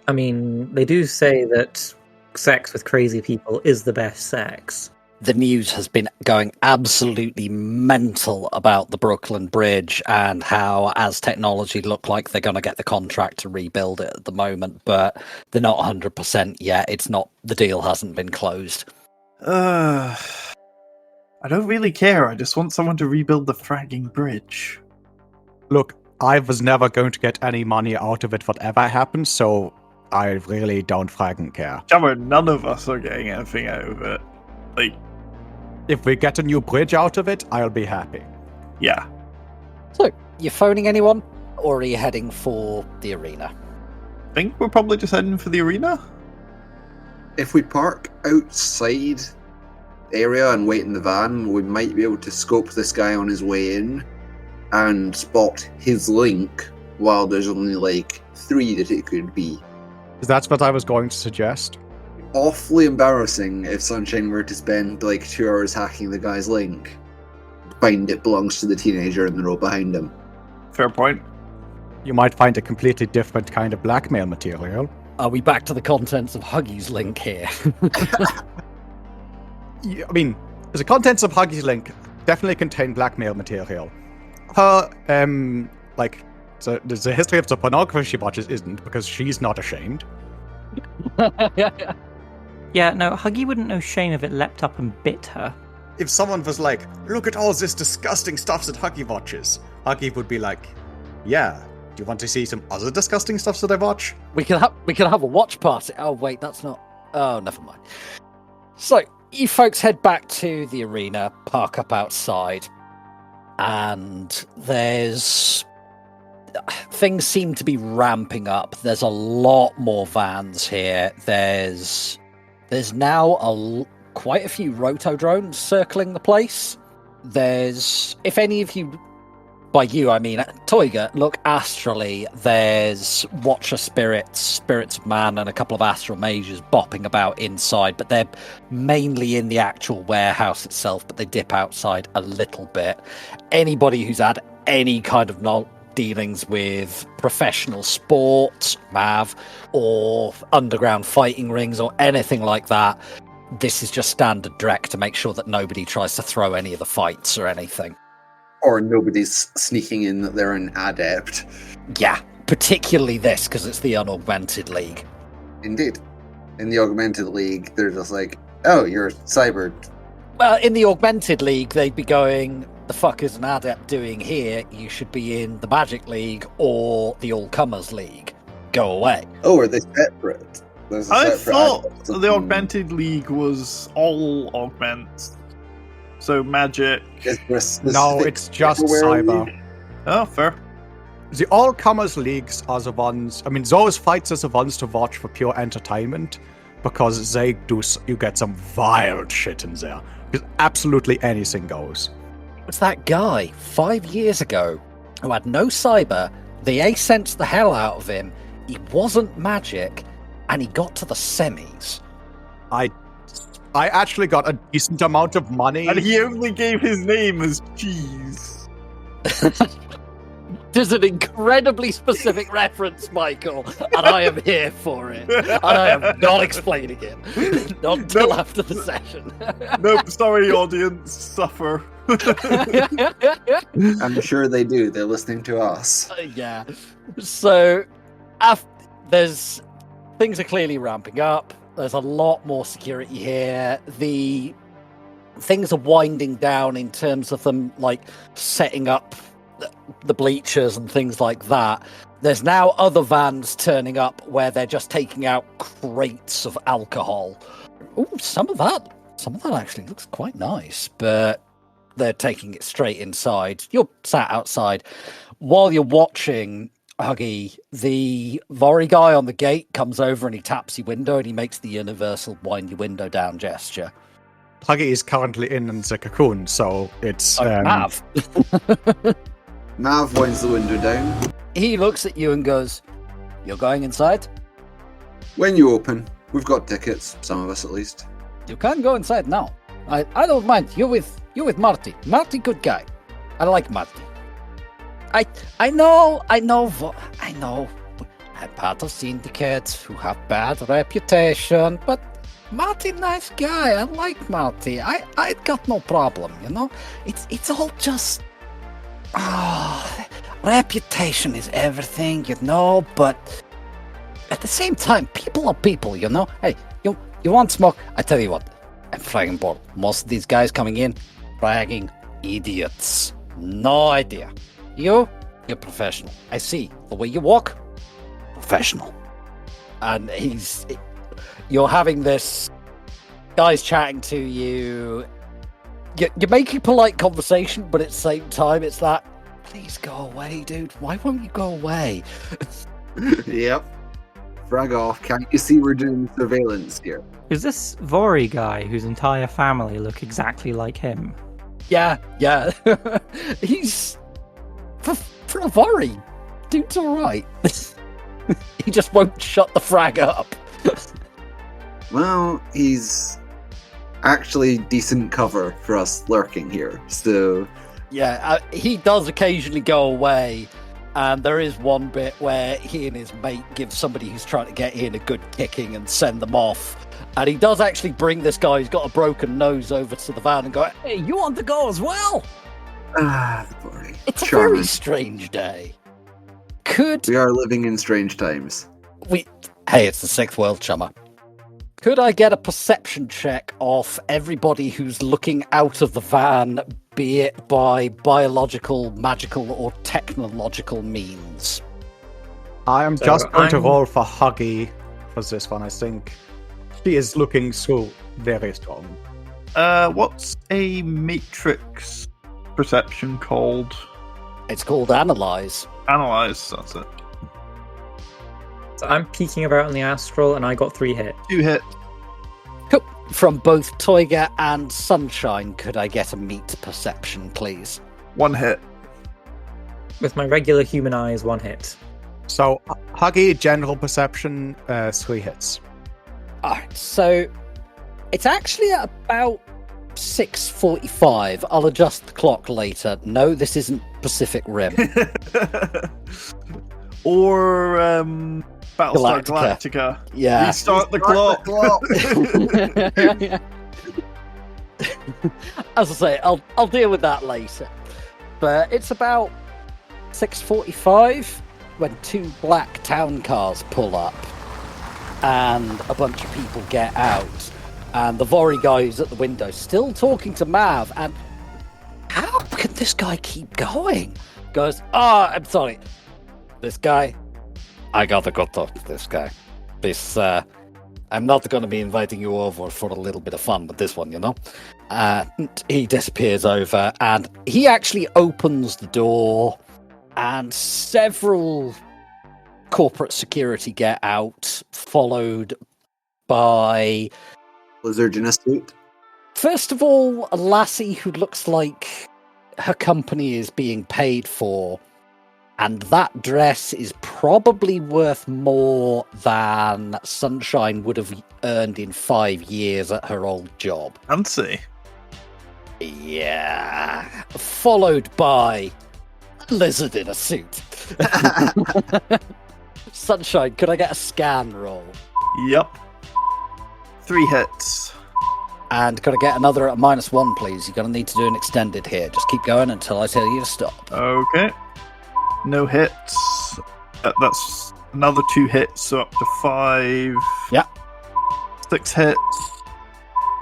[SPEAKER 4] I mean, they do say that sex with crazy people is the best sex.
[SPEAKER 1] The news has been going absolutely mental about the Brooklyn Bridge and how, as technology look like they're going to get the contract to rebuild it at the moment, but they're not 100% yet. The deal hasn't been closed.
[SPEAKER 5] I don't really care. I just want someone to rebuild the fragging bridge.
[SPEAKER 2] Look, I was never going to get any money out of it, whatever happens, so I really don't fragging care.
[SPEAKER 5] Jammer, none of us are getting anything out of it. Like,
[SPEAKER 2] if we get a new bridge out of it, I'll be happy.
[SPEAKER 5] Yeah.
[SPEAKER 1] So, you phoning anyone, or are you heading for the arena?
[SPEAKER 5] I think we're probably just heading for the arena.
[SPEAKER 3] If we park outside the area and wait in the van, we might be able to scope this guy on his way in and spot his link while there's only like 3 that it could be.
[SPEAKER 2] That's what I was going to suggest.
[SPEAKER 3] Awfully embarrassing if Sunshine were to spend like 2 hours hacking the guy's link, find it belongs to the teenager in the row behind him.
[SPEAKER 5] Fair point.
[SPEAKER 2] You might find a completely different kind of blackmail material.
[SPEAKER 1] Are we back to the contents of Huggy's link here?
[SPEAKER 2] I mean, the contents of Huggy's link definitely contain blackmail material. Her, so the history of the pornography she watches isn't, because she's not ashamed.
[SPEAKER 12] Yeah, no, Huggy wouldn't know shame if it leapt up and bit her.
[SPEAKER 2] If someone was like, look at all this disgusting stuff that Huggy watches, Huggy would be like, yeah, do you want to see some other disgusting stuff that I watch?
[SPEAKER 1] We can have a watch party. Oh, wait, that's not... Oh, never mind. So, you folks head back to the arena, park up outside, and there's... Things seem to be ramping up. There's a lot more vans here. There's now quite a few roto drones circling the place. There's, if any of you, by you I mean Toiga, look astrally, there's Watcher Spirits, Spirits of Man, and a couple of Astral Mages bopping about inside, but they're mainly in the actual warehouse itself, but they dip outside a little bit. Anybody who's had any kind of dealings with professional sport, MAV, or underground fighting rings, or anything like that, this is just standard direct to make sure that nobody tries to throw any of the fights or anything.
[SPEAKER 3] Or nobody's sneaking in that they're an adept.
[SPEAKER 1] Yeah, particularly this, because it's the Unaugmented League.
[SPEAKER 3] Indeed. In the Augmented League, they're just like, oh, you're cyber.
[SPEAKER 1] Well, in the Augmented League, they'd be going, the fuck is an adept doing here? You should be in the Magic League or the All-Comers League. Go away.
[SPEAKER 3] Oh, are they separate?
[SPEAKER 5] I thought the Augmented League was all augments. So magic.
[SPEAKER 2] No, it's just cyber.
[SPEAKER 5] League? Oh, fair.
[SPEAKER 2] The all-comers leagues are the ones... I mean, those fights are the ones to watch for pure entertainment, because you get some wild shit in there. Because absolutely anything goes.
[SPEAKER 1] It's that guy 5 years ago who had no cyber. They A-sensed the hell out of him. He wasn't magic, and he got to the semis.
[SPEAKER 2] I actually got a decent amount of money.
[SPEAKER 5] And he only gave his name as cheese.
[SPEAKER 1] There's an incredibly specific reference, Michael, and I am here for it. And I am not explaining it. Not until after the session.
[SPEAKER 5] Nope, sorry, audience. Suffer.
[SPEAKER 3] I'm sure they do. They're listening to us.
[SPEAKER 1] Yeah. So, things are clearly ramping up. There's a lot more security here. The things are winding down in terms of them, like, setting up the bleachers and things like that. There's now other vans turning up where they're just taking out crates of alcohol. Ooh, some of that actually looks quite nice, but they're taking it straight inside. You're sat outside. While you're watching, Huggy, the Vori guy on the gate comes over and he taps your window and he makes the universal wind your window down gesture.
[SPEAKER 2] Huggy is currently in the cocoon, so it's...
[SPEAKER 1] Mav.
[SPEAKER 3] Mav winds the window down.
[SPEAKER 1] He looks at you and goes, "You're going inside?
[SPEAKER 3] When you open, we've got tickets, some of us at least.
[SPEAKER 1] You can go inside now. I don't mind. You're with Marty. Marty, good guy. I like Marty. I know. I'm part of syndicates who have bad reputation, but Marty, nice guy. I like Marty. I got no problem, you know? It's all just... reputation is everything, you know, but at the same time, people are people, you know? Hey, you want smoke? I tell you what, I'm flagging bored. Most of these guys coming in, Fragging idiots. No idea. You're professional. I see. The way you walk, professional. And you're having this guy's chatting to you. You're making polite conversation, but at the same time, it's that, please go away, dude. Why won't you go away?
[SPEAKER 3] Yep. Frag off. Can't you see we're doing surveillance here?
[SPEAKER 12] Is this Vori guy whose entire family look exactly like him?
[SPEAKER 1] Yeah. He's... For a Vori, dude's alright. He just won't shut the frag up.
[SPEAKER 3] Well, he's actually decent cover for us lurking here, so...
[SPEAKER 1] Yeah, he does occasionally go away, and there is one bit where he and his mate give somebody who's trying to get in a good kicking and send them off. And he does actually bring this guy who's got a broken nose over to the van and go, hey, you want to go as well?
[SPEAKER 3] Ah, the Vori.
[SPEAKER 1] It's a very strange day.
[SPEAKER 3] We are living in strange times.
[SPEAKER 1] Hey, it's the sixth world, chummer. Could I get a perception check of everybody who's looking out of the van, be it by biological, magical, or technological means?
[SPEAKER 15] I am just going to roll for Huggy for this one, I think. She is looking so very strong.
[SPEAKER 5] What's a matrix perception called?
[SPEAKER 1] It's called Analyze.
[SPEAKER 5] Analyze, that's it.
[SPEAKER 4] So I'm peeking about in the astral, and I got 3 hits.
[SPEAKER 5] 2 hits.
[SPEAKER 1] Cool. From both Toyga and Sunshine, could I get a meat perception, please?
[SPEAKER 5] 1 hit.
[SPEAKER 4] With my regular human eyes, 1 hit.
[SPEAKER 15] So, Huggy, general perception, 3 hits.
[SPEAKER 1] Alright, so it's actually at about 6:45. I'll adjust the clock later. No, this isn't Pacific Rim.
[SPEAKER 5] Or Battlestar Galactica.
[SPEAKER 1] Yeah.
[SPEAKER 5] Restart the clock.
[SPEAKER 1] As I say, I'll deal with that later. But it's about 6:45 when 2 black town cars pull up and a bunch of people get out. And the Vori guy who's at the window still talking to Mav, and how can this guy keep going? Goes, I'm sorry. This guy, I gotta go talk to this guy. I'm not gonna be inviting you over for a little bit of fun with this one, you know? And he disappears over, and he actually opens the door, and several corporate security get out, followed by...
[SPEAKER 3] Lizard in a suit?
[SPEAKER 1] First of all, a lassie who looks like her company is being paid for, and that dress is probably worth more than Sunshine would have earned in 5 years at her old job.
[SPEAKER 5] Fancy.
[SPEAKER 1] Yeah. Followed by a lizard in a suit. Sunshine, could I get a scan roll?
[SPEAKER 5] Yep. 3 hits.
[SPEAKER 1] And could I get another at -1, please? You're going to need to do an extended here. Just keep going until I tell you to stop.
[SPEAKER 5] Okay. No hits. That's another 2 hits, so up to 5.
[SPEAKER 1] Yeah.
[SPEAKER 5] 6 hits.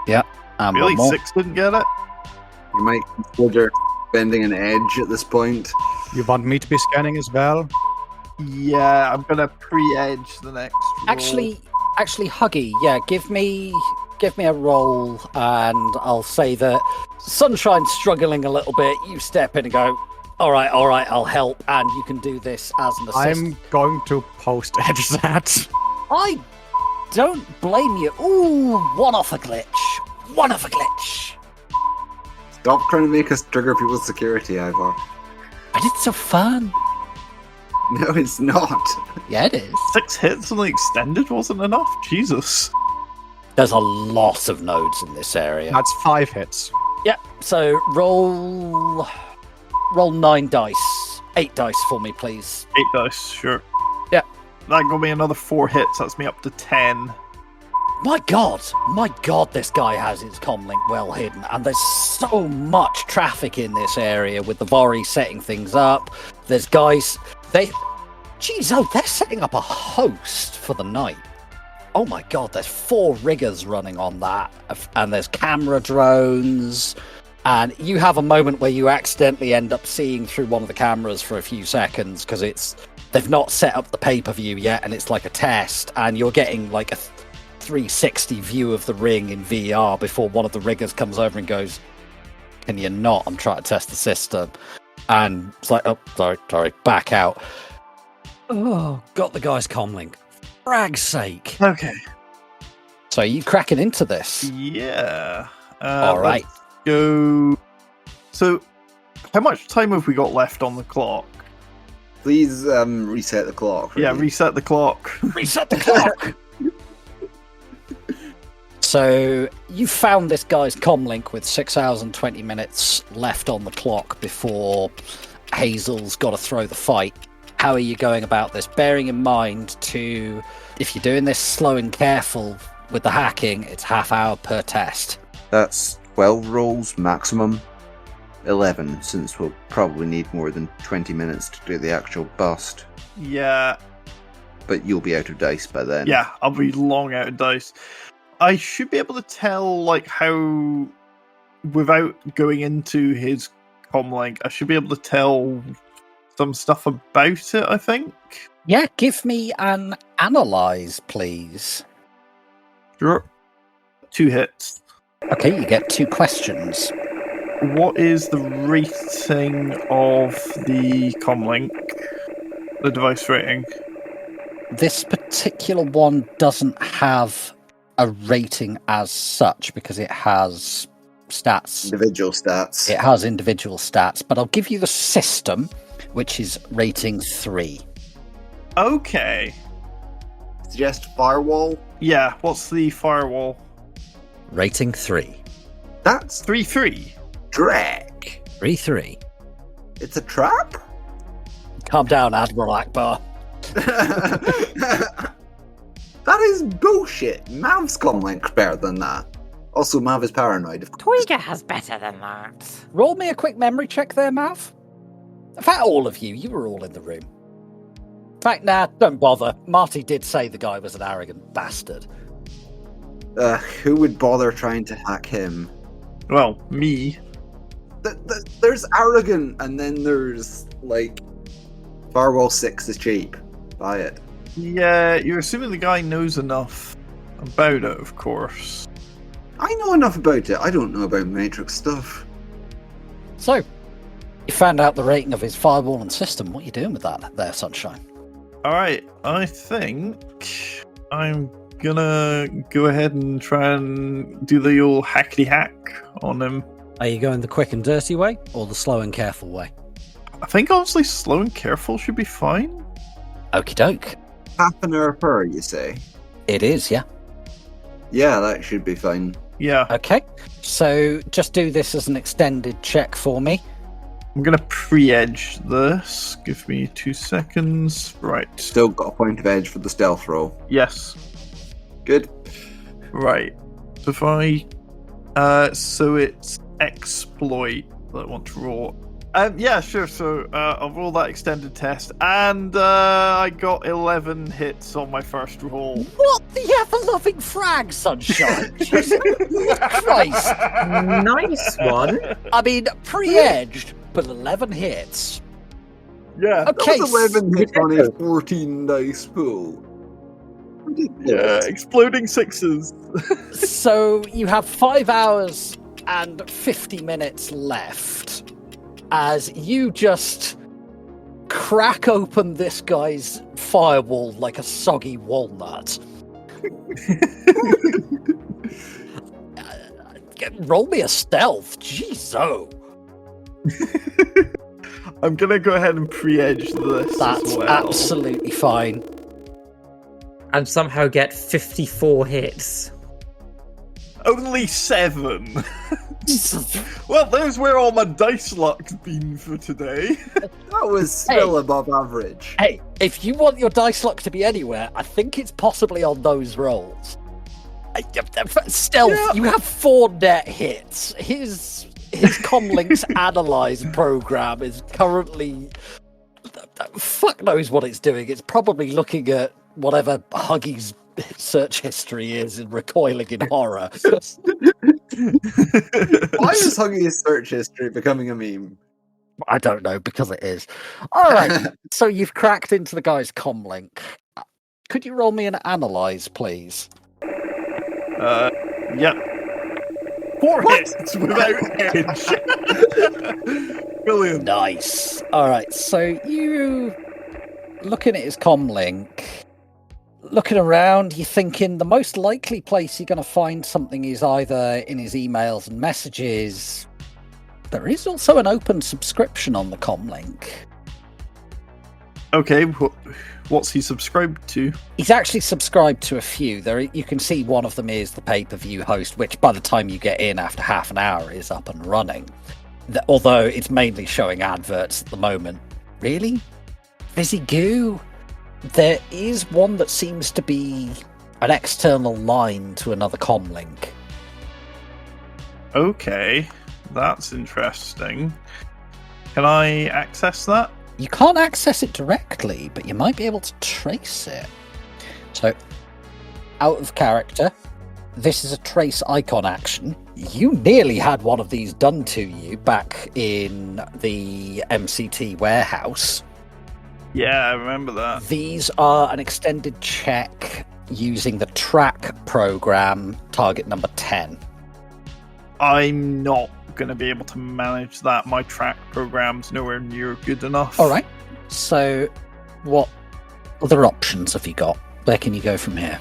[SPEAKER 1] Yeah.
[SPEAKER 5] Really? 6 didn't get it?
[SPEAKER 3] You might consider bending an edge at this point.
[SPEAKER 15] You want me to be scanning as well?
[SPEAKER 5] Yeah, I'm gonna pre-edge the next roll.
[SPEAKER 1] Actually, Huggy, yeah, give me a roll, and I'll say that Sunshine's struggling a little bit. You step in and go, all right, I'll help, and you can do this as an assist.
[SPEAKER 15] I'm going to post-edge that.
[SPEAKER 1] I don't blame you. Ooh, one off a glitch.
[SPEAKER 3] Stop trying to make us trigger people's security, Ivor.
[SPEAKER 1] But it's so fun.
[SPEAKER 3] No, it's not.
[SPEAKER 1] Yeah, it is.
[SPEAKER 5] 6 hits and the extended wasn't enough? Jesus.
[SPEAKER 1] There's a lot of nodes in this area.
[SPEAKER 15] That's 5 hits.
[SPEAKER 1] Yeah, so roll 9 dice. 8 dice for me, please.
[SPEAKER 5] 8 dice, sure.
[SPEAKER 1] Yeah.
[SPEAKER 5] That got me another 4 hits. That's me up to 10.
[SPEAKER 1] My god, this guy has his comlink well hidden, and there's so much traffic in this area with the Vori setting things up. There's guys, they're setting up a host for the night. Oh my god, there's 4 riggers running on that, and there's camera drones, And you have a moment where you accidentally end up seeing through one of the cameras for a few seconds because they've not set up the pay-per-view yet, and it's like a test, and you're getting like a 360 view of the ring in VR before one of the riggers comes over and goes, "Can you not? I'm trying to test the system." And it's like, "Oh, sorry, back out."
[SPEAKER 13] Oh, got the guy's comlink. Frag's sake.
[SPEAKER 5] Okay.
[SPEAKER 1] So you cracking into this?
[SPEAKER 5] Yeah.
[SPEAKER 1] All right.
[SPEAKER 5] Let's go. So, how much time have we got left on the clock?
[SPEAKER 14] Please reset the clock.
[SPEAKER 5] Yeah, reset the clock.
[SPEAKER 1] Reset the clock! So, you found this guy's comlink with 6 hours and 20 minutes left on the clock before Hazel's got to throw the fight. How are you going about this? Bearing in mind if you're doing this slow and careful with the hacking, it's half hour per test.
[SPEAKER 14] That's 12 rolls maximum. 11, since we'll probably need more than 20 minutes to do the actual bust.
[SPEAKER 5] Yeah.
[SPEAKER 14] But you'll be out of dice by then.
[SPEAKER 5] Yeah, I'll be long out of dice. I should be able to tell, like, how, without going into his comlink, I should be able to tell some stuff about it, I think.
[SPEAKER 1] Yeah, give me an analyze, please.
[SPEAKER 5] Sure. 2 hits.
[SPEAKER 1] Okay, you get 2 questions.
[SPEAKER 5] What is the rating of the comlink? The device rating?
[SPEAKER 1] This particular one doesn't have a rating as such because it has stats.
[SPEAKER 14] Individual stats.
[SPEAKER 1] It has individual stats, but I'll give you the system, which is rating 3.
[SPEAKER 5] Okay.
[SPEAKER 14] Suggest firewall?
[SPEAKER 5] Yeah, what's the firewall?
[SPEAKER 13] Rating 3.
[SPEAKER 14] That's
[SPEAKER 5] 3-3.
[SPEAKER 14] Drek.
[SPEAKER 13] 3-3.
[SPEAKER 14] It's a trap?
[SPEAKER 1] Calm down, Admiral Akbar.
[SPEAKER 14] That is bullshit. Mav's comlink better than that. Also, Mav is paranoid.
[SPEAKER 16] Toyga has better than that.
[SPEAKER 1] Roll me a quick memory check there, Mav. In fact, all of you were all in the room. In fact, nah, don't bother. Marty did say the guy was an arrogant bastard.
[SPEAKER 14] Who would bother trying to hack him?
[SPEAKER 5] Well, me.
[SPEAKER 14] There's arrogant, and then there's, like, Firewall 6 is cheap. Buy it.
[SPEAKER 5] Yeah, you're assuming the guy knows enough about it, of course.
[SPEAKER 14] I know enough about it. I don't know about Matrix stuff.
[SPEAKER 1] So, you found out the rating of his firewall and system. What are you doing with that there, Sunshine?
[SPEAKER 5] Alright, I think I'm gonna go ahead and try and do the old hackety hack on him.
[SPEAKER 13] Are you going the quick and dirty way or the slow and careful way?
[SPEAKER 5] I think honestly slow and careful should be fine.
[SPEAKER 1] Okie doke.
[SPEAKER 14] Half an hour per, you say?
[SPEAKER 1] It is, yeah.
[SPEAKER 14] Yeah, that should be fine.
[SPEAKER 5] Yeah.
[SPEAKER 1] Okay, so just do this as an extended check for me.
[SPEAKER 5] I'm gonna pre-edge this. Give me 2 seconds. Right.
[SPEAKER 14] Still got a point of edge for the stealth roll.
[SPEAKER 5] Yes.
[SPEAKER 14] Good.
[SPEAKER 5] Right. So if so it's exploit that I want to roll. Yeah, sure. So I'll roll that extended test, and I got 11 hits on my first roll.
[SPEAKER 1] What the ever-loving frag, Sunshine? Jesus Christ!
[SPEAKER 4] Nice one.
[SPEAKER 1] I mean, pre-edged, but 11 hits.
[SPEAKER 5] Yeah.
[SPEAKER 1] Okay.
[SPEAKER 14] That was 11 hits on a 14 dice pool.
[SPEAKER 5] Yeah, exploding 6s.
[SPEAKER 1] So you have 5 hours and 50 minutes left as you just crack open this guy's firewall like a soggy walnut. Roll me a stealth. Jeez, oh.
[SPEAKER 5] I'm gonna go ahead and pre-edge this.
[SPEAKER 1] That's
[SPEAKER 5] as well.
[SPEAKER 1] absolutely fine.
[SPEAKER 4] And somehow get 54 hits.
[SPEAKER 5] Only 7. Well, there's where all my dice luck's been for today.
[SPEAKER 14] That was still above average.
[SPEAKER 1] Hey, if you want your dice luck to be anywhere, I think it's possibly on those rolls. Stealth, yeah. You have 4 net hits. His comlink's analyze program is currently... Fuck knows what it's doing. It's probably looking at whatever Huggy's search history is and recoiling in horror.
[SPEAKER 3] Why is Huggy's search history becoming a meme?
[SPEAKER 1] I don't know, because it is. All right, so you've cracked into the guy's comlink. Could you roll me an analyze, please?
[SPEAKER 5] Yep. 4 hits without edge. Brilliant.
[SPEAKER 1] Nice. All right, so you looking at his comlink, looking around, you're thinking the most likely place you're going to find something is either in his emails and messages. There is also an open subscription on the comlink.
[SPEAKER 5] Okay, what's he subscribed to?
[SPEAKER 1] He's actually subscribed to a few. There, you can see one of them is the pay-per-view host, which by the time you get in after half an hour is up and running. Although it's mainly showing adverts at the moment. Really? Fizzy goo? There is one that seems to be an external line to another comlink.
[SPEAKER 5] Okay, that's interesting. Can I access that?
[SPEAKER 1] You can't access it directly, but you might be able to trace it. So, out of character, this is a trace icon action. You nearly had one of these done to you back in the MCT warehouse.
[SPEAKER 5] Yeah, I remember that.
[SPEAKER 1] These are an extended check using the track program, target number 10.
[SPEAKER 5] I'm not going to be able to manage that. My track program's nowhere near good enough.
[SPEAKER 1] All right. So, what other options have you got? Where can you go from here?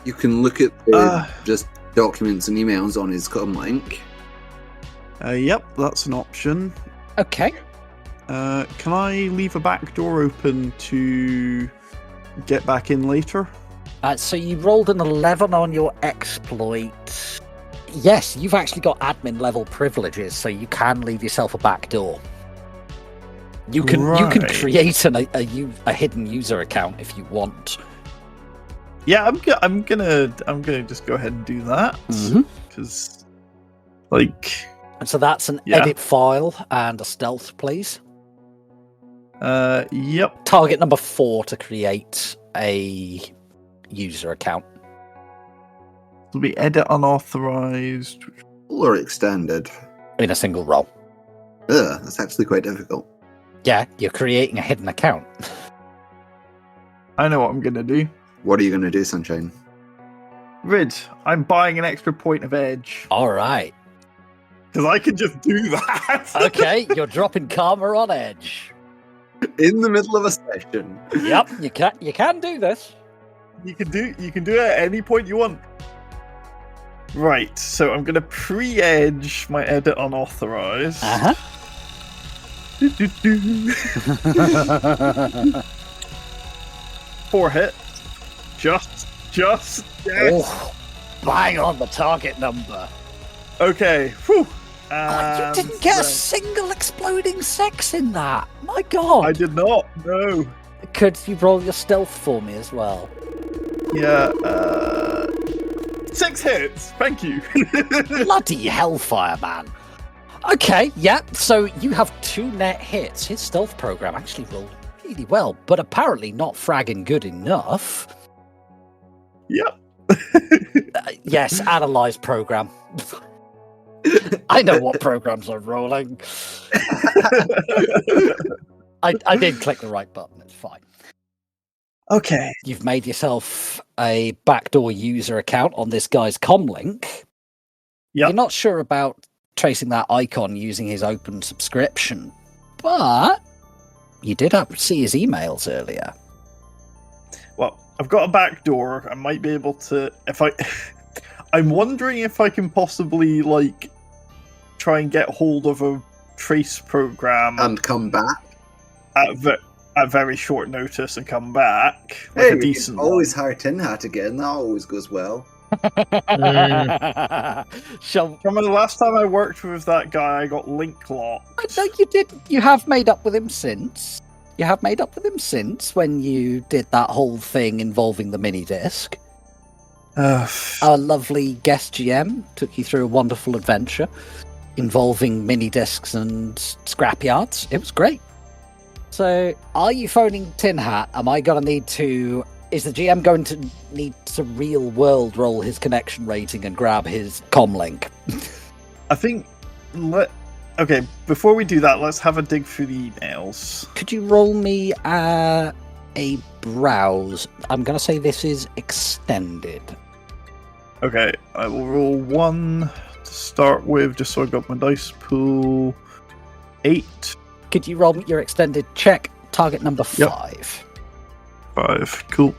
[SPEAKER 3] You can look at the just documents and emails on his comlink.
[SPEAKER 5] Yep, that's an option.
[SPEAKER 1] Okay.
[SPEAKER 5] Can I leave a back door open to get back in later?
[SPEAKER 1] So you rolled an 11 on your exploit. Yes, you've actually got admin level privileges, so you can leave yourself a back door. You can create a hidden user account if you want.
[SPEAKER 5] Yeah, I'm gonna just go ahead and do that because,
[SPEAKER 1] And so that's an edit file and a stealth, please.
[SPEAKER 5] Yep.
[SPEAKER 1] Target number 4 to create a user account.
[SPEAKER 5] It'll be edit unauthorized
[SPEAKER 3] or extended
[SPEAKER 1] in a single roll.
[SPEAKER 3] That's actually quite difficult.
[SPEAKER 1] Yeah, you're creating a hidden account.
[SPEAKER 5] I know what I'm gonna do.
[SPEAKER 3] What are you gonna do, Sunshine?
[SPEAKER 5] Rid, I'm buying an extra point of edge.
[SPEAKER 1] All right.
[SPEAKER 5] Because I can just do that.
[SPEAKER 1] Okay, you're dropping karma on edge.
[SPEAKER 3] In the middle of a session.
[SPEAKER 1] Yep, you can do this.
[SPEAKER 5] You can do it at any point you want. Right, so I'm gonna pre-edge my edit unauthorized. 4 hit. Just yes.
[SPEAKER 1] Oh, bang on the target number.
[SPEAKER 5] Okay. Whew.
[SPEAKER 1] You didn't get a single exploding sex in that. My God.
[SPEAKER 5] I did not. No.
[SPEAKER 1] Could you roll your stealth for me as well?
[SPEAKER 5] Yeah. 6 hits. Thank you.
[SPEAKER 1] Bloody hellfire, man. Okay, yeah, so you have 2 net hits. His stealth program actually rolled really well, but apparently not fragging good enough.
[SPEAKER 5] Yep.
[SPEAKER 1] Yes, analyze program. I know what programs are rolling. I did click the right button, it's fine.
[SPEAKER 5] Okay.
[SPEAKER 1] You've made yourself a backdoor user account on this guy's comlink.
[SPEAKER 5] Yep.
[SPEAKER 1] You're not sure about tracing that icon using his open subscription, but you did see his emails earlier.
[SPEAKER 5] Well, I've got a back door. I might be able to, I'm wondering if I can possibly try and get hold of a trace program
[SPEAKER 3] and come back
[SPEAKER 5] at very short notice and come back.
[SPEAKER 3] Hey,
[SPEAKER 5] a decent
[SPEAKER 3] always hire Tin Hat again. That always goes well.
[SPEAKER 5] From the last time I worked with that guy, I got link locked.
[SPEAKER 1] No, you did. You have made up with him since. When you did that whole thing involving the mini disc. Our lovely guest GM took you through a wonderful adventure involving mini discs and scrapyards. It was great. So, are you phoning Tin Hat? Am I going to need to Is the GM going to need to real world roll his connection rating and grab his comm link?
[SPEAKER 5] I think okay, before we do that, let's have a dig through the emails.
[SPEAKER 1] Could you roll me a browse? I'm going to say this is extended.
[SPEAKER 5] Okay, I will roll 1 to start with, just so I got my dice pool. 8.
[SPEAKER 1] Could you roll me your extended check? Target number 5.
[SPEAKER 5] 5, cool.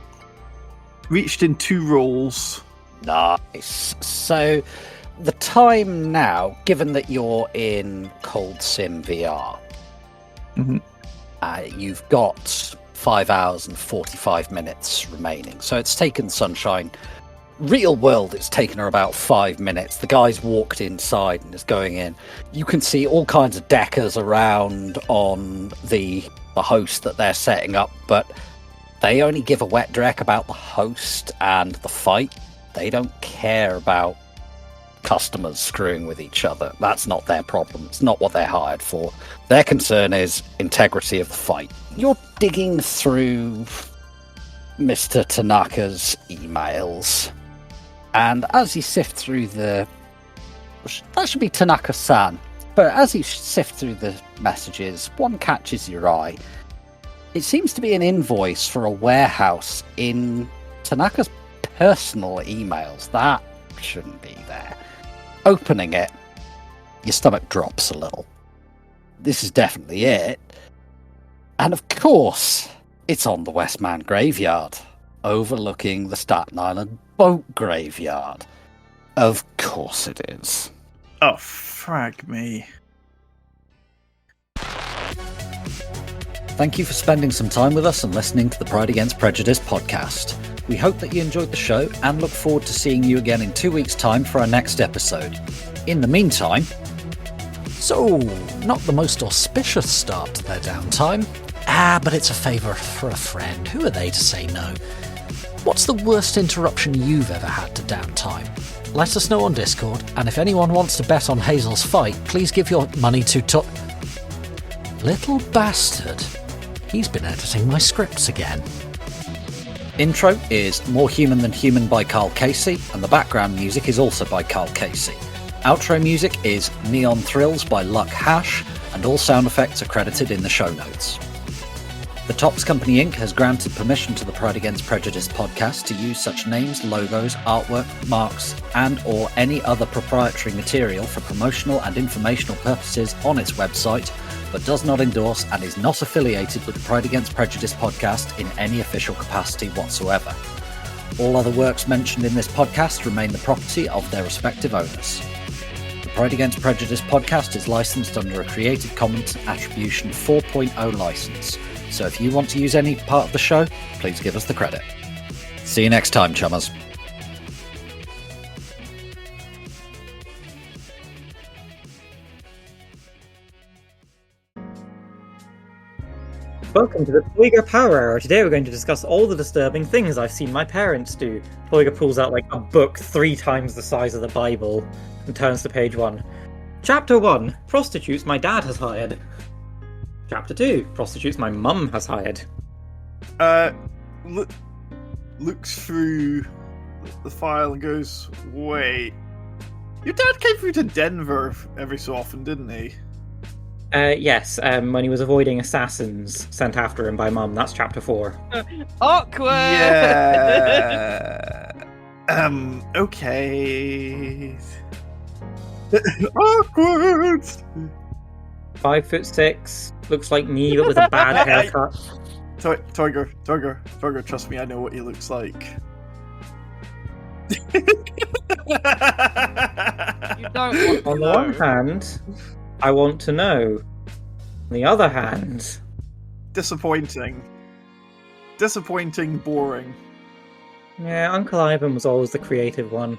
[SPEAKER 5] Reached in 2 rolls.
[SPEAKER 1] Nice. So, the time now, given that you're in Cold Sim VR, you've got 5 hours and 45 minutes remaining. So it's taken Sunshine. Real world, it's taken her about 5 minutes. The guy's walked inside and is going in. You can see all kinds of deckers around on the host that they're setting up, but they only give a wet dreck about the host and the fight. They don't care about customers screwing with each other. That's not their problem. It's not what they're hired for. Their concern is integrity of the fight. You're digging through Mr. Tanaka's emails, and as you sift through that should be Tanaka-san, but as you sift through the messages, one catches your eye. It seems to be an invoice for a warehouse in Tanaka's personal emails. That shouldn't be there. Opening it, your stomach drops a little. This is definitely it. And of course, it's on the Westman Graveyard, overlooking the Staten Island boat graveyard. Of course it is.
[SPEAKER 5] Oh, frag me.
[SPEAKER 1] Thank you for spending some time with us and listening to the Pride Against Prejudice podcast. We hope that you enjoyed the show and look forward to seeing you again in 2 weeks' time for our next episode. In the meantime, so not the most auspicious start to their downtime. But it's a favour for a friend. Who are they to say no? What's the worst interruption you've ever had to downtime? Let us know on Discord, and if anyone wants to bet on Hazel's fight, please give your money to Little bastard. He's been editing my scripts again. Intro is More Human Than Human by Carl Casey, and the background music is also by Carl Casey. Outro music is Neon Thrills by Luck Hash, and all sound effects are credited in the show notes. The Topps Company Inc. has granted permission to the Pride Against Prejudice podcast to use such names, logos, artwork, marks, and or any other proprietary material for promotional and informational purposes on its website, but does not endorse and is not affiliated with the Pride Against Prejudice podcast in any official capacity whatsoever. All other works mentioned in this podcast remain the property of their respective owners. The Pride Against Prejudice podcast is licensed under a Creative Commons Attribution 4.0 license. So if you want to use any part of the show, please give us the credit. See you next time, chummers.
[SPEAKER 4] Welcome to the Toyga Power Hour. Today we're going to discuss all the disturbing things I've seen my parents do. Toyga pulls out like a book 3 times the size of the Bible and turns to page 1. Chapter 1. Prostitutes my dad has hired. Chapter 2. Prostitutes my mum has hired.
[SPEAKER 5] Looks through the file and goes, wait. Your dad came through to Denver every so often, didn't he?
[SPEAKER 4] Yes, when he was avoiding assassins sent after him by mum. That's chapter 4.
[SPEAKER 9] Awkward!
[SPEAKER 5] Yeah. Okay. Awkward!
[SPEAKER 4] 5'6", looks like me but with a bad haircut.
[SPEAKER 5] Toyga, trust me, I know what he looks like.
[SPEAKER 9] You don't want to
[SPEAKER 4] On the
[SPEAKER 9] know.
[SPEAKER 4] one hand, I want to know. On the other hand...
[SPEAKER 5] Disappointing, boring.
[SPEAKER 4] Yeah, Uncle Ivan was always the creative one.